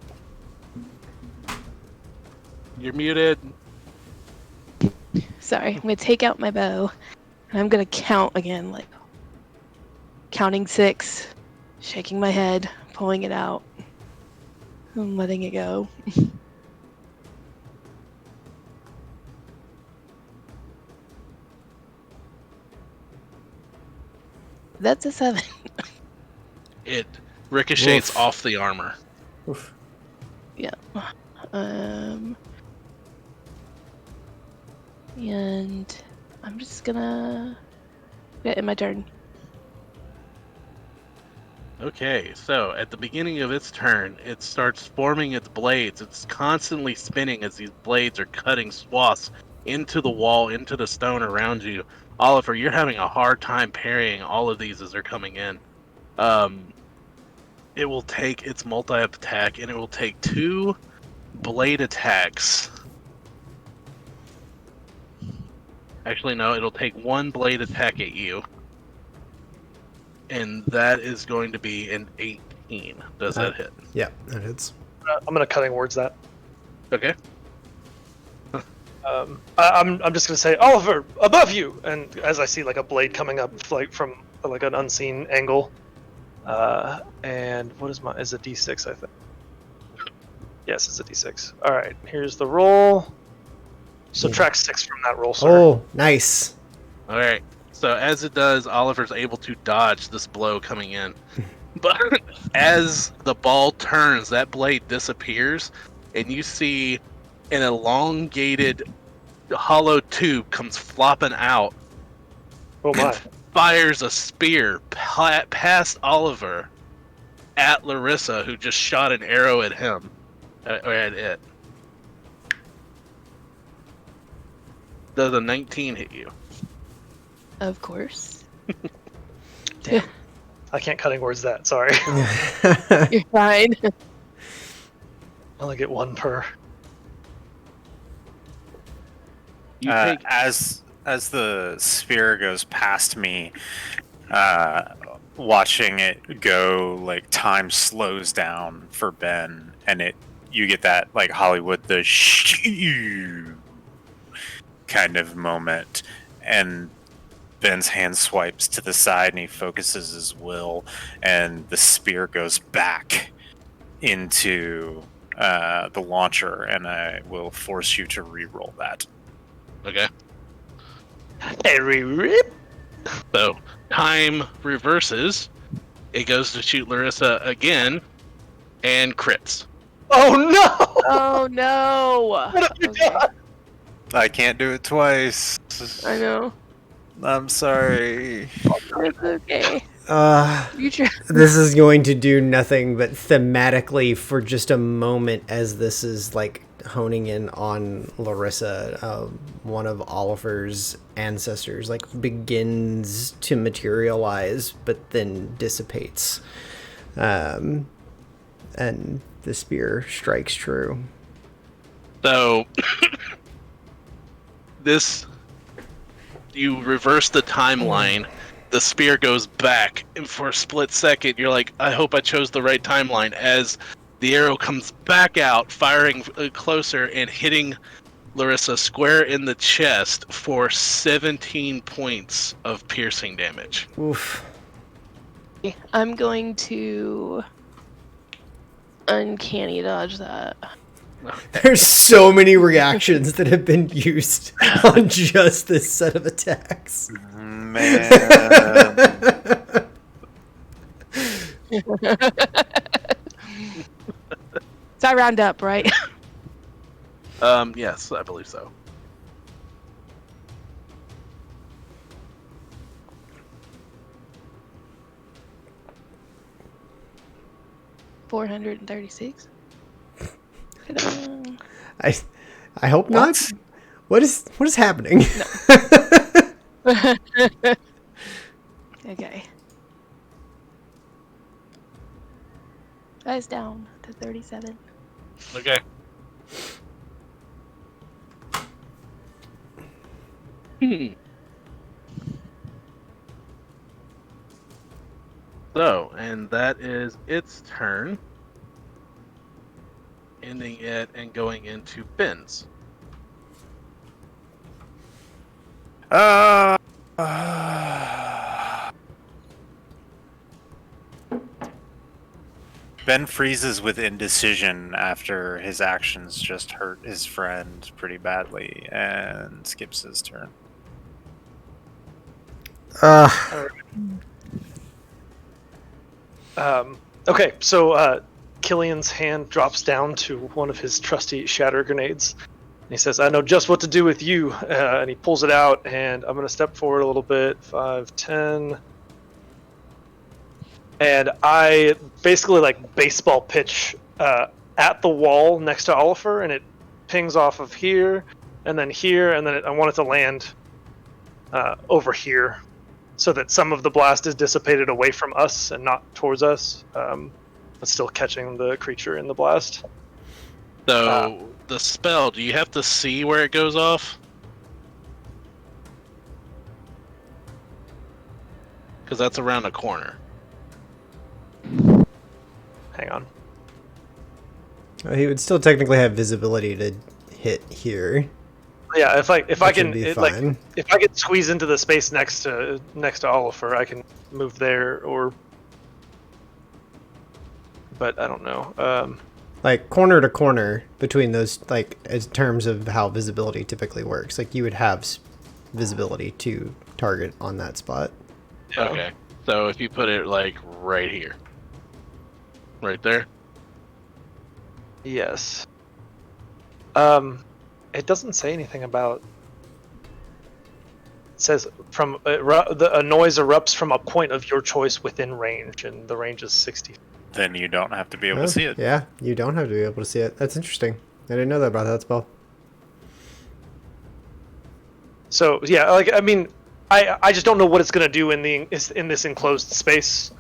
You're muted. Sorry, I'm gonna take out my bow, and I'm gonna count again, like counting 6, shaking my head, pulling it out, and letting it go. That's a 7. It ricochets Oof. off the armor. Oof. Yeah. And I'm just gonna get in my turn. Okay, so at the beginning of its turn, it starts forming its blades. It's constantly spinning as these blades are cutting swaths into the wall, into the stone around you. Oliver, you're having a hard time parrying all of these as they're coming in. It will take its multi-up attack, and it will take 2 blade attacks. Actually, no, it'll take 1 blade attack at you. And that is going to be an 18. Does that hit? Yeah, that hits. I'm gonna cutting words that. Okay. I'm just gonna say Oliver above you, and as I see like a blade coming up like from like an unseen angle. And what is is a D6 I think. Yes, it's a D6. All right, here's the roll. Subtract 6 from that roll, sir. Oh, nice. All right. So as it does, Oliver's able to dodge this blow coming in. But as the ball turns, that blade disappears, and you see an elongated, hollow tube comes flopping out. Oh my! Fires a spear past Oliver at Larissa, who just shot an arrow at him, or at it. Does a 19 hit you? Of course. Damn. I can't cutting words that. Sorry. You're fine. I only get 1 per. You take As the spear goes past me, watching it go, like time slows down for Ben, and you get that like Hollywood the shoo kind of moment, and Ben's hand swipes to the side and he focuses his will, and the spear goes back into the launcher, and I will force you to re-roll that. okay. Harry rip. So time reverses. It goes to shoot Larissa again, and crits. Oh no! Oh no! What have you Okay. done? I can't do it twice. I know. I'm sorry. It's okay. You try. This is going to do nothing but thematically for just a moment as this is like honing in on Larissa. One of Oliver's ancestors like begins to materialize but then dissipates. And the spear strikes true. So you reverse the timeline. The spear goes back, and for a split second, you're like, I hope I chose the right timeline, as the arrow comes back out, firing closer and hitting Larissa square in the chest for 17 points of piercing damage. Oof. I'm going to uncanny dodge that. There's so many reactions that have been used on just this set of attacks. Man. So I round up, right? Yes, I believe so. $436. I hope not. What is happening? Okay. That is down to 37. Okay. So, and that is its turn. Ending it and going into Ben's. Ben freezes with indecision after his actions just hurt his friend pretty badly and skips his turn. Okay, so Killian's hand drops down to one of his trusty shatter grenades. And he says, I know just what to do with you. And he pulls it out, and I'm going to step forward a little bit. 5, 10. And I basically like baseball pitch at the wall next to Oliver, and it pings off of here, and then I want it to land over here, so that some of the blast is dissipated away from us and not towards us, but still catching the creature in the blast. So the spell, do you have to see where it goes off? Because that's around the corner. Hang on. He would still technically have visibility to hit here. Yeah, if I Which can would be it, like fine. if I can squeeze into the space next to Oliver, I can move there, but I don't know. Like corner to corner between those, like as terms of how visibility typically works, like you would have visibility to target on that spot. Yeah. Okay. So if you put it like right here. Right there? Yes. It doesn't say anything about. It says from a noise erupts from a point of your choice within range, and the range is 60. Then you don't have to be able Oh, to see it. Yeah, you don't have to be able to see it. That's interesting. I didn't know that about that spell. So yeah, like I mean, I just don't know what it's gonna do in this enclosed space.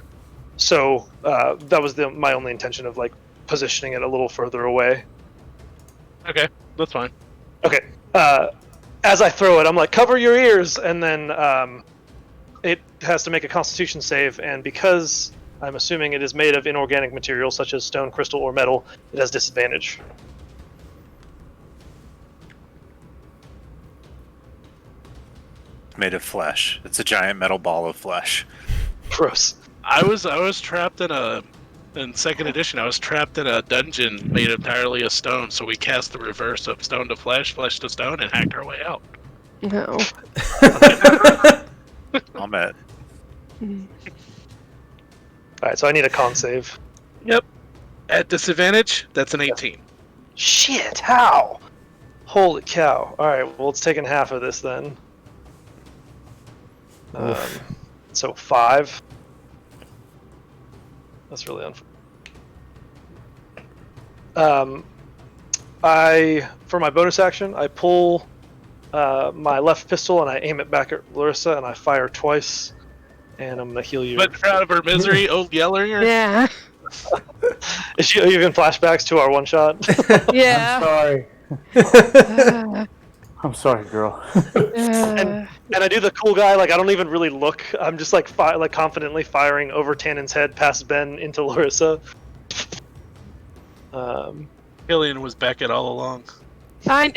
So that was my only intention of like positioning it a little further away. Okay, that's fine. Okay. As I throw it, I'm like, cover your ears, and then it has to make a Constitution save, and because I'm assuming it is made of inorganic material such as stone, crystal, or metal, it has disadvantage. Made of flesh. It's a giant metal ball of flesh. Gross. I was trapped in second edition, I was trapped in a dungeon made entirely of stone, so we cast the reverse of stone to flesh, flesh to stone, and hacked our way out. No. I'll bet. Alright, so I need a con save. Yep. At disadvantage, that's an 18. Shit, how? Holy cow. Alright, well, it's taking half of this then. So 5. That's really unfair. For my bonus action, I pull my left pistol and I aim it back at Larissa and I fire twice. And I'm gonna heal you. But out of her misery, old Yeller. Yeah. Is you even flashbacks to our one shot? Yeah. Sorry. Uh, I'm sorry, girl. And I do the cool guy, like I don't even really look. I'm just like confidently firing over Tannen's head past Ben into Larissa. Killian was Beckett all along. fine.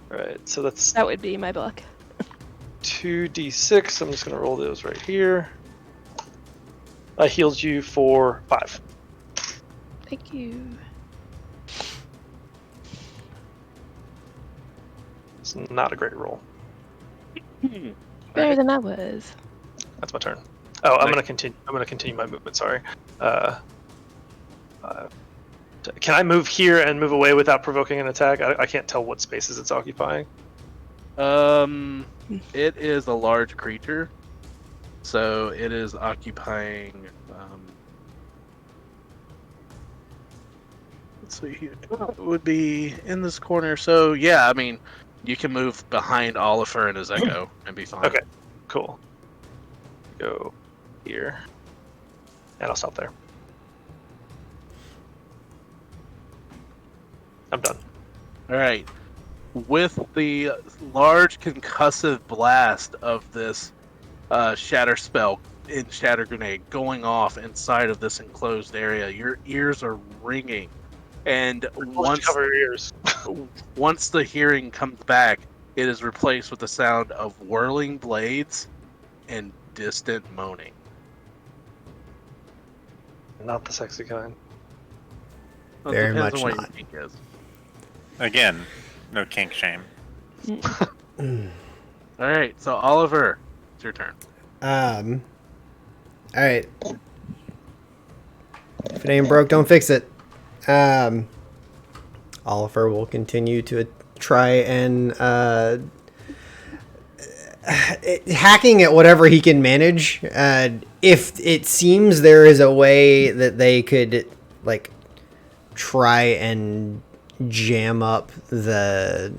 Right, so that's That would be my book. 2d6. I'm just gonna roll those right here. I healed you for 5. Thank you. It's not a great roll. Better than I was. That's my turn. Oh, I'm gonna continue. I'm gonna continue my movement. Sorry. Can I move here and move away without provoking an attack? I can't tell what spaces it's occupying. It is a large creature, so it is occupying. Let's see here. It would be in this corner. So yeah, I mean, you can move behind Oliver and his echo and be fine. Okay, cool. Go here, and I'll stop there. I'm done. All right. With the large concussive blast of this shatter spell in shatter grenade going off inside of this enclosed area, your ears are ringing, and Cover your ears. once the hearing comes back, it is replaced with the sound of whirling blades and distant moaning. Not the sexy kind. Well, it Very depends much on what not. your kink is. Again, no kink shame. All right, so Oliver, it's your turn. Alright. If it ain't broke, don't fix it. Oliver will continue to try and hacking at whatever he can manage. If it seems there is a way that they could like try and jam up the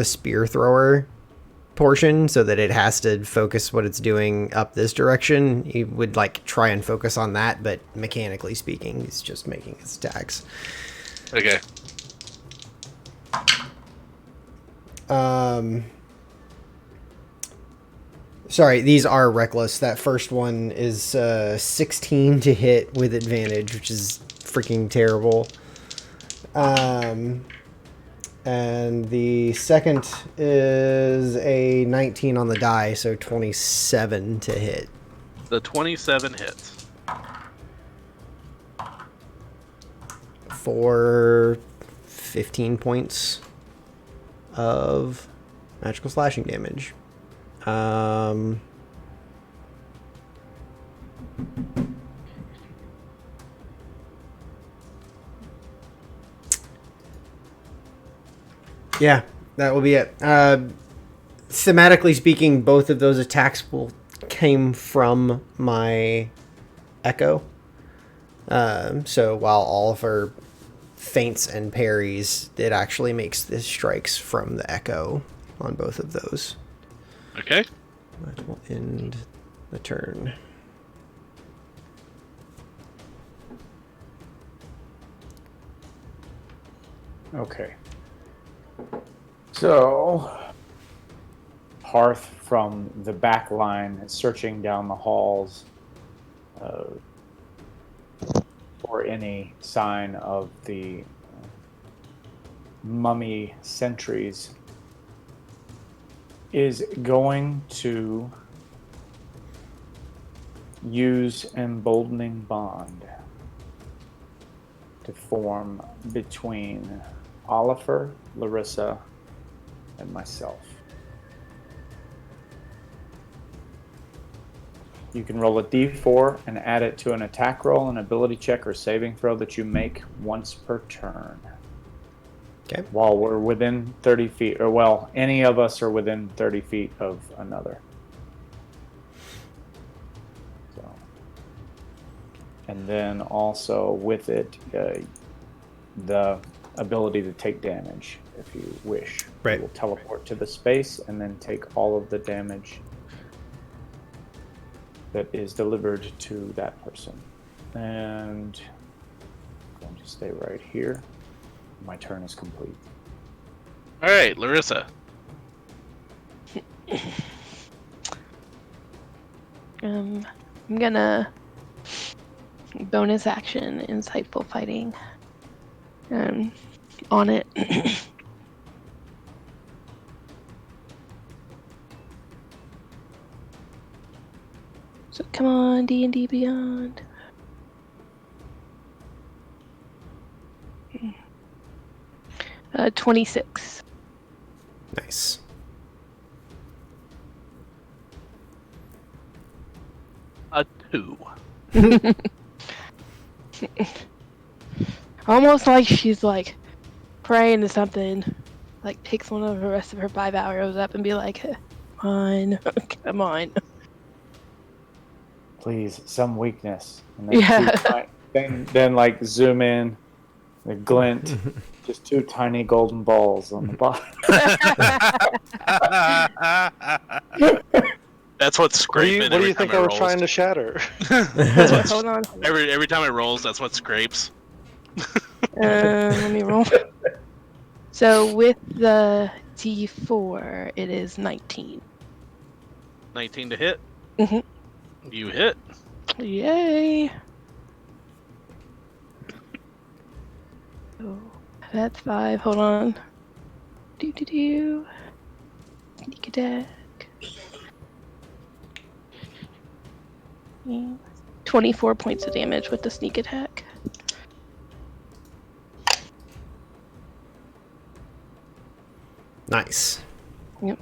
spear thrower portion so that it has to focus what it's doing up this direction, he would like try and focus on that, but mechanically speaking, he's just making his attacks. Okay. Sorry, these are reckless. That first one is 16 to hit with advantage, which is freaking terrible. And the second is a 19 on the die, so 27 to hit. The 27 hits. For 15 points of magical slashing damage. Yeah, that will be it. Thematically speaking, both of those attacks came from my echo. So while Oliver feints and parries, it actually makes the strikes from the echo on both of those. Okay. That will end the turn. Okay. So, Hearth from the back line is searching down the halls for any sign of the mummy sentries, is going to use Emboldening Bond to form between Oliver, Larissa, and myself. You can roll a d4 and add it to an attack roll, an ability check, or saving throw that you make once per turn. Okay. While we're within 30 feet, or well, any of us are within 30 feet of another. So, and then also with it, the ability to take damage if you wish. Right. You will teleport to the space and then take all of the damage that is delivered to that person. And I'm going to stay right here. My turn is complete. All right, Larissa. I'm gonna bonus action insightful fighting on it. So come on, D&D Beyond. 26. Nice. A 2. Almost like she's like praying to something, like picks one of the rest of her 5 arrows up and be like, come on, come on. Please, some weakness. And then Yeah. then like zoom in, the glint, just 2 tiny golden balls on the bottom. That's what's What do scraping. you think I was trying to shatter? Hold on. Every time it rolls, that's what scrapes. Let me roll. So with the D4, it is 19. 19 to hit. Mhm. You hit. Yay! Oh, that's 5. Hold on. Do. Sneak attack. 24 points of damage with the sneak attack. Nice. Yep.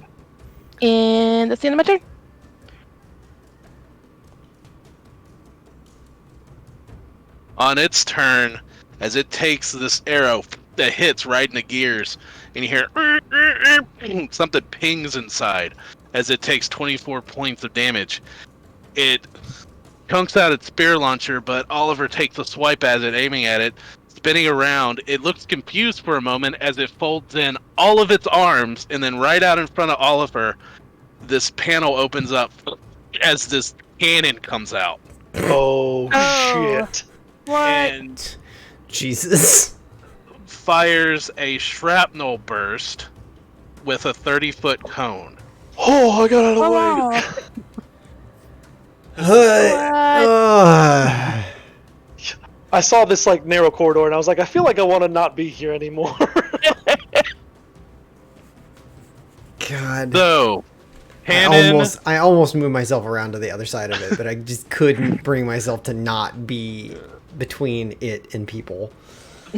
And that's the end of my turn. On its turn, as it takes this arrow that hits right in the gears, and you hear something pings inside as it takes 24 points of damage. It chunks out its spear launcher, but Oliver takes a swipe at it, aiming at it, spinning around. It looks confused for a moment as it folds in all of its arms, and then right out in front of Oliver, this panel opens up as this cannon comes out. Oh, Oh. shit. What? And Jesus. fires a shrapnel burst with a 30-foot cone. Oh, I got out of the way. Wow. I saw this like narrow corridor and I was like, I feel like I want to not be here anymore. God. So, cannon. I almost moved myself around to the other side of it, but I just couldn't bring myself to not be between it and people.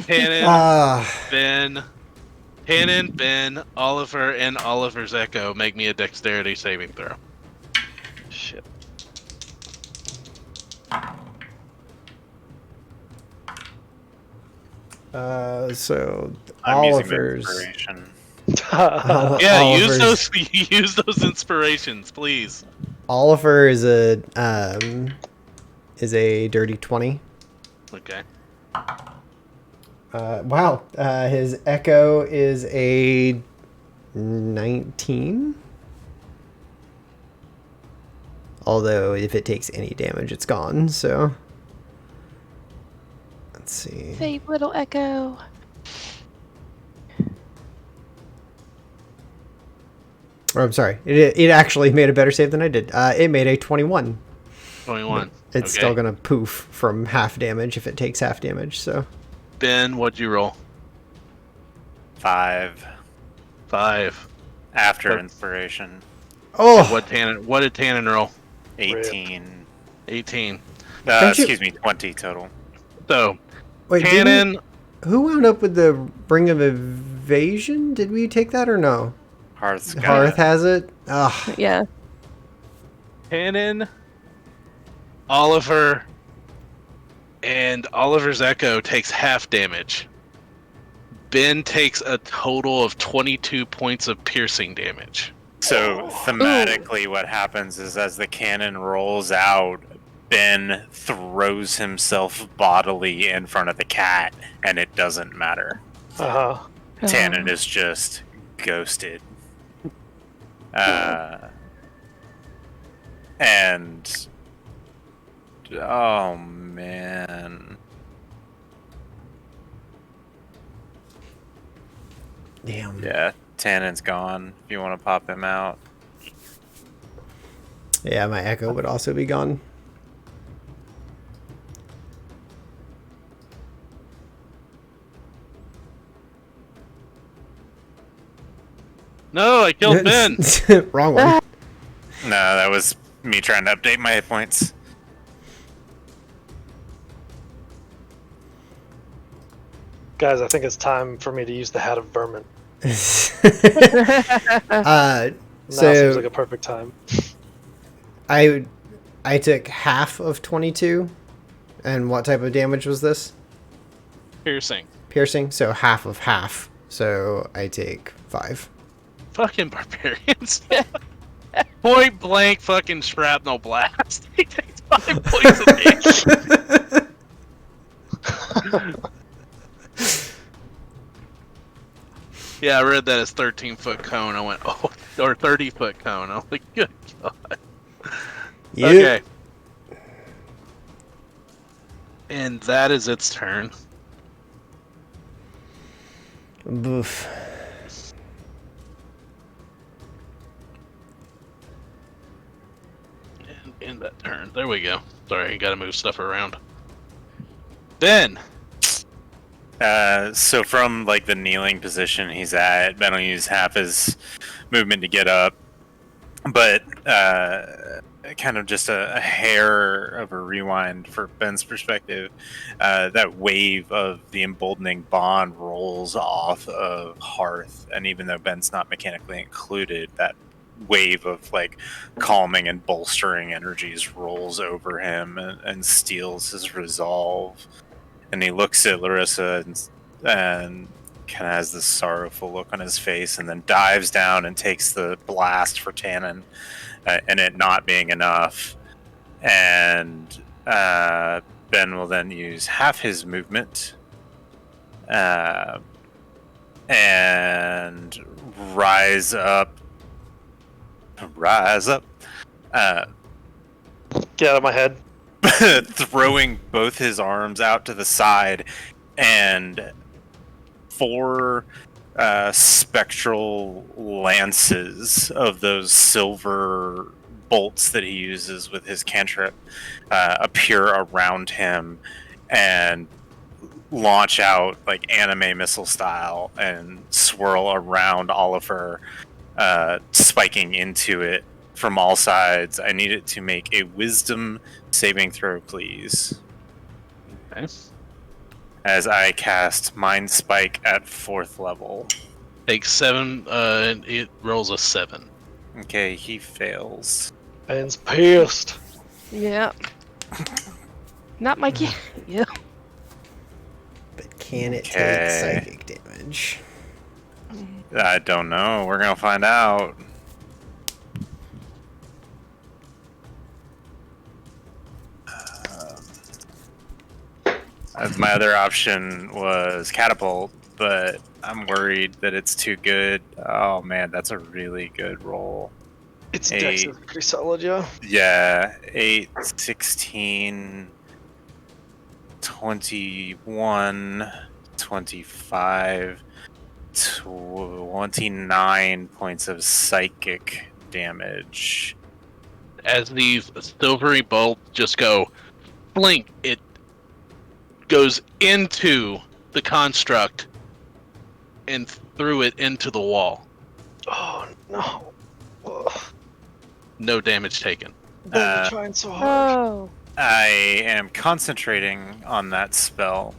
Cannon, Ben, Oliver, and Oliver's Echo make me a dexterity saving throw. Shit. So I'm using Oliver's. inspiration. Yeah, Oliver's, use those inspirations, please. Oliver is a dirty 20. Okay. Wow. His Echo is a 19. Although if it takes any damage, it's gone. So let's see. Save little Echo. Oh, I'm sorry. It actually made a better save than I did. It made a 21. 21. It's still gonna poof from half damage if it takes half damage. So Ben, what'd you roll? 5 5. after What- inspiration. oh, What did Tannen roll? 18. 18. Don't you- Excuse me, 20 total. So, wait. Tannen, Who wound up with the Ring of Evasion? Did we take that or no? Hearth's got Hearth it. has it. Ugh. Yeah. Tannen, Oliver, and Oliver's Echo takes half damage. Ben takes a total of 22 points of piercing damage. So thematically, what happens is as the cannon rolls out, Ben throws himself bodily in front of the cat, and it doesn't matter. Uh-huh. Tannen is just ghosted. And oh man, Damn. yeah, Tannen's gone. If you want to pop him out, Yeah, my Echo would also be gone. No, I killed Ben. Wrong one. no, that was me trying to update my hit points. Guys, I think it's time for me to use the Hat of Vermin. uh, Now so seems like a perfect time. I took half of 22, and what type of damage was this? Piercing. Piercing. So half of half. So I take 5. Fucking barbarians. Point blank fucking shrapnel blast. He takes 5 points of damage. Yeah, I read that as 13-foot cone. I went, oh, or 30-foot cone. I was like, good God. You- Okay. And that is its turn. Boof. And in that turn. There we go. Sorry, I gotta move stuff around. Ben! So from like the kneeling position he's at, Ben will use half his movement to get up, but kind of just a hair of a rewind for Ben's perspective. That wave of the emboldening bond rolls off of Hearth, and even though Ben's not mechanically included, that wave of like calming and bolstering energies rolls over him and steals his resolve. and he looks at Larissa and kind of has this sorrowful look on his face, and then dives down and takes the blast for Tannen, and it not being enough. And Ben will then use half his movement and rise up. Get out of my head. Throwing both his arms out to the side, and 4 spectral lances of those silver bolts that he uses with his cantrip appear around him and launch out like anime missile style and swirl around Oliver, spiking into it from all sides. I need it to make a wisdom saving throw, please. Okay. As I cast Mind Spike at 4th level. Takes 7, and it rolls a 7. Okay, he fails. Ben's pissed. Yeah. Not Mikey. Yeah. But can it Okay. take psychic damage? I don't know. We're gonna find out. My other option was catapult, but I'm worried that it's too good. Oh man, that's a really good roll. Its Eight. dex is pretty solid, yeah. Yeah, 8, 16, 21, 25, 29 points of psychic damage. As these silvery bolts just go blink, it goes into the construct and threw it into the wall. Oh no. Ugh. No damage taken. Ben, Uh, you're trying so hard. Oh. I am concentrating on that spell,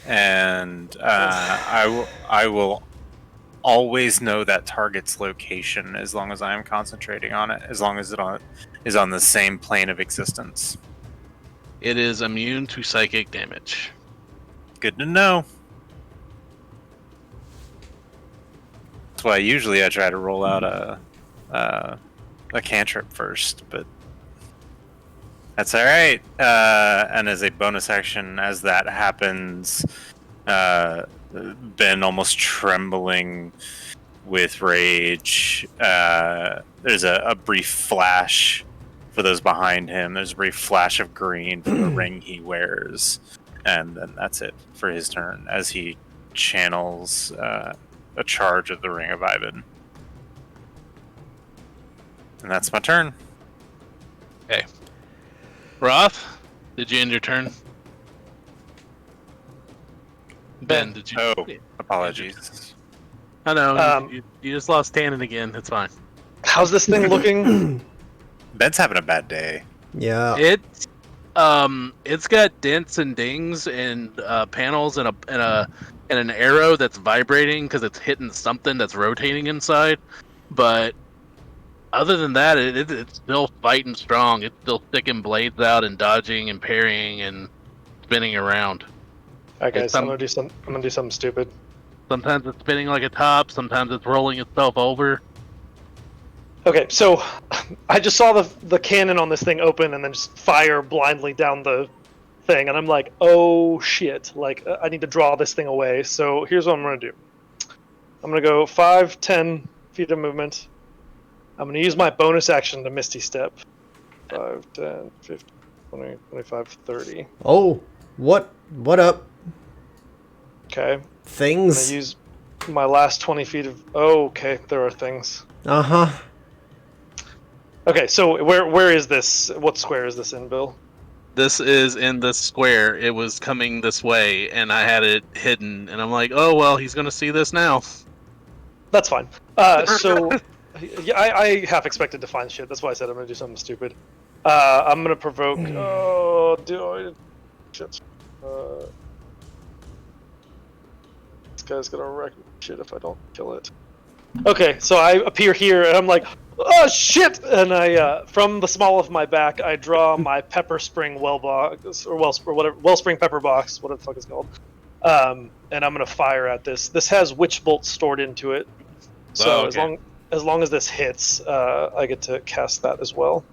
and I will always know that target's location as long as I am concentrating on it, as long as it is on the same plane of existence. It is immune to psychic damage. Good to know. That's why usually I try to roll out a cantrip first, but that's all right. And as a bonus action, as that happens, Ben, almost trembling with rage, there's a brief flash for those behind him. There's a brief flash of green from the ring he wears, and then that's it for his turn as he channels a charge of the Ring of Ivan. And that's my turn. Okay. Roth, did you end your turn? Ben, did you? Oh, apologies. I know. Um, you just lost Tannen again. It's fine. How's this thing looking? Ben's having a bad day. Yeah. It's got dents and dings and panels and an arrow that's vibrating because it's hitting something that's rotating inside. But other than that, it's still fighting strong. It's still sticking blades out and dodging and parrying and spinning around. Alright guys, It's I'm gonna do something stupid. Sometimes it's spinning like a top. Sometimes it's rolling itself over. Okay, so I just saw the cannon on this thing open and then just fire blindly down the thing, and I'm like, oh shit, like I need to draw this thing away. So here's what I'm gonna do. I'm gonna go 5, 10 feet of movement. I'm gonna use my bonus action to Misty Step. 5, 10, 15, 20, 25, 30. Oh, what up? Okay. I'm Things? gonna use my last 20 feet of. Oh, okay, there are things. Uh-huh. Okay, so where is this? What square is this in, Bill? This is in this square. It was coming this way, and I had it hidden. And I'm like, oh well, he's gonna see this now. That's fine. So, yeah, I half expected to find shit. That's why I said I'm gonna do something stupid. I'm gonna provoke. Oh, shit. This guy's gonna wreck shit if I don't kill it. Okay, so I appear here and I'm like, oh shit! And I, from the small of my back, I draw my pepper spring well box or whatever wellspring pepper box, whatever the fuck it's called. And I'm gonna fire at this. This has witch bolt stored into it, so Oh, okay. as long as this hits, I get to cast that as well.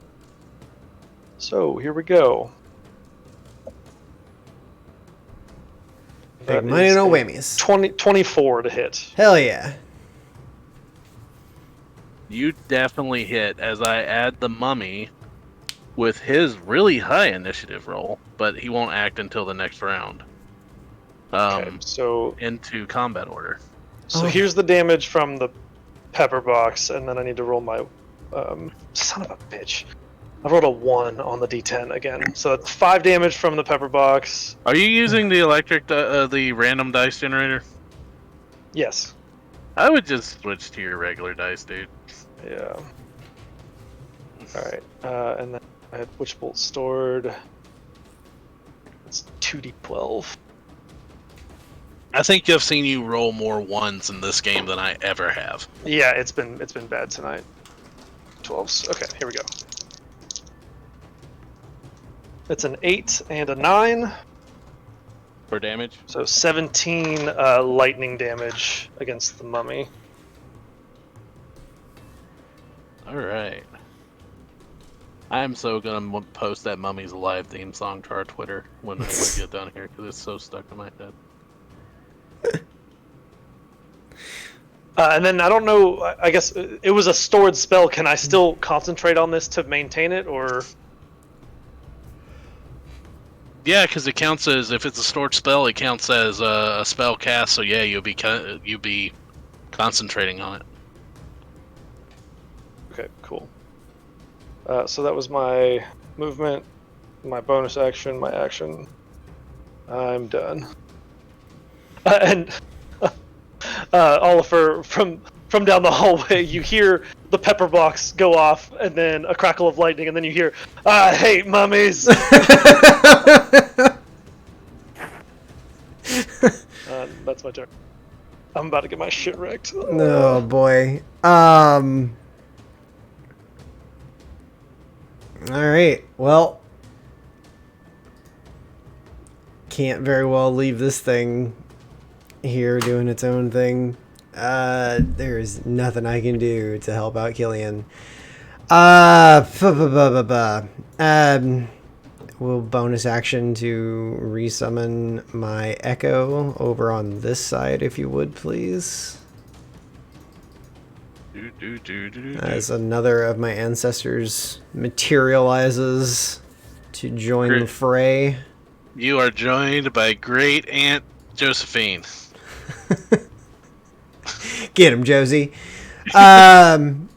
So here we go. Big money, no whammies. 24 to hit. Hell yeah. You definitely hit as I add the mummy with his really high initiative roll, but he won't act until the next round. Okay, so Into combat order. So here's the damage from the pepper box, and then I need to roll my son of a bitch. I rolled a 1 on the D10 again, so that's 5 damage from the pepper box. Are you using the electric, the random dice generator? Yes. I would just switch to your regular dice, dude. Yeah. All right, and then I had witch bolt stored. It's 2d12. I think I've seen you roll more ones in this game than I ever have. Yeah, it's been bad tonight. 12s. Okay, here we go. It's an 8 and a 9. For damage? So 17 lightning damage against the mummy. Alright. I'm so gonna post that Mummy's Alive theme song to our Twitter when we get done here, because it's so stuck in my head. And then I don't know, I guess it was a stored spell. Can I still concentrate on this to maintain it, or? Yeah, because it counts as, if it's a stored spell, it counts as a spell cast, so yeah, you'll be concentrating on it. Okay, cool. So that was my movement, my bonus action, my action. I'm done. And Oliver, from down the hallway, you hear the pepper box go off, and then a crackle of lightning, and then you hear, "I hate mummies." That's my turn. I'm about to get my shit wrecked. Oh boy. Alright, well. Can't very well leave this thing here doing its own thing. There's nothing I can do to help out Killian. We'll bonus action to resummon my Echo over on this side, if you would, please. As another of my ancestors materializes to join the fray. You are joined by Great Aunt Josephine. Get him, Josie. And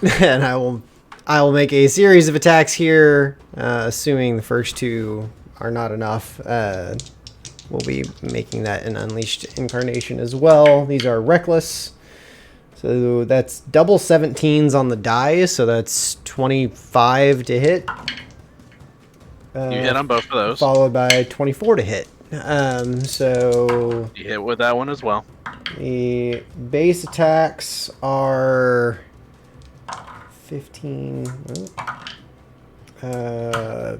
I will make a series of attacks here, assuming the first two are not enough. We'll be making that an Unleashed Incarnation as well. These are Reckless. So that's double 17s on the die, so that's 25 to hit. You hit on both of those. Followed by 24 to hit. So you hit with that one as well. The base attacks are 15.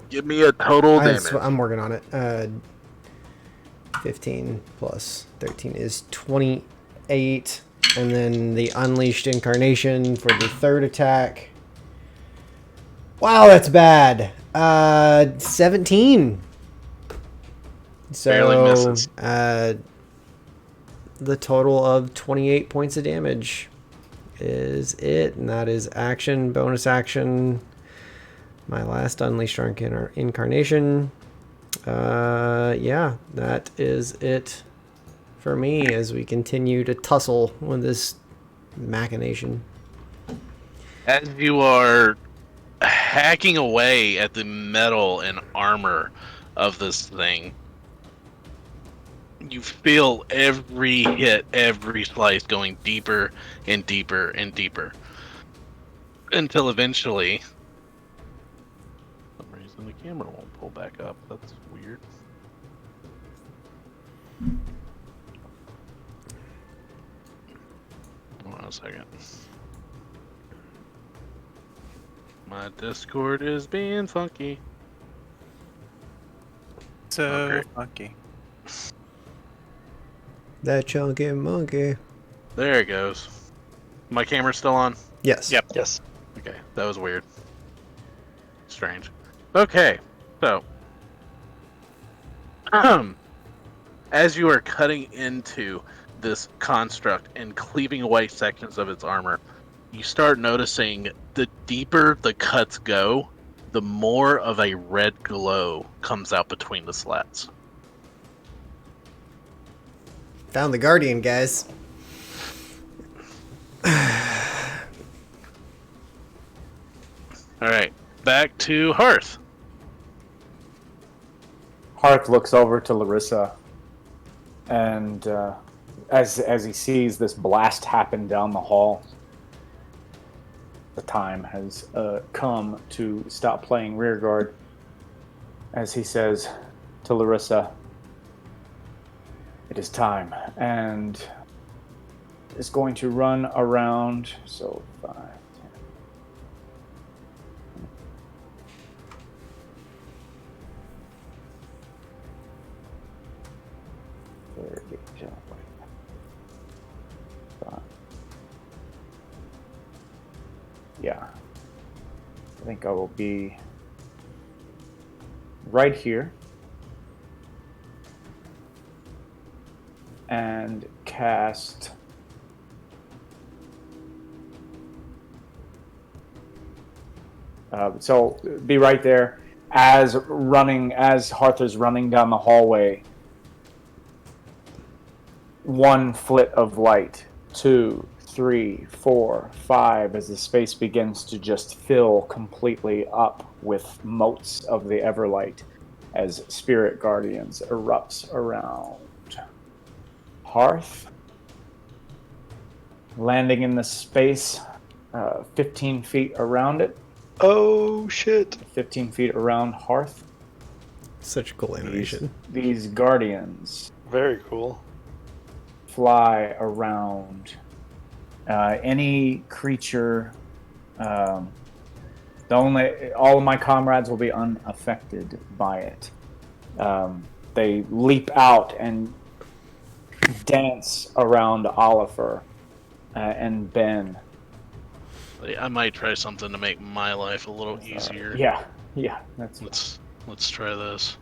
Give me a total damage. I'm working on it. 15 plus 13 is 28. And then the Unleashed Incarnation for the third attack. Wow, that's bad. 17. So, barely misses. The total of 28 points of damage is it. And that is action, bonus action. My last Unleashed Incarnation. Yeah, that is it for me as we continue to tussle with this machination. As you are hacking away at the metal and armor of this thing, you feel every hit, every slice going deeper and deeper and deeper. Until eventually, for some reason the camera won't pull back up. That's weird. Hold on a second. My Discord is being funky. So great. funky. That chunky monkey. There it goes. My camera's still on? Yes. Yep. Yes. Okay, that was weird. Strange. Okay, so as you are cutting into this construct and cleaving away sections of its armor, you start noticing the deeper the cuts go, the more of a red glow comes out between the slats. Found the Guardian, guys. Alright, back to Hearth. Hark looks over to Larissa, and as he sees this blast happen down the hall, the time has come to stop playing rearguard. As he says to Larissa, "It is time," and is going to run around. So 5, 10. Yeah, I think I will be right here and cast so be right there as Hearth is running down the hallway. 1 flit of light, 2, 3, 4, 5, as the space begins to just fill completely up with motes of the Everlight as Spirit Guardians erupts around Hearth, landing in the space 15 feet around it. Oh shit! 15 feet around Hearth. Such cool animation. These Guardians Very cool. fly around any creature. All of my comrades will be unaffected by it. They leap out and dance around Oliver and Ben. I might try something to make my life a little easier. Yeah, that's Let's try this.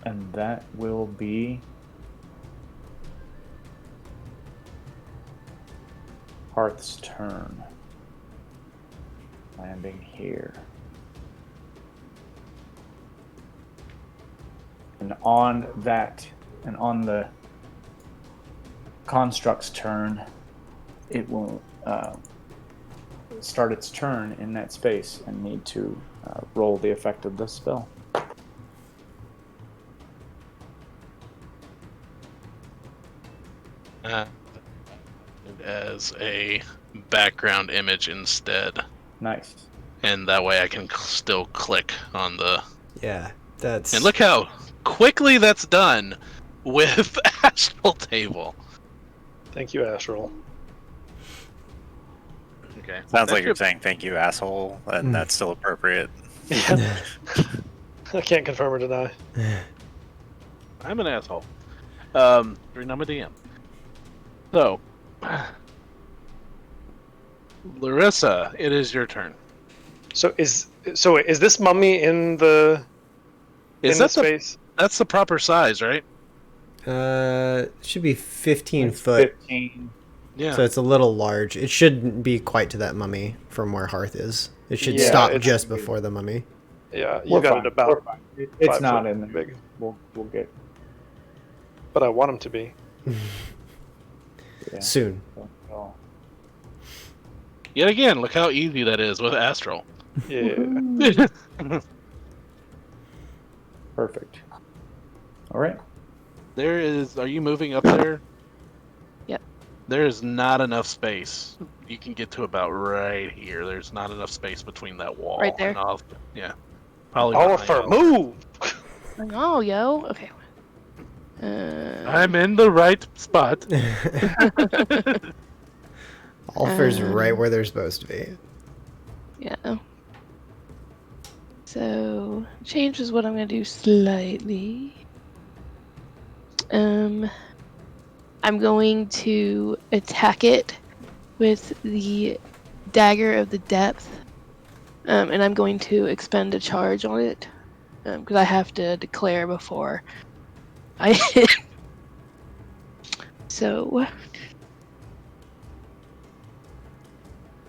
and that will be Hearth's turn. Landing here. And on the construct's turn, it will start its turn in that space and need to roll the effect of this spell. As a background image instead. Nice. And that way I can still click on the... Yeah, that's... And look how quickly that's done with Astral Table. Thank you, Astral. Okay. Sounds like you're saying thank you, asshole, and that's still appropriate. Yeah. I can't confirm or deny. I'm an asshole. I'm a DM. So, Larissa, it is your turn. So is this mummy in the space? That's the proper size, right? should be 15 foot. 15. Yeah. So it's a little large. It shouldn't be quite to that mummy from where Hearth is. It should Yeah, stop it's- just before the mummy. Yeah, you We're got fine. it about. We're fine. It's 5 not foot in there. big. We'll get. But I want him to be. Yeah. Soon. Well, Yet again, look how easy that is with Astral. Yeah. perfect. All right. There is... Are you moving up there? Yep. There is not enough space. You can get to about right here. There's not enough space between that wall. Right there? And yeah. Probably Oliver, behind move! Oh, yo. Okay. I'm in the right spot. Alpha's right where they're supposed to be. Yeah. So changes what I'm gonna do slightly. I'm going to attack it with the dagger of the depth. And I'm going to expend a charge on it. Because I have to declare before I hit. So.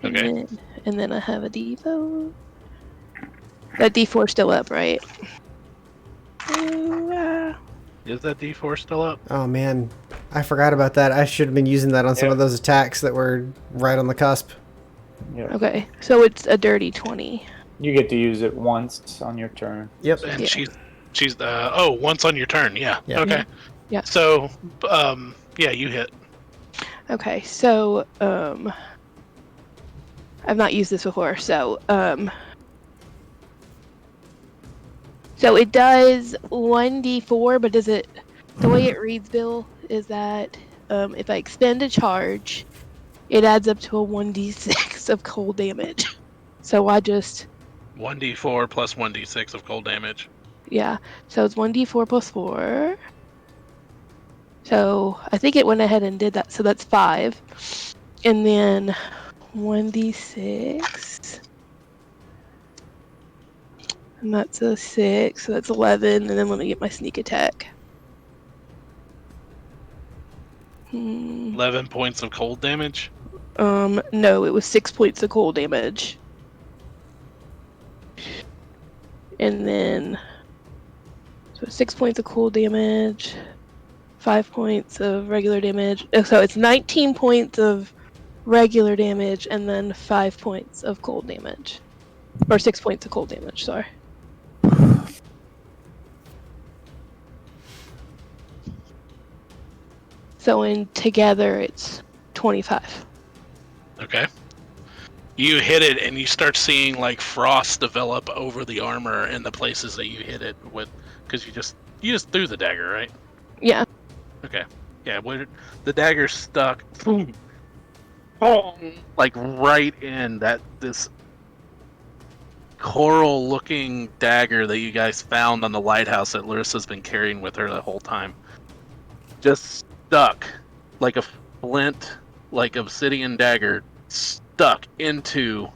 Okay. And then I have a D4. That D4 still up, right? Is that D4 still up? Oh man, I forgot about that. I should have been using that on some of those attacks that were right on the cusp. Yeah. Okay, so it's a dirty 20. You get to use it once on your turn. Yep. And Yeah. she's once on your turn. Yeah. Yeah. Okay. Yeah. So, yeah, you hit. Okay, so I've not used this before, so so it does 1d4, but does it? The way it reads, Bill, is that if I expend a charge, it adds up to a 1d6 of cold damage. So I just 1d4 plus 1d6 of cold damage. yeah. So it's 1d4 plus 4. So I think it went ahead and did that. So that's 5, and then 1d6. And that's a 6, so that's 11, and then let me get my sneak attack. 11 points of cold damage. No, it was 6 points of cold damage. And then, so 6 points of cold damage, 5 points of regular damage. So it's 19 points of regular damage, and then 5 points of cold damage. Or 6 points of cold damage, sorry. So in together, it's 25. Okay. You hit it, and you start seeing like frost develop over the armor and the places that you hit it with, because you just threw the dagger, right? Yeah. Okay. Yeah. Where the dagger stuck, boom, like right in this coral-looking dagger that you guys found on the lighthouse that Larissa's been carrying with her the whole time. Just stuck like a flint, like obsidian dagger, stuck into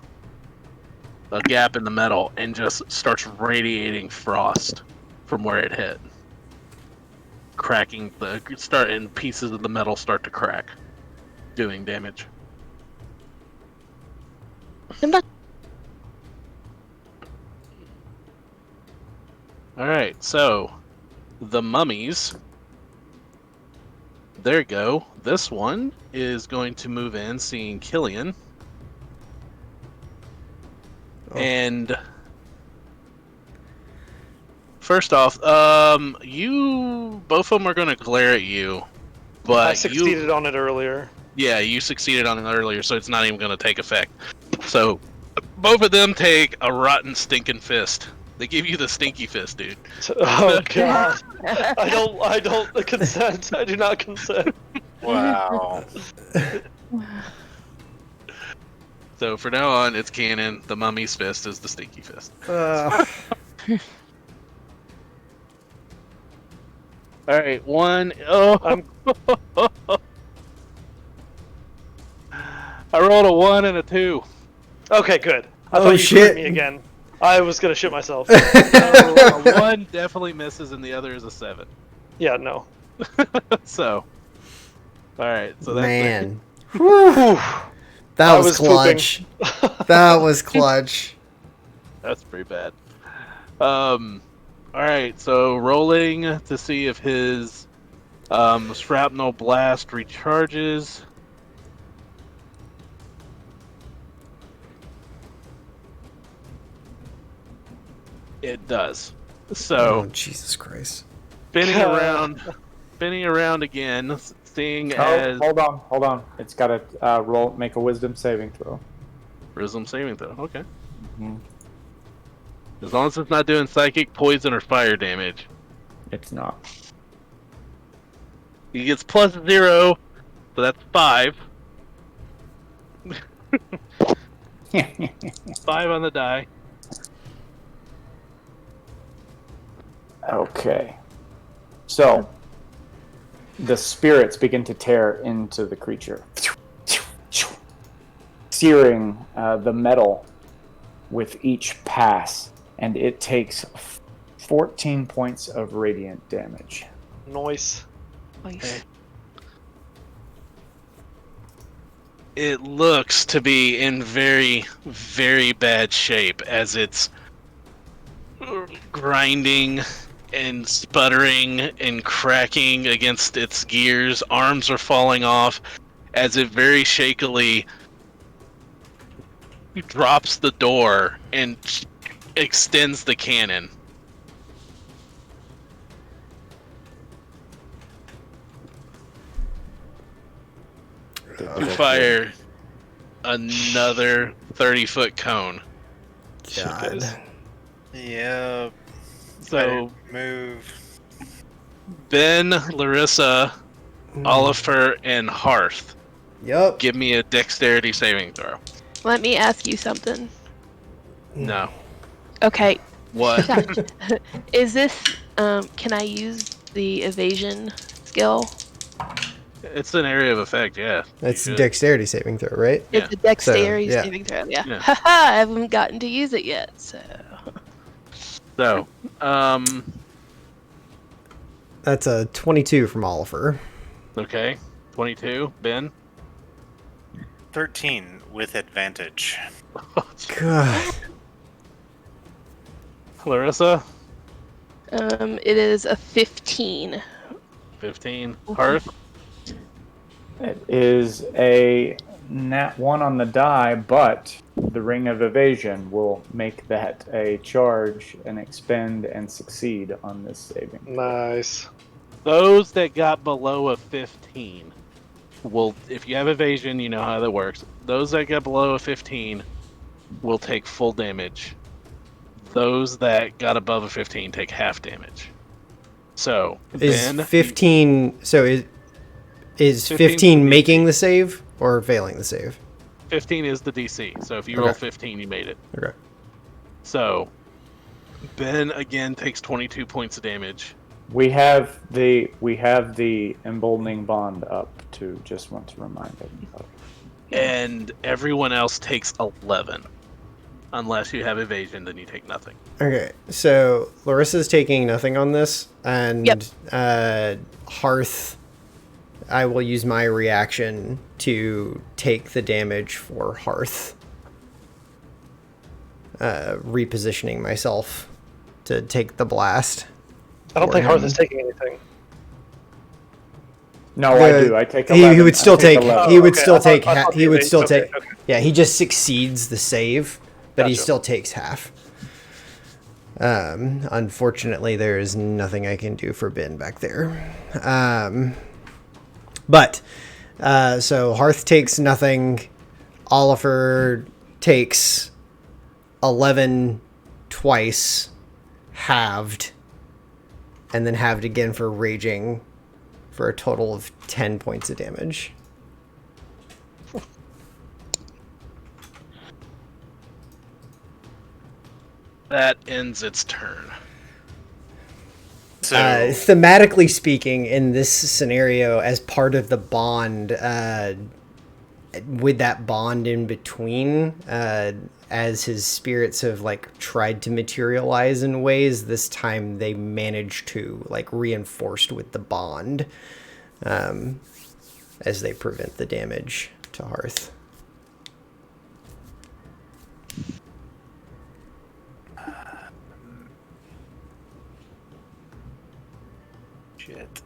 a gap in the metal and just starts radiating frost from where it hit, cracking and pieces of the metal start to crack, doing damage. All right, so the mummies. There you go. This one is going to move in, seeing Killian. Oh. And first off, you both of them are going to glare at you, but I succeeded on it earlier. Yeah, you succeeded on it earlier, so it's not even going to take effect. So both of them take a rotten stinking fist. They give you the stinky fist, dude. Oh god. I don't consent. I do not consent. Wow. So for now on, it's canon. The mummy's fist is the stinky fist. Uh, All right, one. Oh, I rolled a 1 and a 2. Okay, good. I Oh, thought you shit. crit me again. I was gonna shit myself. So a 1 definitely misses, and the other is a 7. Yeah, no. So, all right. So that's man. Whew. That I was was clutch. That was clutch. That's pretty bad. All right. So rolling to see if his shrapnel blast recharges. It does. Oh, So Jesus Christ. spinning around again, seeing as hold on. It's got to make a wisdom saving throw. Wisdom saving throw. Okay. Mhm. As long as it's not doing psychic, poison, or fire damage. It's not. He gets +0, so that's 5. 5 on the die. Okay. So, the spirits begin to tear into the creature, searing the metal with each pass, and it takes 14 points of radiant damage. Noise. Nice. It looks to be in very, very bad shape as it's grinding and sputtering and cracking against its gears. Arms are falling off as it very shakily drops the door and extends the cannon. To fire another 30-foot cone. God. Yep. So Move. Ben, Larissa, Oliver, and Hearth, Yep. give me a dexterity saving throw. Let me ask you something. No. Okay. What? Is this can I use the evasion skill? It's an area of effect, yeah. That's You should. dexterity saving throw, right? Yeah. It's a dexterity So, yeah. saving throw, yeah. Yeah. Haha, I haven't gotten to use it yet, so So, That's a 22 from Oliver. okay. 22, Ben. 13 with advantage. God. Clarissa, it is a 15. 15. Hearth, It is a nat 1 on the die, but the Ring of Evasion will make that a charge and expend and succeed on this saving. Nice. those that got below a 15 will, if you have evasion, you know how that works. Those that get below a 15 will take full damage. Those that got above a 15 take half damage. So, Is Ben, 15... So is 15 making the save or failing the save? 15 is the DC. So if you Okay. roll 15, you made it. Okay. So, Ben again takes 22 points of damage. We have the emboldening bond up too. Just want to remind everybody. And everyone else takes 11. Unless you have evasion, then you take nothing. Okay, so Larissa's taking nothing on this, and Yep. Hearth, I will use my reaction to take the damage for Hearth. Repositioning myself to take the blast. I don't for think Hearth him. is taking anything. No, I do. I take 11. He would still I take take. 11. He would okay. still I thought- take. I thought He the would still okay, take. okay. Yeah, he just succeeds the save, but he Gotcha. still takes half. Unfortunately, there is nothing I can do for Ben back there. But so Hearth takes nothing. Oliver takes 11 twice, halved, and then halved again for raging, for a total of 10 points of damage. That ends its turn. So Thematically speaking, in this scenario, as part of the bond, with that bond in between, as his spirits have like tried to materialize in ways, this time they managed to like reinforced with the bond, as they prevent the damage to Hearth. shit.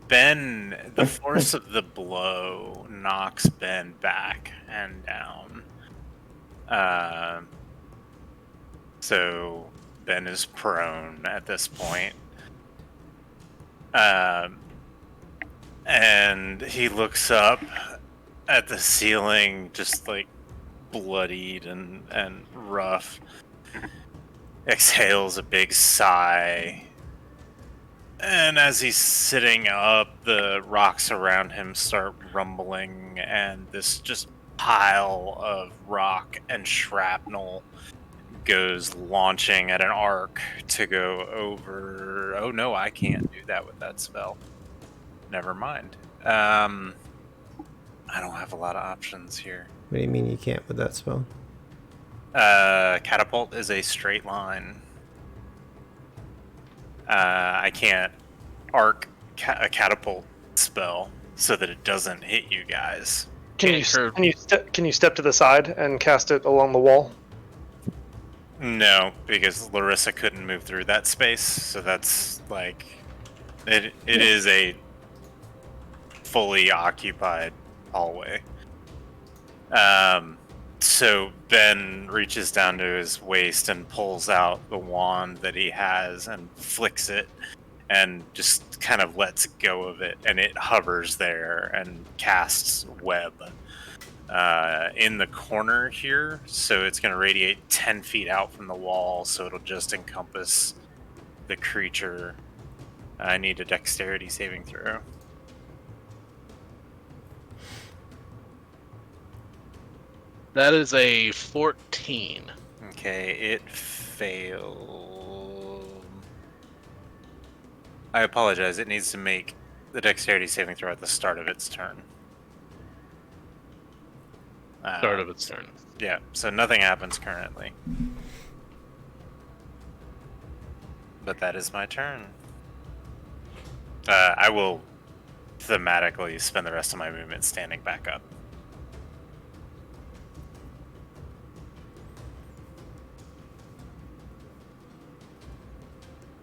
Ben, the force of the blow knocks Ben back and down. So Ben is prone at this point. And he looks up at the ceiling, just like bloodied and rough. exhales a big sigh. And as he's sitting up, the rocks around him start rumbling, and this just pile of rock and shrapnel goes launching at an arc to go over. Oh no, I can't do that with that spell. Never mind. I don't have a lot of options here. What do you mean you can't with that spell? Catapult is a straight line. I can't arc a catapult spell so that it doesn't hit you guys. Can you step to the side and cast it along the wall? No, because Larissa couldn't move through that space, so that's like it is a fully occupied hallway. So Ben reaches down to his waist and pulls out the wand that he has and flicks it and just kind of lets go of it, and it hovers there and casts web in the corner here, so it's going to radiate 10 feet out from the wall, so it'll just encompass the creature. I need a dexterity saving throw. That is a 14. Okay, it failed. I apologize, it needs to make the dexterity saving throw at the start of its turn. Start of its turn. Yeah, so nothing happens currently. But that is my turn. I will thematically spend the rest of my movement standing back up.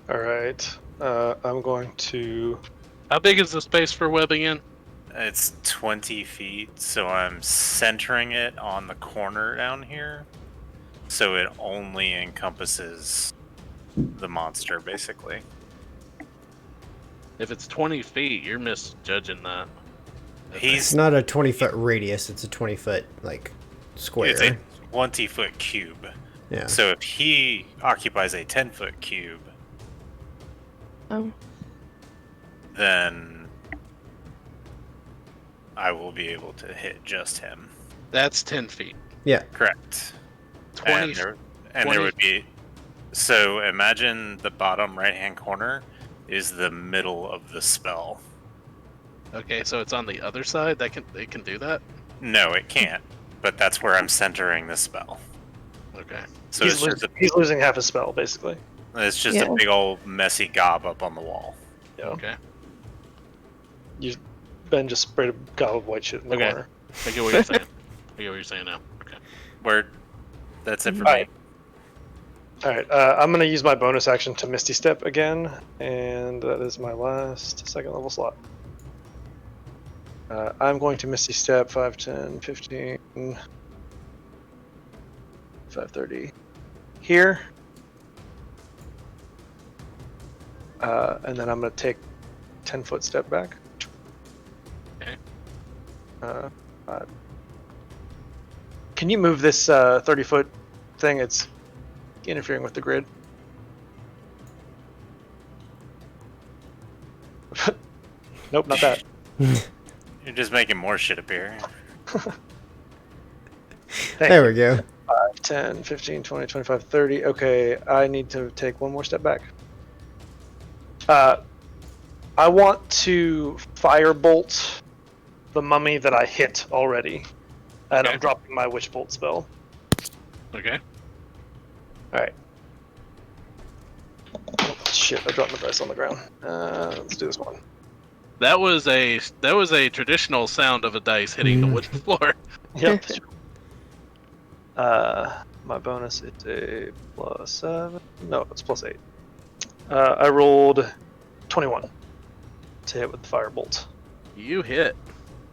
Alright. I'm going to... How big is the space for webbing in? It's 20 feet, so I'm centering it on the corner down here. So it only encompasses the monster, basically. If it's 20 feet, you're misjudging that. It's not a 20-foot radius, it's a 20-foot, like, square. It's a 20-foot cube. Yeah. So if he occupies a 10-foot cube, then I will be able to hit just him. That's 10 feet. Yeah. Correct. 20. And there would be... So imagine the bottom right-hand corner is the middle of the spell. Okay, so it's on the other side? It can do that? No, it can't. But that's where I'm centering the spell. Okay. So he's losing half his spell, basically. It's just a big old messy gob up on the wall. Yeah. Okay. Ben just sprayed a gob of white shit in the corner. I get what you're saying. I get what you're saying now. Okay. Word. That's it for me. Alright, I'm going to use my bonus action to Misty Step again, and that is my last second level slot. I'm going to Misty Step 5, 10, 15, 5:30 here. And then I'm going to take 10-foot step back. Okay. Can you move this 30-foot thing? It's interfering with the grid. Nope, not that. You're just making more shit appear. There we go. 5, 10, 15, 20, 25, 30. Okay, I need to take one more step back. I want to firebolt the mummy that I hit already. And I'm dropping my witch bolt spell. Okay. Alright. Oh, shit, I dropped my dice on the ground. Let's do this one. That was a traditional sound of a dice hitting the wooden floor. Yep. My bonus is a +7. No, it's +8. I rolled 21 to hit with the firebolt. You hit.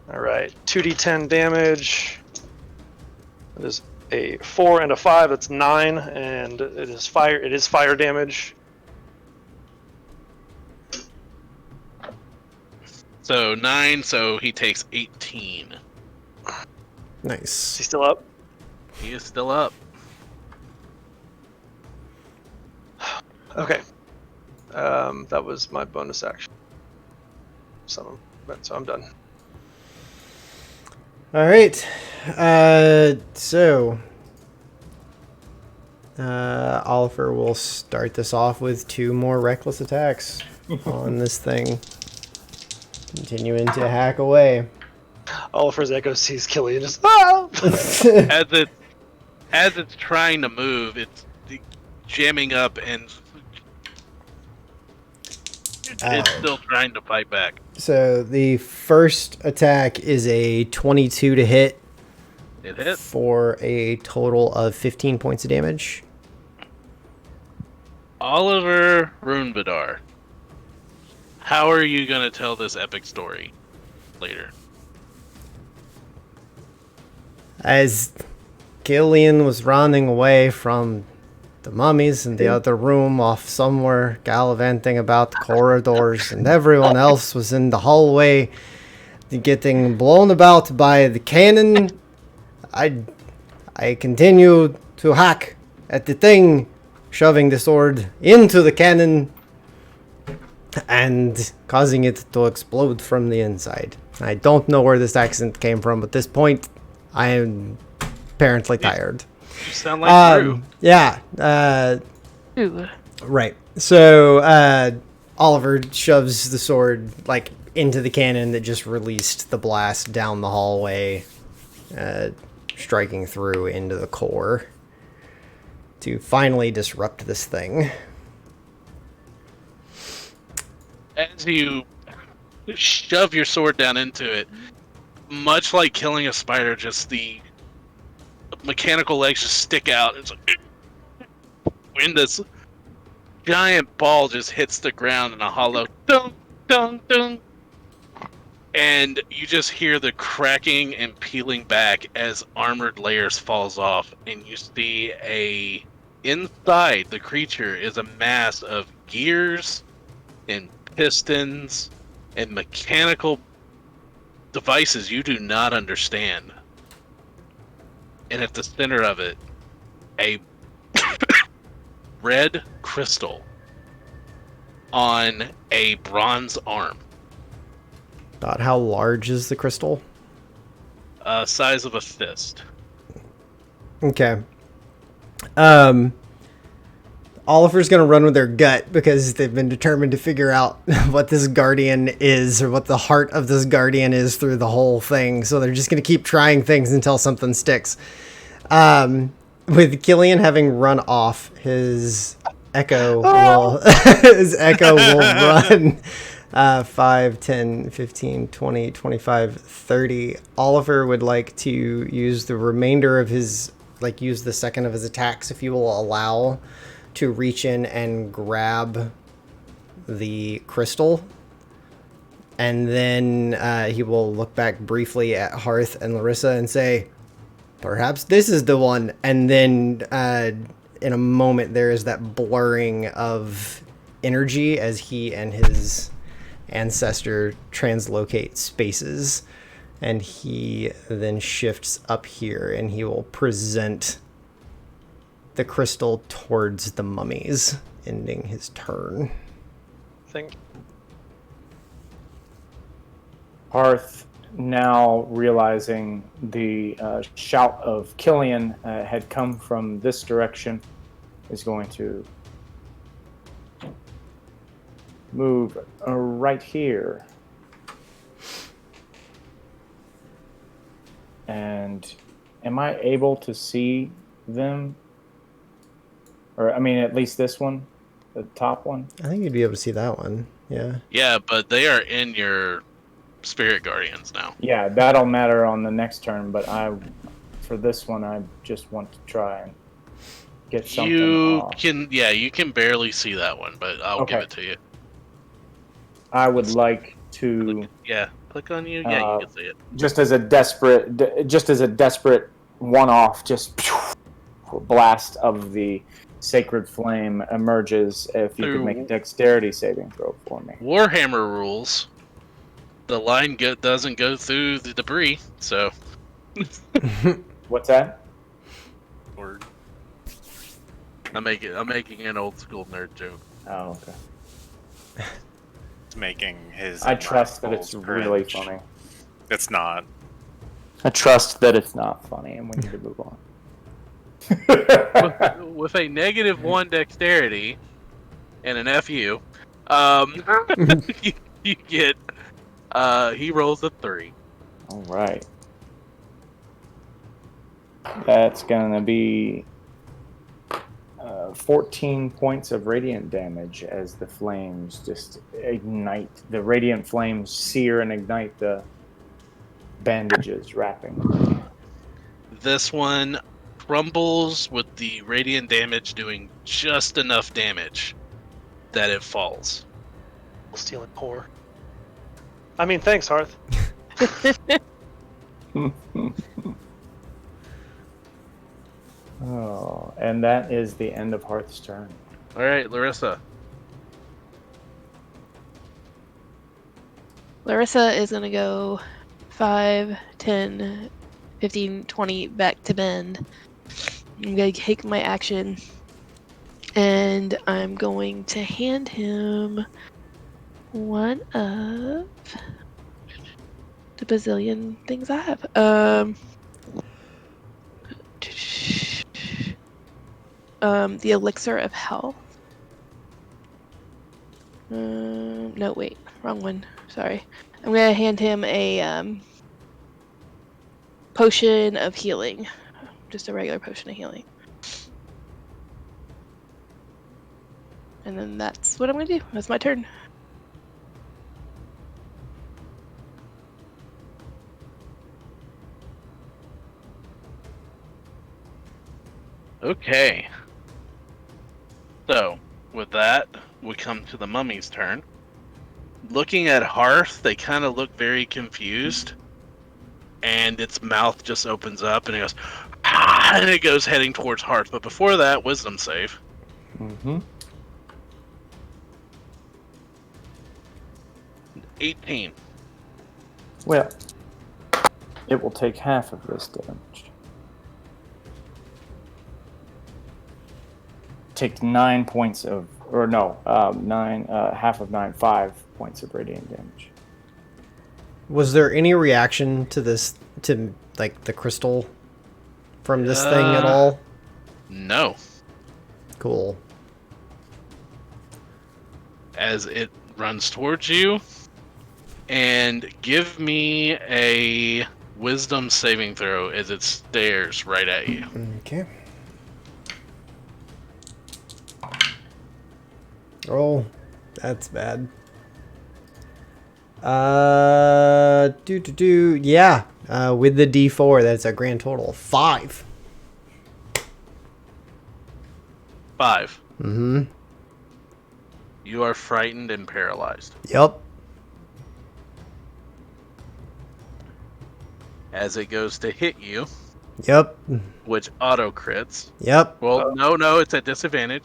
Alright, 2d10 damage. That is a 4 and a 5, that's 9, and it is fire damage. So 9, so he takes 18. Nice. Is he still up? He is still up. Okay. That was my bonus action. So I'm done. All right. So Oliver will start this off with 2 more reckless attacks on this thing. Continuing to hack away. Oliver's Echo sees Killian just ah! As it's trying to move, it's jamming up and it's still trying to fight back. So the first attack is a 22 to hit. It hit. For a total of 15 points of damage. Oliver Runebadar, how are you going to tell this epic story later? As Killian was running away from the mummies in the other room off somewhere gallivanting about the corridors, and everyone else was in the hallway getting blown about by the cannon, I continued to hack at the thing, shoving the sword into the cannon and causing it to explode from the inside. I don't know where this accent came from at this point. I am apparently tired. You sound like Drew. Yeah. Ooh. Right. So Oliver shoves the sword like into the cannon that just released the blast down the hallway, striking through into the core to finally disrupt this thing. As you shove your sword down into it, much like killing a spider, just the mechanical legs just stick out. It's like when this giant ball just hits the ground in a hollow dunk, dunk, dunk. And you just hear the cracking and peeling back as armored layers falls off, and you see inside the creature is a mass of gears and pistons and mechanical devices you do not understand. And at the center of it, a red crystal on a bronze arm. About how large is the crystal? Size of a fist. Okay. Oliver's gonna run with their gut because they've been determined to figure out what this guardian is, or what the heart of this guardian is through the whole thing. So they're just gonna keep trying things until something sticks. With Killian having run off, his echo will run 5, 10, 15, 20, 25, 30. Oliver would like to use the remainder of his, use the second of his attacks, if you will allow, to reach in and grab the crystal. And then he will look back briefly at Hearth and Larissa and say, perhaps this is the one. And then in a moment, there is that blurring of energy as he and his ancestor translocate spaces. And he then shifts up here, and he will present the crystal towards the mummies, ending his turn. Thank you. Hearth, now realizing the shout of Killian had come from this direction, is going to move right here. And am I able to see them? Or, I mean, at least this one, the top one? I think you'd be able to see that one, yeah. Yeah, but they are in your spirit guardians now. Yeah, that'll matter on the next turn, but for this one, I just want to try and get something off. You can barely see that one, but I'll give it to you. I would like to... Click on you. Yeah, you can see it. Just as a desperate one-off, just blast of the sacred flame emerges. If you could make a dexterity saving throw for me. Warhammer rules. The line doesn't go through the debris, so. What's that? Word. I'm making an old school nerd joke. Oh, okay. It's making his. I and my trust that uncle's it's really cringe. funny. It's not. I trust that it's not funny, and we need to move on. With a -1 dexterity and an FU, you get. He rolls a 3. All right. That's gonna be 14 points of radiant damage as the flames just ignite. The radiant flames sear and ignite the bandages wrapping. This one crumbles with the radiant damage doing just enough damage that it falls. Stealing core. I mean, thanks, Hearth. Oh, and that is the end of Hearth's turn. All right, Larissa. Larissa is going to go 5, 10, 15, 20 back to Bend. I'm going to take my action. And I'm going to hand him one of the bazillion things I have. The elixir of health. No, wait, wrong one. Sorry. I'm gonna hand him a potion of healing, just a regular potion of healing. And then that's what I'm gonna do. That's my turn. Okay. So, with that, we come to the mummy's turn. Looking at Hearth, they kind of look very confused. And its mouth just opens up and it goes, ah, and it goes heading towards Hearth. But before that, wisdom save. Mm-hmm. 18. Well, it will take half of this damage. Take 9 points of, or no, 9, half of 9, 5 points of radiant damage. Was there any reaction to this, to like the crystal from this thing at all? No. Cool. As it runs towards you, and give me a wisdom saving throw as it stares right at you. Okay. Oh, that's bad. Yeah. With the D4, that's a grand total of 5. 5. Mm-hmm. You are frightened and paralyzed. Yep. As it goes to hit you, Yep. which auto crits. Yep. Well, no, it's at disadvantage.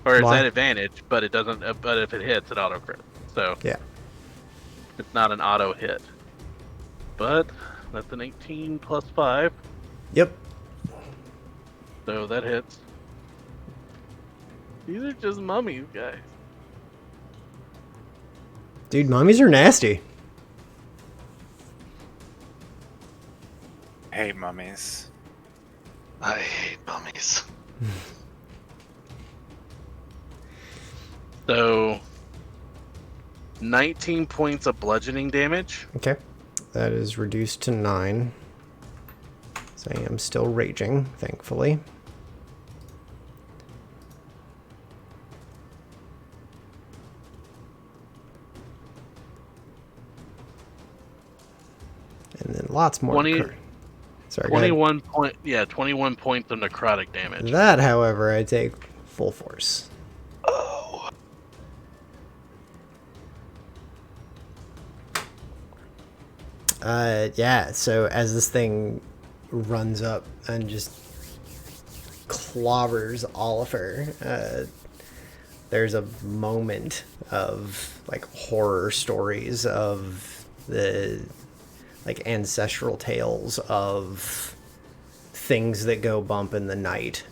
Or it's Why? at advantage, but it doesn't. But if it hits, it auto crit. So Yeah. it's not an auto hit. But that's an 18 plus 5, Yep. so that hits. These are just mummies, guys. Dude, mummies are nasty. I hate mummies. I hate mummies. So 19 points of bludgeoning damage. Okay. That is reduced to 9. So I am still raging, thankfully. And then lots more. 20 Sorry, go ahead. 21 points of necrotic damage. That, however, I take full force. Oh. Yeah, so as this thing runs up and just clobbers Oliver, there's a moment of like horror stories of the like ancestral tales of things that go bump in the night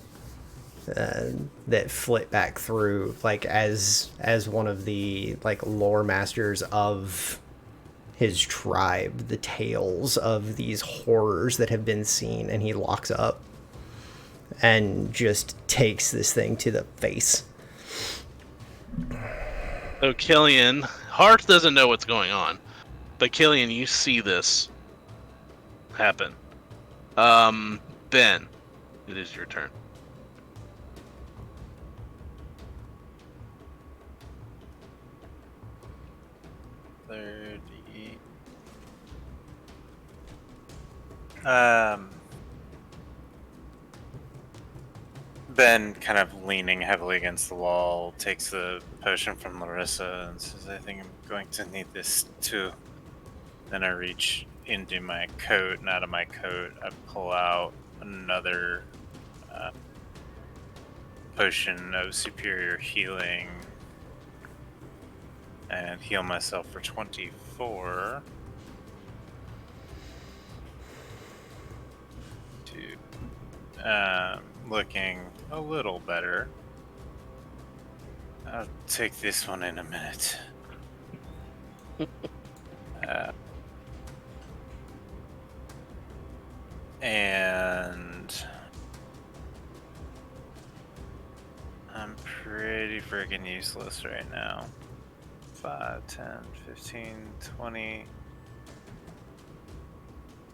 that flit back through, like as one of the like lore masters of his tribe, the tales of these horrors that have been seen, and he locks up and just takes this thing to the face. So Killian, Hearth doesn't know what's going on, but Killian, you see this happen. Ben, it is your turn. Ben, kind of leaning heavily against the wall, takes the potion from Larissa and says, I think I'm going to need this too. Then I reach into my coat, and out of my coat, I pull out another potion of superior healing and heal myself for 24. Looking a little better. I'll take this one in a minute. And I'm pretty freaking useless right now. 5, 10, 15, 20,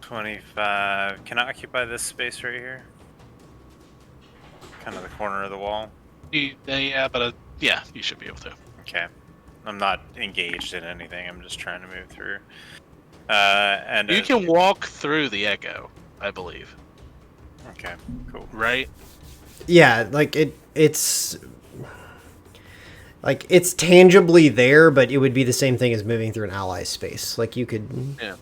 25. Can I occupy this space right here? Kind of the corner of the wall. Yeah, you should be able to. Okay. I'm not engaged in anything. I'm just trying to move through. And you can walk through the echo, I believe. Okay, cool. Right? Yeah, like it's tangibly there, but it would be the same thing as moving through an ally space. Like you could. Yeah.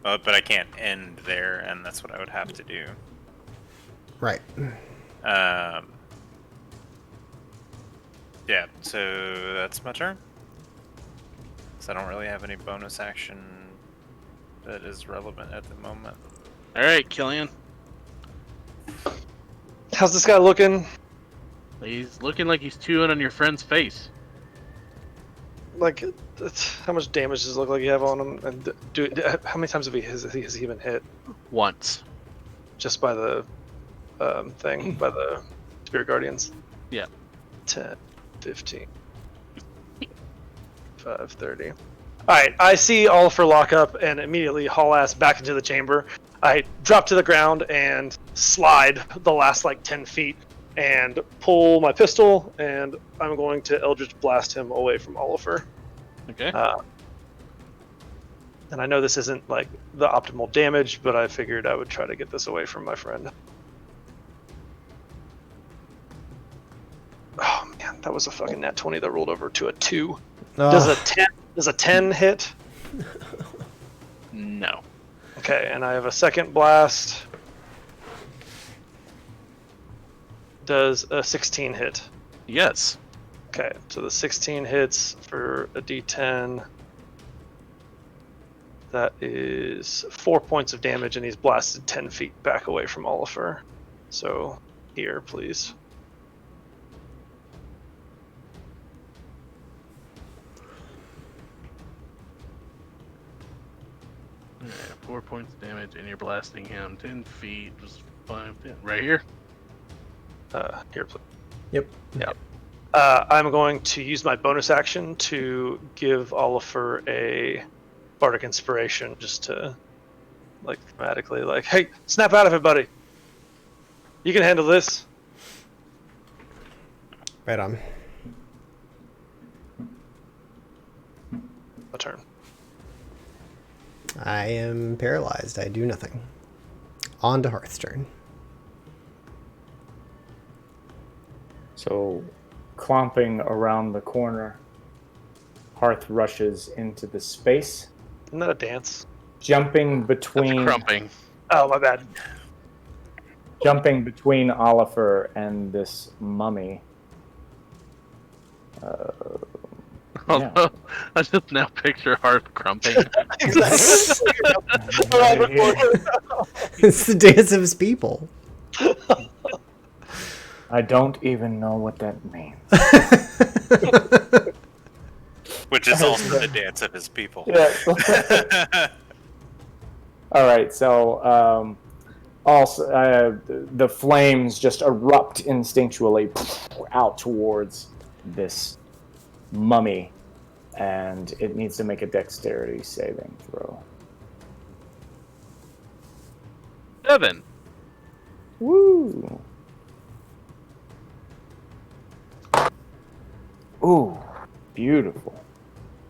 But I can't end there, and that's what I would have to do. Right. Yeah, so that's my turn. So I don't really have any bonus action that is relevant at the moment. All right, Killian. How's this guy looking? He's looking like he's chewing on your friend's face. Like, how much damage does it look like you have on him? And how many times has he been hit? Once. Just by the thing, by the Spirit Guardians? Yeah. 10, 15, 5, 30. Alright, I see Oliver lock up and immediately haul ass back into the chamber. I drop to the ground and slide the last like 10 feet and pull my pistol, and I'm going to Eldritch Blast him away from Oliver. Okay. And I know this isn't like the optimal damage, but I figured I would try to get this away from my friend. Oh man, that was a fucking nat 20 that rolled over to a 2. Does a 10 hit? No. Okay, and I have a second blast. Does a 16 hit? Yes. Okay, so the 16 hits for a d10. That is 4 points of damage, and he's blasted 10 feet back away from Oliver. So, here, please. Yeah, 4 points of damage, and you're blasting him 10 feet. Just 5, 10. Right here? Here, please. Yep. Yep. I'm going to use my bonus action to give Oliver a Bardic Inspiration, just to, like, thematically, like, hey, snap out of it, buddy. You can handle this. Right on. A turn. I am paralyzed. I do nothing. On to Hearth's turn. So, clomping around the corner, Hearth rushes into the space. Isn't that a dance? Jumping That's between crumping. Oh, my bad. jumping between Oliver and this mummy. Although, I just now picture Hearth crumping. Exactly. It's the dance of his people. I don't even know what that means. Which is also the dance of his people. Yes. All right, so also the flames just erupt instinctually out towards this mummy, and it needs to make a dexterity saving throw. 7. Woo! Ooh, beautiful.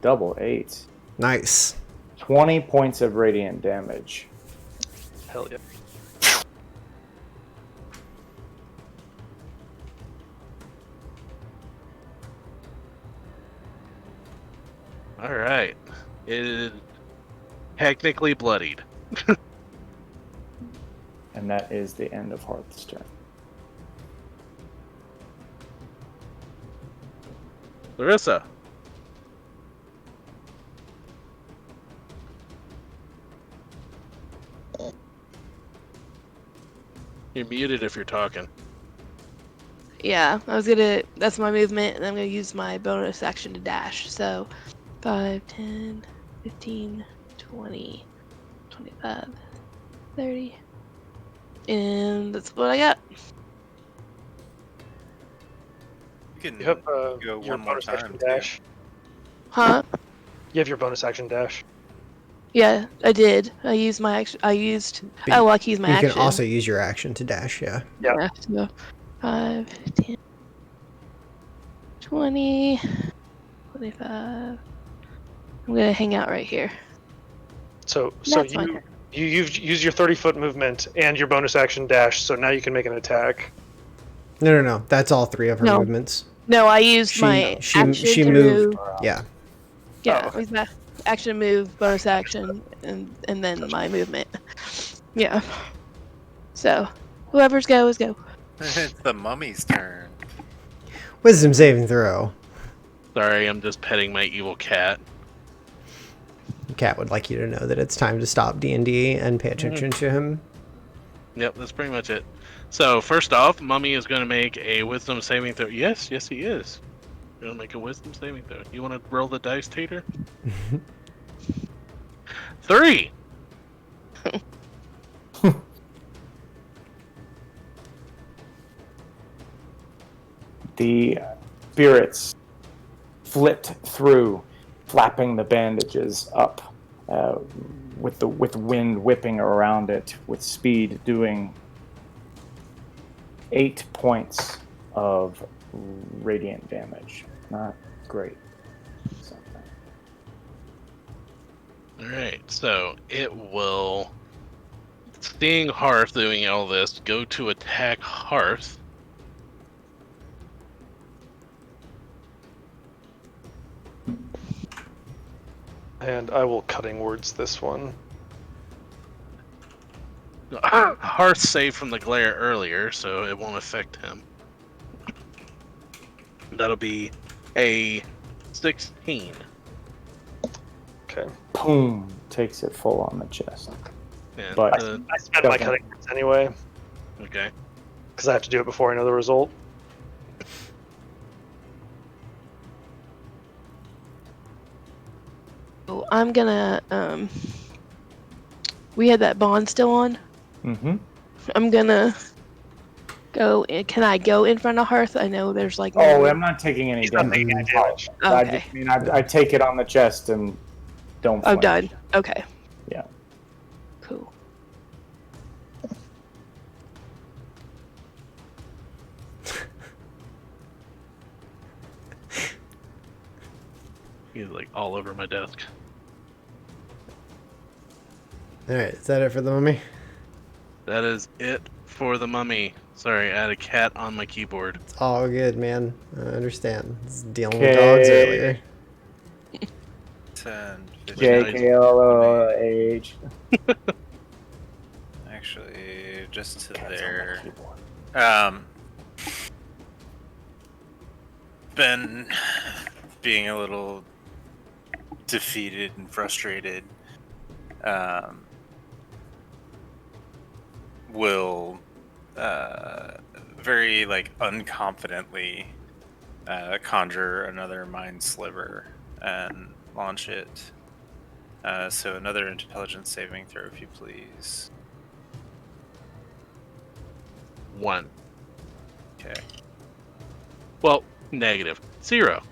Double 8. Nice. 20 points of radiant damage. Hell yeah. All right. It is technically bloodied. And that is the end of Hearth's turn. Larissa. You're muted if you're talking. Yeah, that's my movement, and I'm gonna use my bonus action to dash. So 5, 10, 15, 20, 25, 30. And that's what I got. You can You have go your one more bonus action time. dash. Huh? You have your bonus action dash. Yeah, I did. I used my action. I used. But Oh, I can use my you action. can also use your action to dash, yeah. Yeah. So 5, 10, 20, 25. I'm gonna hang out right here. So That's my turn. you've used your 30-foot movement and your bonus action dash, so now you can make an attack. No. That's all 3 of her No. movements. No, I used my action she to moved. move. Yeah. Yeah, Oh, okay. with my action move, bonus action, and then my movement. Yeah. So whoever's go is go. It's the mummy's turn. Wisdom saving throw. Sorry, I'm just petting my evil cat. The cat would like you to know that it's time to stop D&D and pay attention to him. Yep, that's pretty much it. So, first off, Mummy is going to make a wisdom saving throw. Yes, he is. Going to make a wisdom saving throw. You want to roll the dice, Tater? 3! The spirits flit through, flapping the bandages up, with wind whipping around it, with speed, doing 8 points of radiant damage. Not great. Something. Alright, so it will, seeing Hearth doing all this, go to attack Hearth. And I will cutting words this one. Hearth saved from the glare earlier, so it won't affect him. That'll be a 16. Okay. Boom! Takes it full on the chest. And But- I spend my Okay. cutting words anyway, okay. because I have to do it before I know the result. Oh, I'm gonna we had that bond still on. Mm-hmm. I'm gonna go in. Can I go in front of Hearth? I know there's like Oh, I'm not taking any He's not damage. taking any damage. Okay. I take it on the chest and don't Oh, flinch. done. Okay. Yeah. Cool. He's like all over my desk. Alright, is that it for the mummy? That is it for the mummy. Sorry, I had a cat on my keyboard. It's all good, man. I understand. I was dealing with dogs earlier. 10, 15, JKLOH. actually, just to Cat's on there. my keyboard. Ben, being a little defeated and frustrated, will very like unconfidently conjure another mind sliver and launch it. So another intelligence saving throw, if you please. 1. Okay. Well, negative. 0.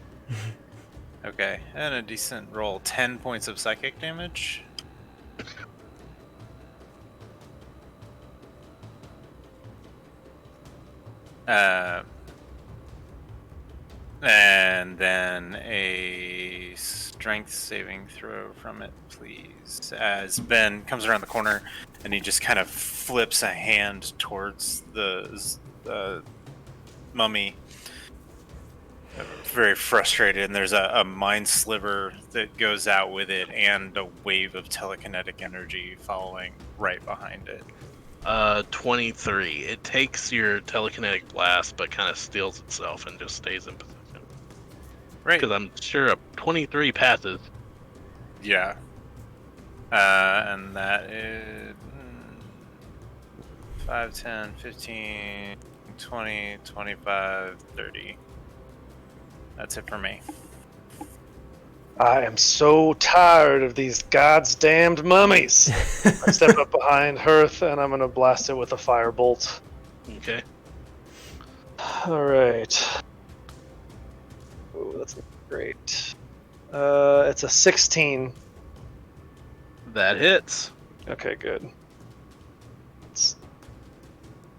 Okay, and a decent roll. 10 points of psychic damage. And then a strength saving throw from it, please. As Ben comes around the corner and he just kind of flips a hand towards the mummy. Very frustrated, and there's a mind sliver that goes out with it and a wave of telekinetic energy following right behind it. 23. It takes your telekinetic blast, but kind of steals itself and just stays in position. Right. Because I'm sure a 23 passes. Yeah. And that is 5, 10, 15, 20, 25, 30. That's it for me. I am so tired of these goddamned mummies. I step up behind Hearth and I'm gonna blast it with a firebolt. Okay. Alright. Ooh, that's not great. It's a 16. That hits. Okay, good. It's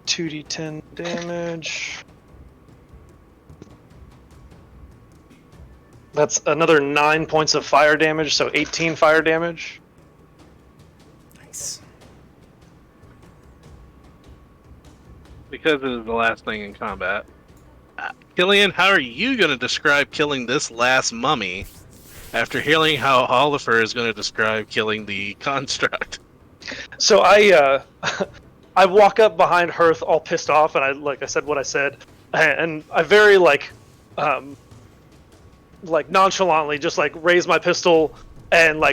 2d10 damage. That's another 9 points of fire damage, so 18 fire damage. Nice. Because it is the last thing in combat. Killian, how are you going to describe killing this last mummy after hearing how Oliver is going to describe killing the construct? So I walk up behind Hearth all pissed off, and I said what I said, and I very nonchalantly just raise my pistol, and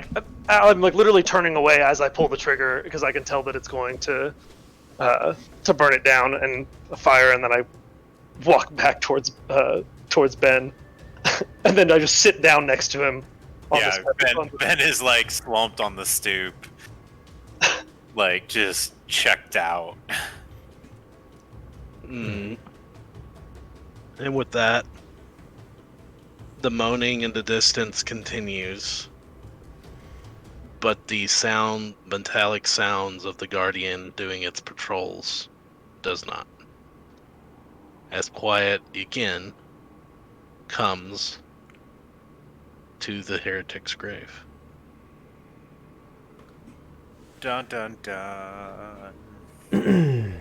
I'm literally turning away as I pull the trigger because I can tell that it's going to burn it down and fire, and then I walk back towards Ben, and then I just sit down next to him. Yeah, Ben is slumped on the stoop, just checked out. And with that, the moaning in the distance continues, but the metallic sounds of the Guardian doing its patrols does not. As quiet again comes to the heretic's grave. Dun dun dun. Oh,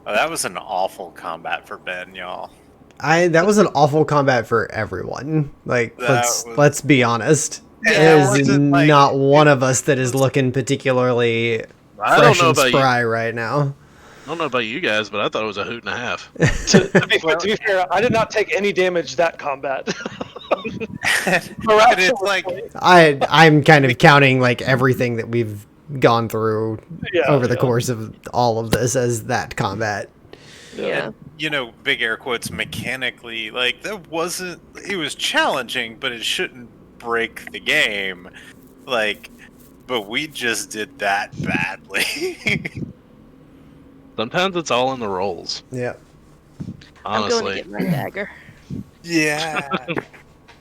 that was an awful combat for Ben, y'all. That was an awful combat for everyone. Let's be honest. Yeah, There's not one of us that is looking particularly fresh and spry right now. I don't know about you guys, but I thought it was a hoot and a half. to be fair, I did not take any damage that combat. But it's I'm kind of counting everything that we've gone through over the course of all of this as that combat. Yeah. Big air quotes, mechanically, that wasn't, it was challenging, but it shouldn't break the game. But we just did that badly. Sometimes it's all in the rolls. Yeah. Honestly. I'm going to get my dagger. Yeah.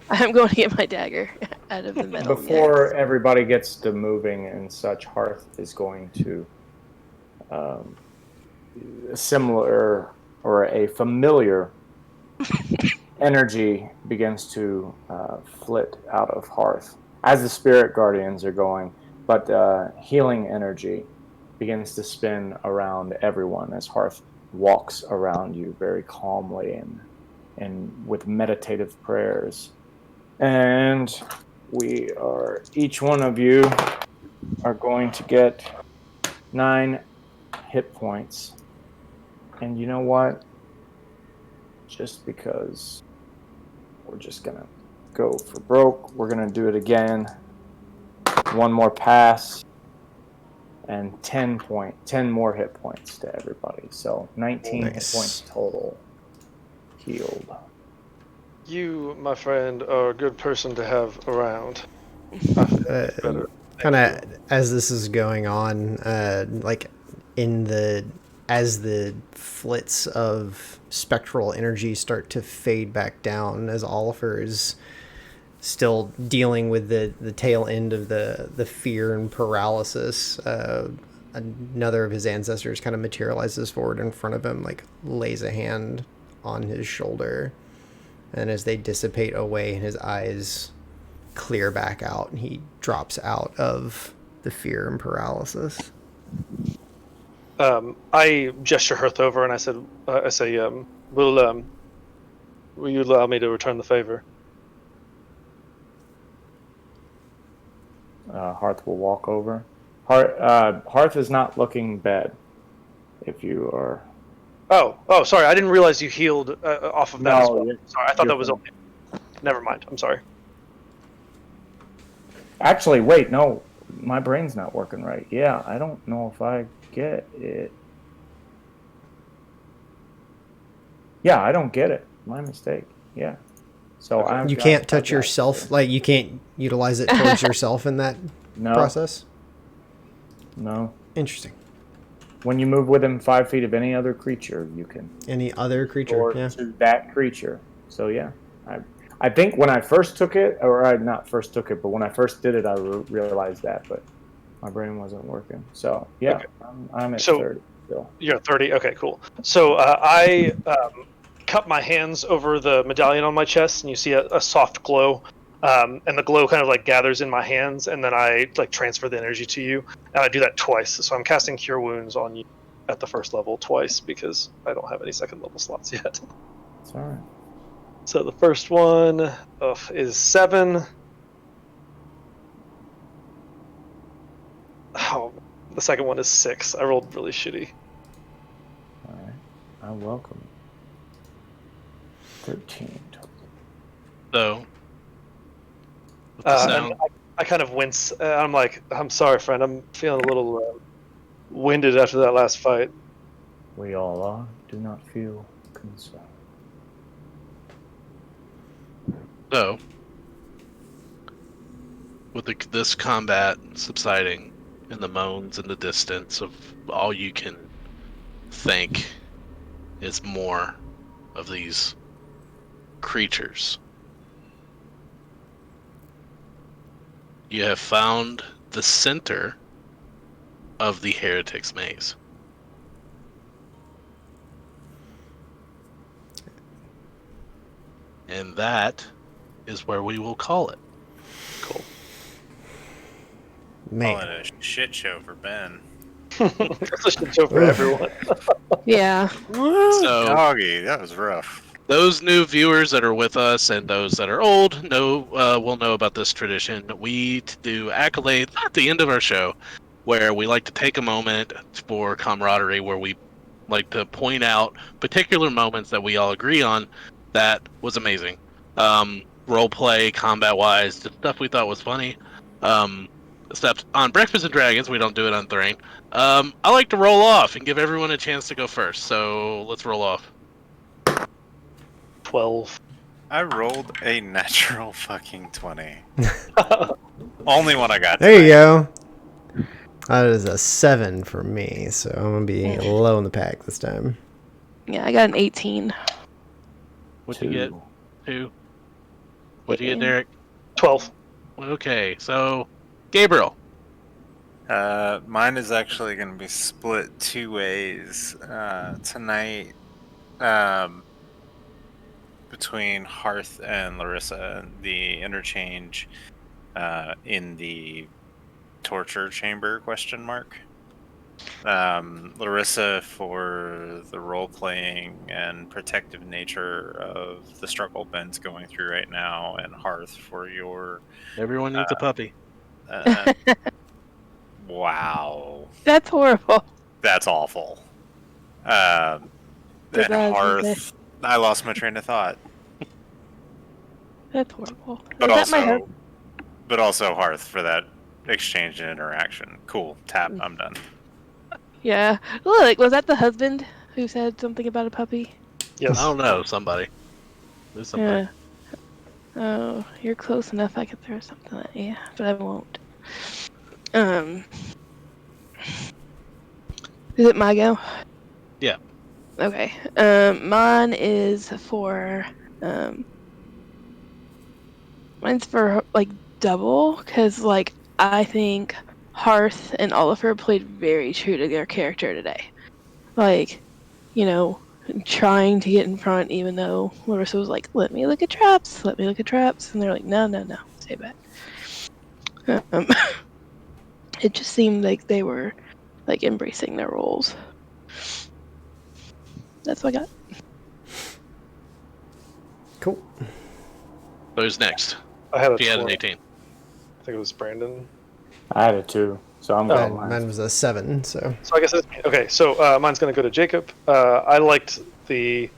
I'm going to get my dagger out of the metal. Before everybody gets to moving and such, Hearth is going to similar or a familiar energy begins to flit out of Hearth as the spirit guardians are going, but healing energy begins to spin around everyone as Hearth walks around you very calmly and with meditative prayers. And each one of you are going to get 9 hit points. And you know what? Just because we're just going to go for broke, we're going to do it again. One more pass. and 10 more hit points to everybody. So 19 hit Nice. points total healed. You, my friend, are a good person to have around. I feel better. Kind of as this is going on, like as the flits of spectral energy start to fade back down, as Oliver is still dealing with the tail end of the fear and paralysis. Another of his ancestors kind of materializes forward in front of him, like lays a hand on his shoulder, and as they dissipate away and his eyes clear back out, he drops out of the fear and paralysis. I gesture Hearth over and I say, will you allow me to return the favor? Hearth will walk over. Hearth is not looking bad. If you are. Oh, sorry. I didn't realize you healed off of that as well. you're- Sorry, I thought you're that was fine. only. Never mind. I'm sorry. Actually, wait, no. My brain's not working right. Yeah, I don't know if I get it. Yeah, I don't get it. My mistake. Yeah. So Okay. You can't touch yourself, like you can't utilize it towards yourself in that process? No. Interesting. When you move within 5 feet of any other creature, you can Any other creature? or Yeah. to that creature. So yeah, I think when I first took it, or I not first took it, but when I first did it, I realized that, but my brain wasn't working. So yeah, Okay. I'm at So- 30 still. You're at 30. Okay, cool. So I cup my hands over the medallion on my chest, and you see a soft glow. And the glow kind of like gathers in my hands, and then I like transfer the energy to you. And I do that twice. So I'm casting Cure Wounds on you at the first level twice because I don't have any second level slots yet. It's all right. So the first one is 7. Oh, the second one is 6. I rolled really shitty. All right. I welcome it. 13 total. So, with the sound, And I kind of wince. I'm like, I'm sorry, friend. I'm feeling a little winded after that last fight. We all are. Do not feel concerned. so with this combat subsiding and the moans in the distance of all you can think is more of these creatures, you have found the center of the Heretics Maze. And that is where we will call it. Cool. Calling Man. it a shit show for Ben. That's a shit show for everyone. Yeah. So- Doggy, that was rough. Those new viewers that are with us and those that are old will know about this tradition. We do accolades at the end of our show, where we like to take a moment for camaraderie, where we like to point out particular moments that we all agree on that was amazing. Role play, combat wise, just stuff we thought was funny. Except on Breakfast and Dragons, we don't do it on Thrain. I like to roll off and give everyone a chance to go first. So let's roll off. 12. I rolled a natural fucking 20. Only one I got. There you tonight. go. That is a 7 for me, so I'm gonna be low in the pack this time. Yeah, I got an 18. What'd you get? 2. What'd you get, Yeah. Derek? 12. Okay, so Gabriel. Mine is actually going to be split 2 ways tonight between Hearth and Larissa. The interchange in the torture chamber ? Larissa for the role playing and protective nature of the struggle Ben's going through right now, and Hearth for your Everyone needs a puppy. wow, That's horrible. that's awful. That's And what I was gonna Hearth, I lost my train of thought. That's horrible. But Was that my also Hearth for that exchange and interaction. Cool. Tap. I'm done. Yeah. Look, was that the husband who said something about a puppy? Yes. I don't know, somebody. There's somebody. Yeah. Oh, you're close enough. I could throw something at you, but I won't. Is it my go? Yeah. Okay. Mine is for mine's for like double, because like I think Hearth and Oliver played very true to their character today. Like, you know, trying to get in front, even though Larissa was like, "Let me look at traps, let me look at traps," and they're like, "No, no, no, stay back." It just seemed like they were like embracing their roles. That's what I got. Cool. So who's next? I had a He had an 20. 18. I think it was Brandon. I had it too, so I'm going Mine mine. was a 7, so. So I guess okay. So mine's going to go to Jacob. I liked the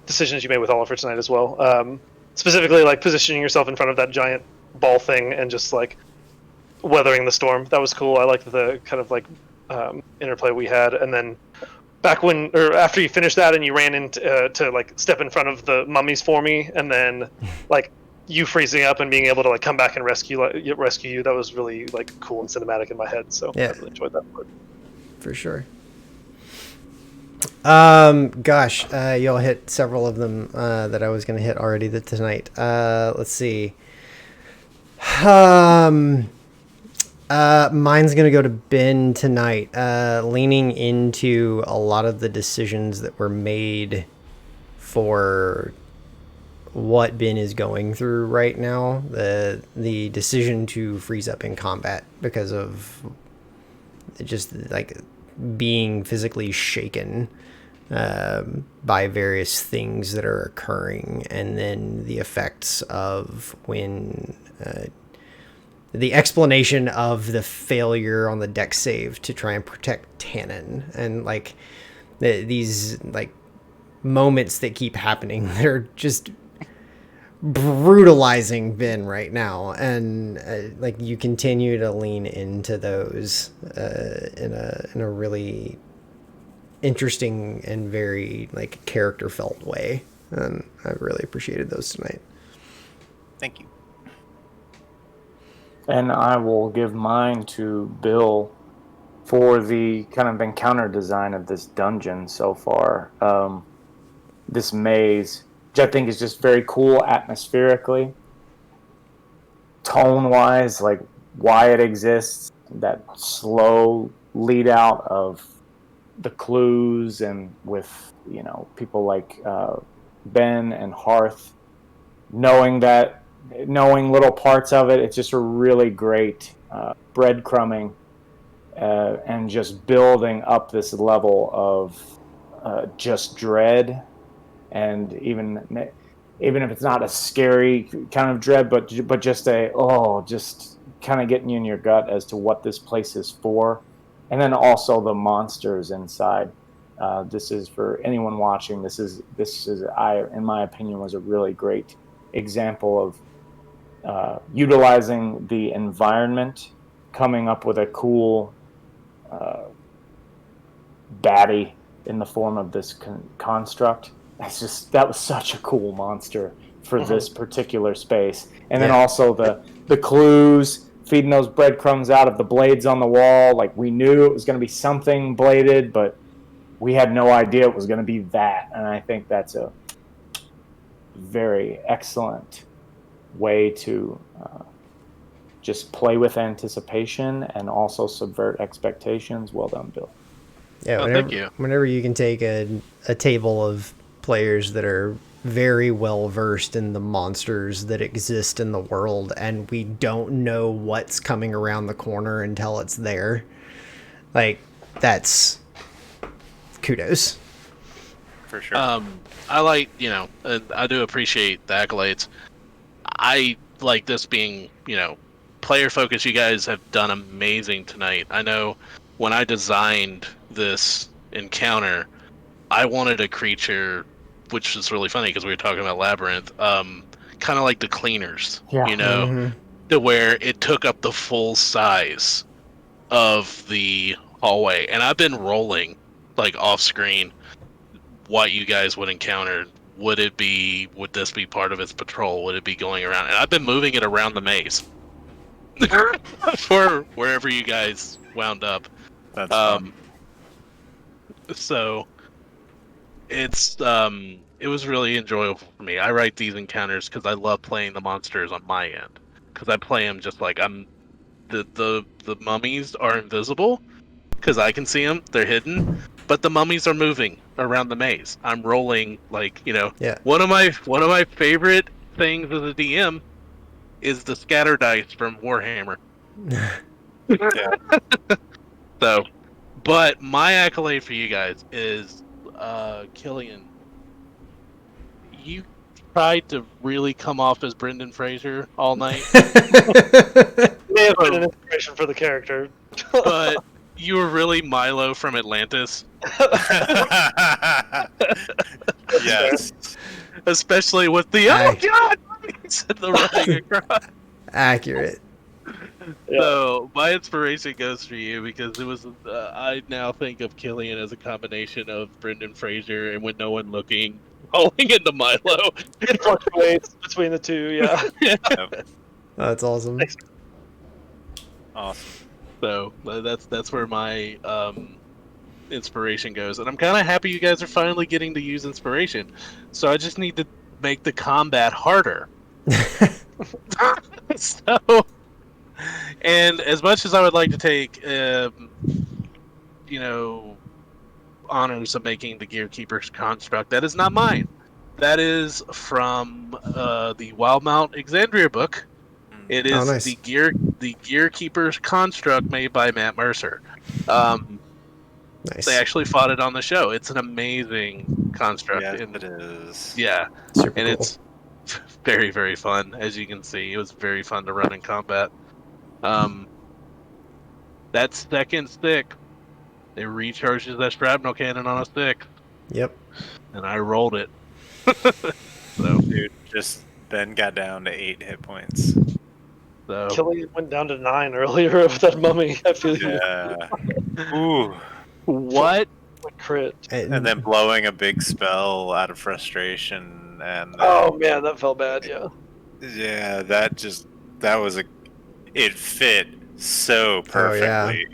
decisions you made with Oliver tonight as well. Specifically, like positioning yourself in front of that giant ball thing and just like weathering the storm. That was cool. I liked the kind of like interplay we had. And then back when, or after you finished that and you ran into to like step in front of the mummies for me, and then like you freezing up and being able to like come back and rescue you. That was really like cool and cinematic in my head. So Yeah. I really enjoyed that part. For sure. Gosh, y'all hit several of them that I was going to hit already tonight. Let's see. Mine's going to go to Ben tonight. Leaning into a lot of the decisions that were made for what Ben is going through right now. The decision to freeze up in combat because of just like being physically shaken by various things that are occurring, and then the effects of when the explanation of the failure on the deck save to try and protect Tannen, and like these like moments that keep happening that are just brutalizing Ben right now, and like you continue to lean into those in a really interesting and very like character felt way, and I really appreciated those tonight. Thank you. And I will give mine to Bill for the kind of encounter design of this dungeon so far. This maze, which I think is just very cool atmospherically, tone-wise, like why it exists, that slow lead out of the clues, and with, you know, people like Ben and Hearth knowing little parts of it. It's just a really great breadcrumbing and just building up this level of just dread, and even if it's not a scary kind of dread, but just just kind of getting you in your gut as to what this place is for. And then also the monsters inside. This is, for anyone watching, this is in my opinion, was a really great example of utilizing the environment, coming up with a cool baddie in the form of this construct. That was such a cool monster for this particular space. And then also the clues, feeding those breadcrumbs out of the blades on the wall. Like, we knew it was going to be something bladed, but we had no idea it was going to be that. And I think that's a very excellent way to just play with anticipation and also subvert expectations. Well done, Bill. Yeah, thank you. Whenever you can take a table of players that are very well versed in the monsters that exist in the world, and we don't know what's coming around the corner until it's there, like, that's kudos. For sure. I like, I do appreciate the accolades. I like this being, player focus. You guys have done amazing tonight. I know when I designed this encounter, I wanted a creature, which is really funny because we were talking about Labyrinth, kind of like the Cleaners, Mm-hmm. to where it took up the full size of the hallway. And I've been rolling, like, off screen, what you guys would encounter. Would this be part of its patrol? Would it be going around? And I've been moving it around the maze for wherever you guys wound up. That's fun. So it was really enjoyable for me. I write these encounters because I love playing the monsters on my end, because I play them just like I'm. The mummies are invisible because I can see them; they're hidden, but the mummies are moving around the maze. I'm rolling like, Yeah. one of my favorite things as a DM is the scatter dice from Warhammer. Yeah. So, but my accolade for you guys is, Killian, you tried to really come off as Brendan Fraser all night, May have been an inspiration for the character. but you were really Milo from Atlantis, Yes. especially with the God, the running across. Accurate. Yeah. So my inspiration goes for you because it was. I now think of Killian as a combination of Brendan Fraser and When No One Looking, falling into Milo. It fluctuates between the two, yeah. Yep. That's awesome. Thanks. Awesome. So that's where my inspiration goes, and I'm kind of happy you guys are finally getting to use inspiration. So I just need to make the combat harder. So, and as much as I would like to take, honors of making the Gearkeeper's construct, that is not mine. That is from the Wildmount Exandria book. It Oh, is nice. the Gearkeeper's construct made by Matt Mercer. Nice. They actually fought it on the show. It's an amazing construct. Yes, And it is. yeah, Super and cool. it's very, very fun. As you can see, it was very fun to run in combat. That second stick, it recharges that shrapnel cannon on a stick, Yep. and I rolled it. So, Dude, just Ben got down to 8 hit points. so Killian went down to 9 earlier with that mummy. I feel you. Yeah. Ooh. what? Crit. And then blowing a big spell out of frustration, and Oh man, that felt bad, yeah. yeah, it fit so perfectly.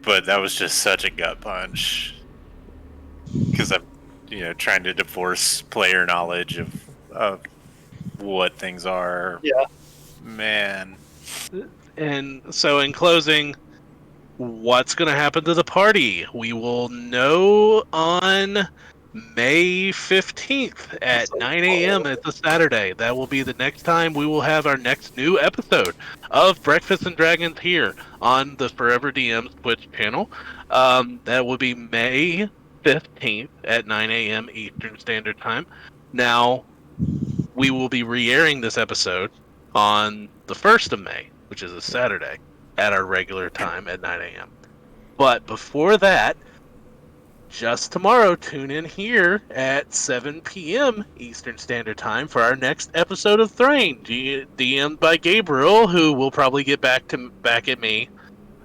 But that was just such a gut punch. Because I'm, trying to divorce player knowledge of what things are. Yeah. Man. And so, in closing, what's going to happen to the party? We will know on May 15th at 9 a.m. It's a Saturday. That will be the next time we will have our next new episode of Breakfast and Dragons here on the Forever DMs Twitch channel. That will be May 15th at 9 a.m. Eastern Standard Time. Now, we will be re-airing this episode on the 1st of May, which is a Saturday, at our regular time at 9 a.m. But before that, just tomorrow, tune in here at 7 p.m. Eastern Standard Time for our next episode of Thrain, DM'd by Gabriel, who will probably get back at me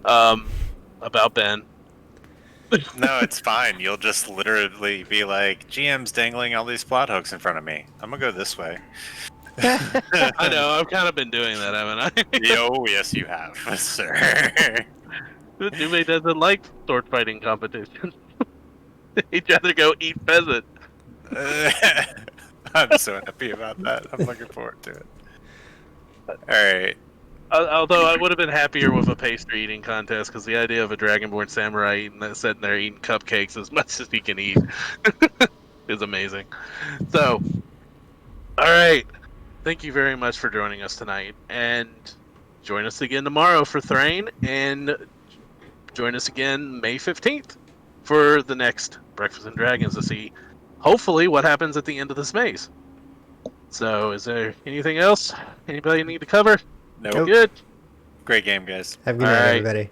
about Ben. No, it's fine. You'll just literally be like, GM's dangling all these plot hooks in front of me. I'm gonna go this way. I know, I've kind of been doing that, haven't I? Oh, yes, you have, sir. Dume doesn't like sword fighting competitions. He'd rather go eat pheasant. I'm so happy about that. I'm looking forward to it. Alright. Although I would have been happier with a pastry eating contest, because the idea of a Dragonborn samurai sitting there eating cupcakes as much as he can eat is amazing. So, alright. Thank you very much for joining us tonight. And join us again tomorrow for Thrain, and join us again May 15th for the next Breakfast and Dragons to see, hopefully, what happens at the end of this maze. So, is there anything else? Anybody need to cover? Nope. Good. Great game, guys. Have a good night, Alright. everybody.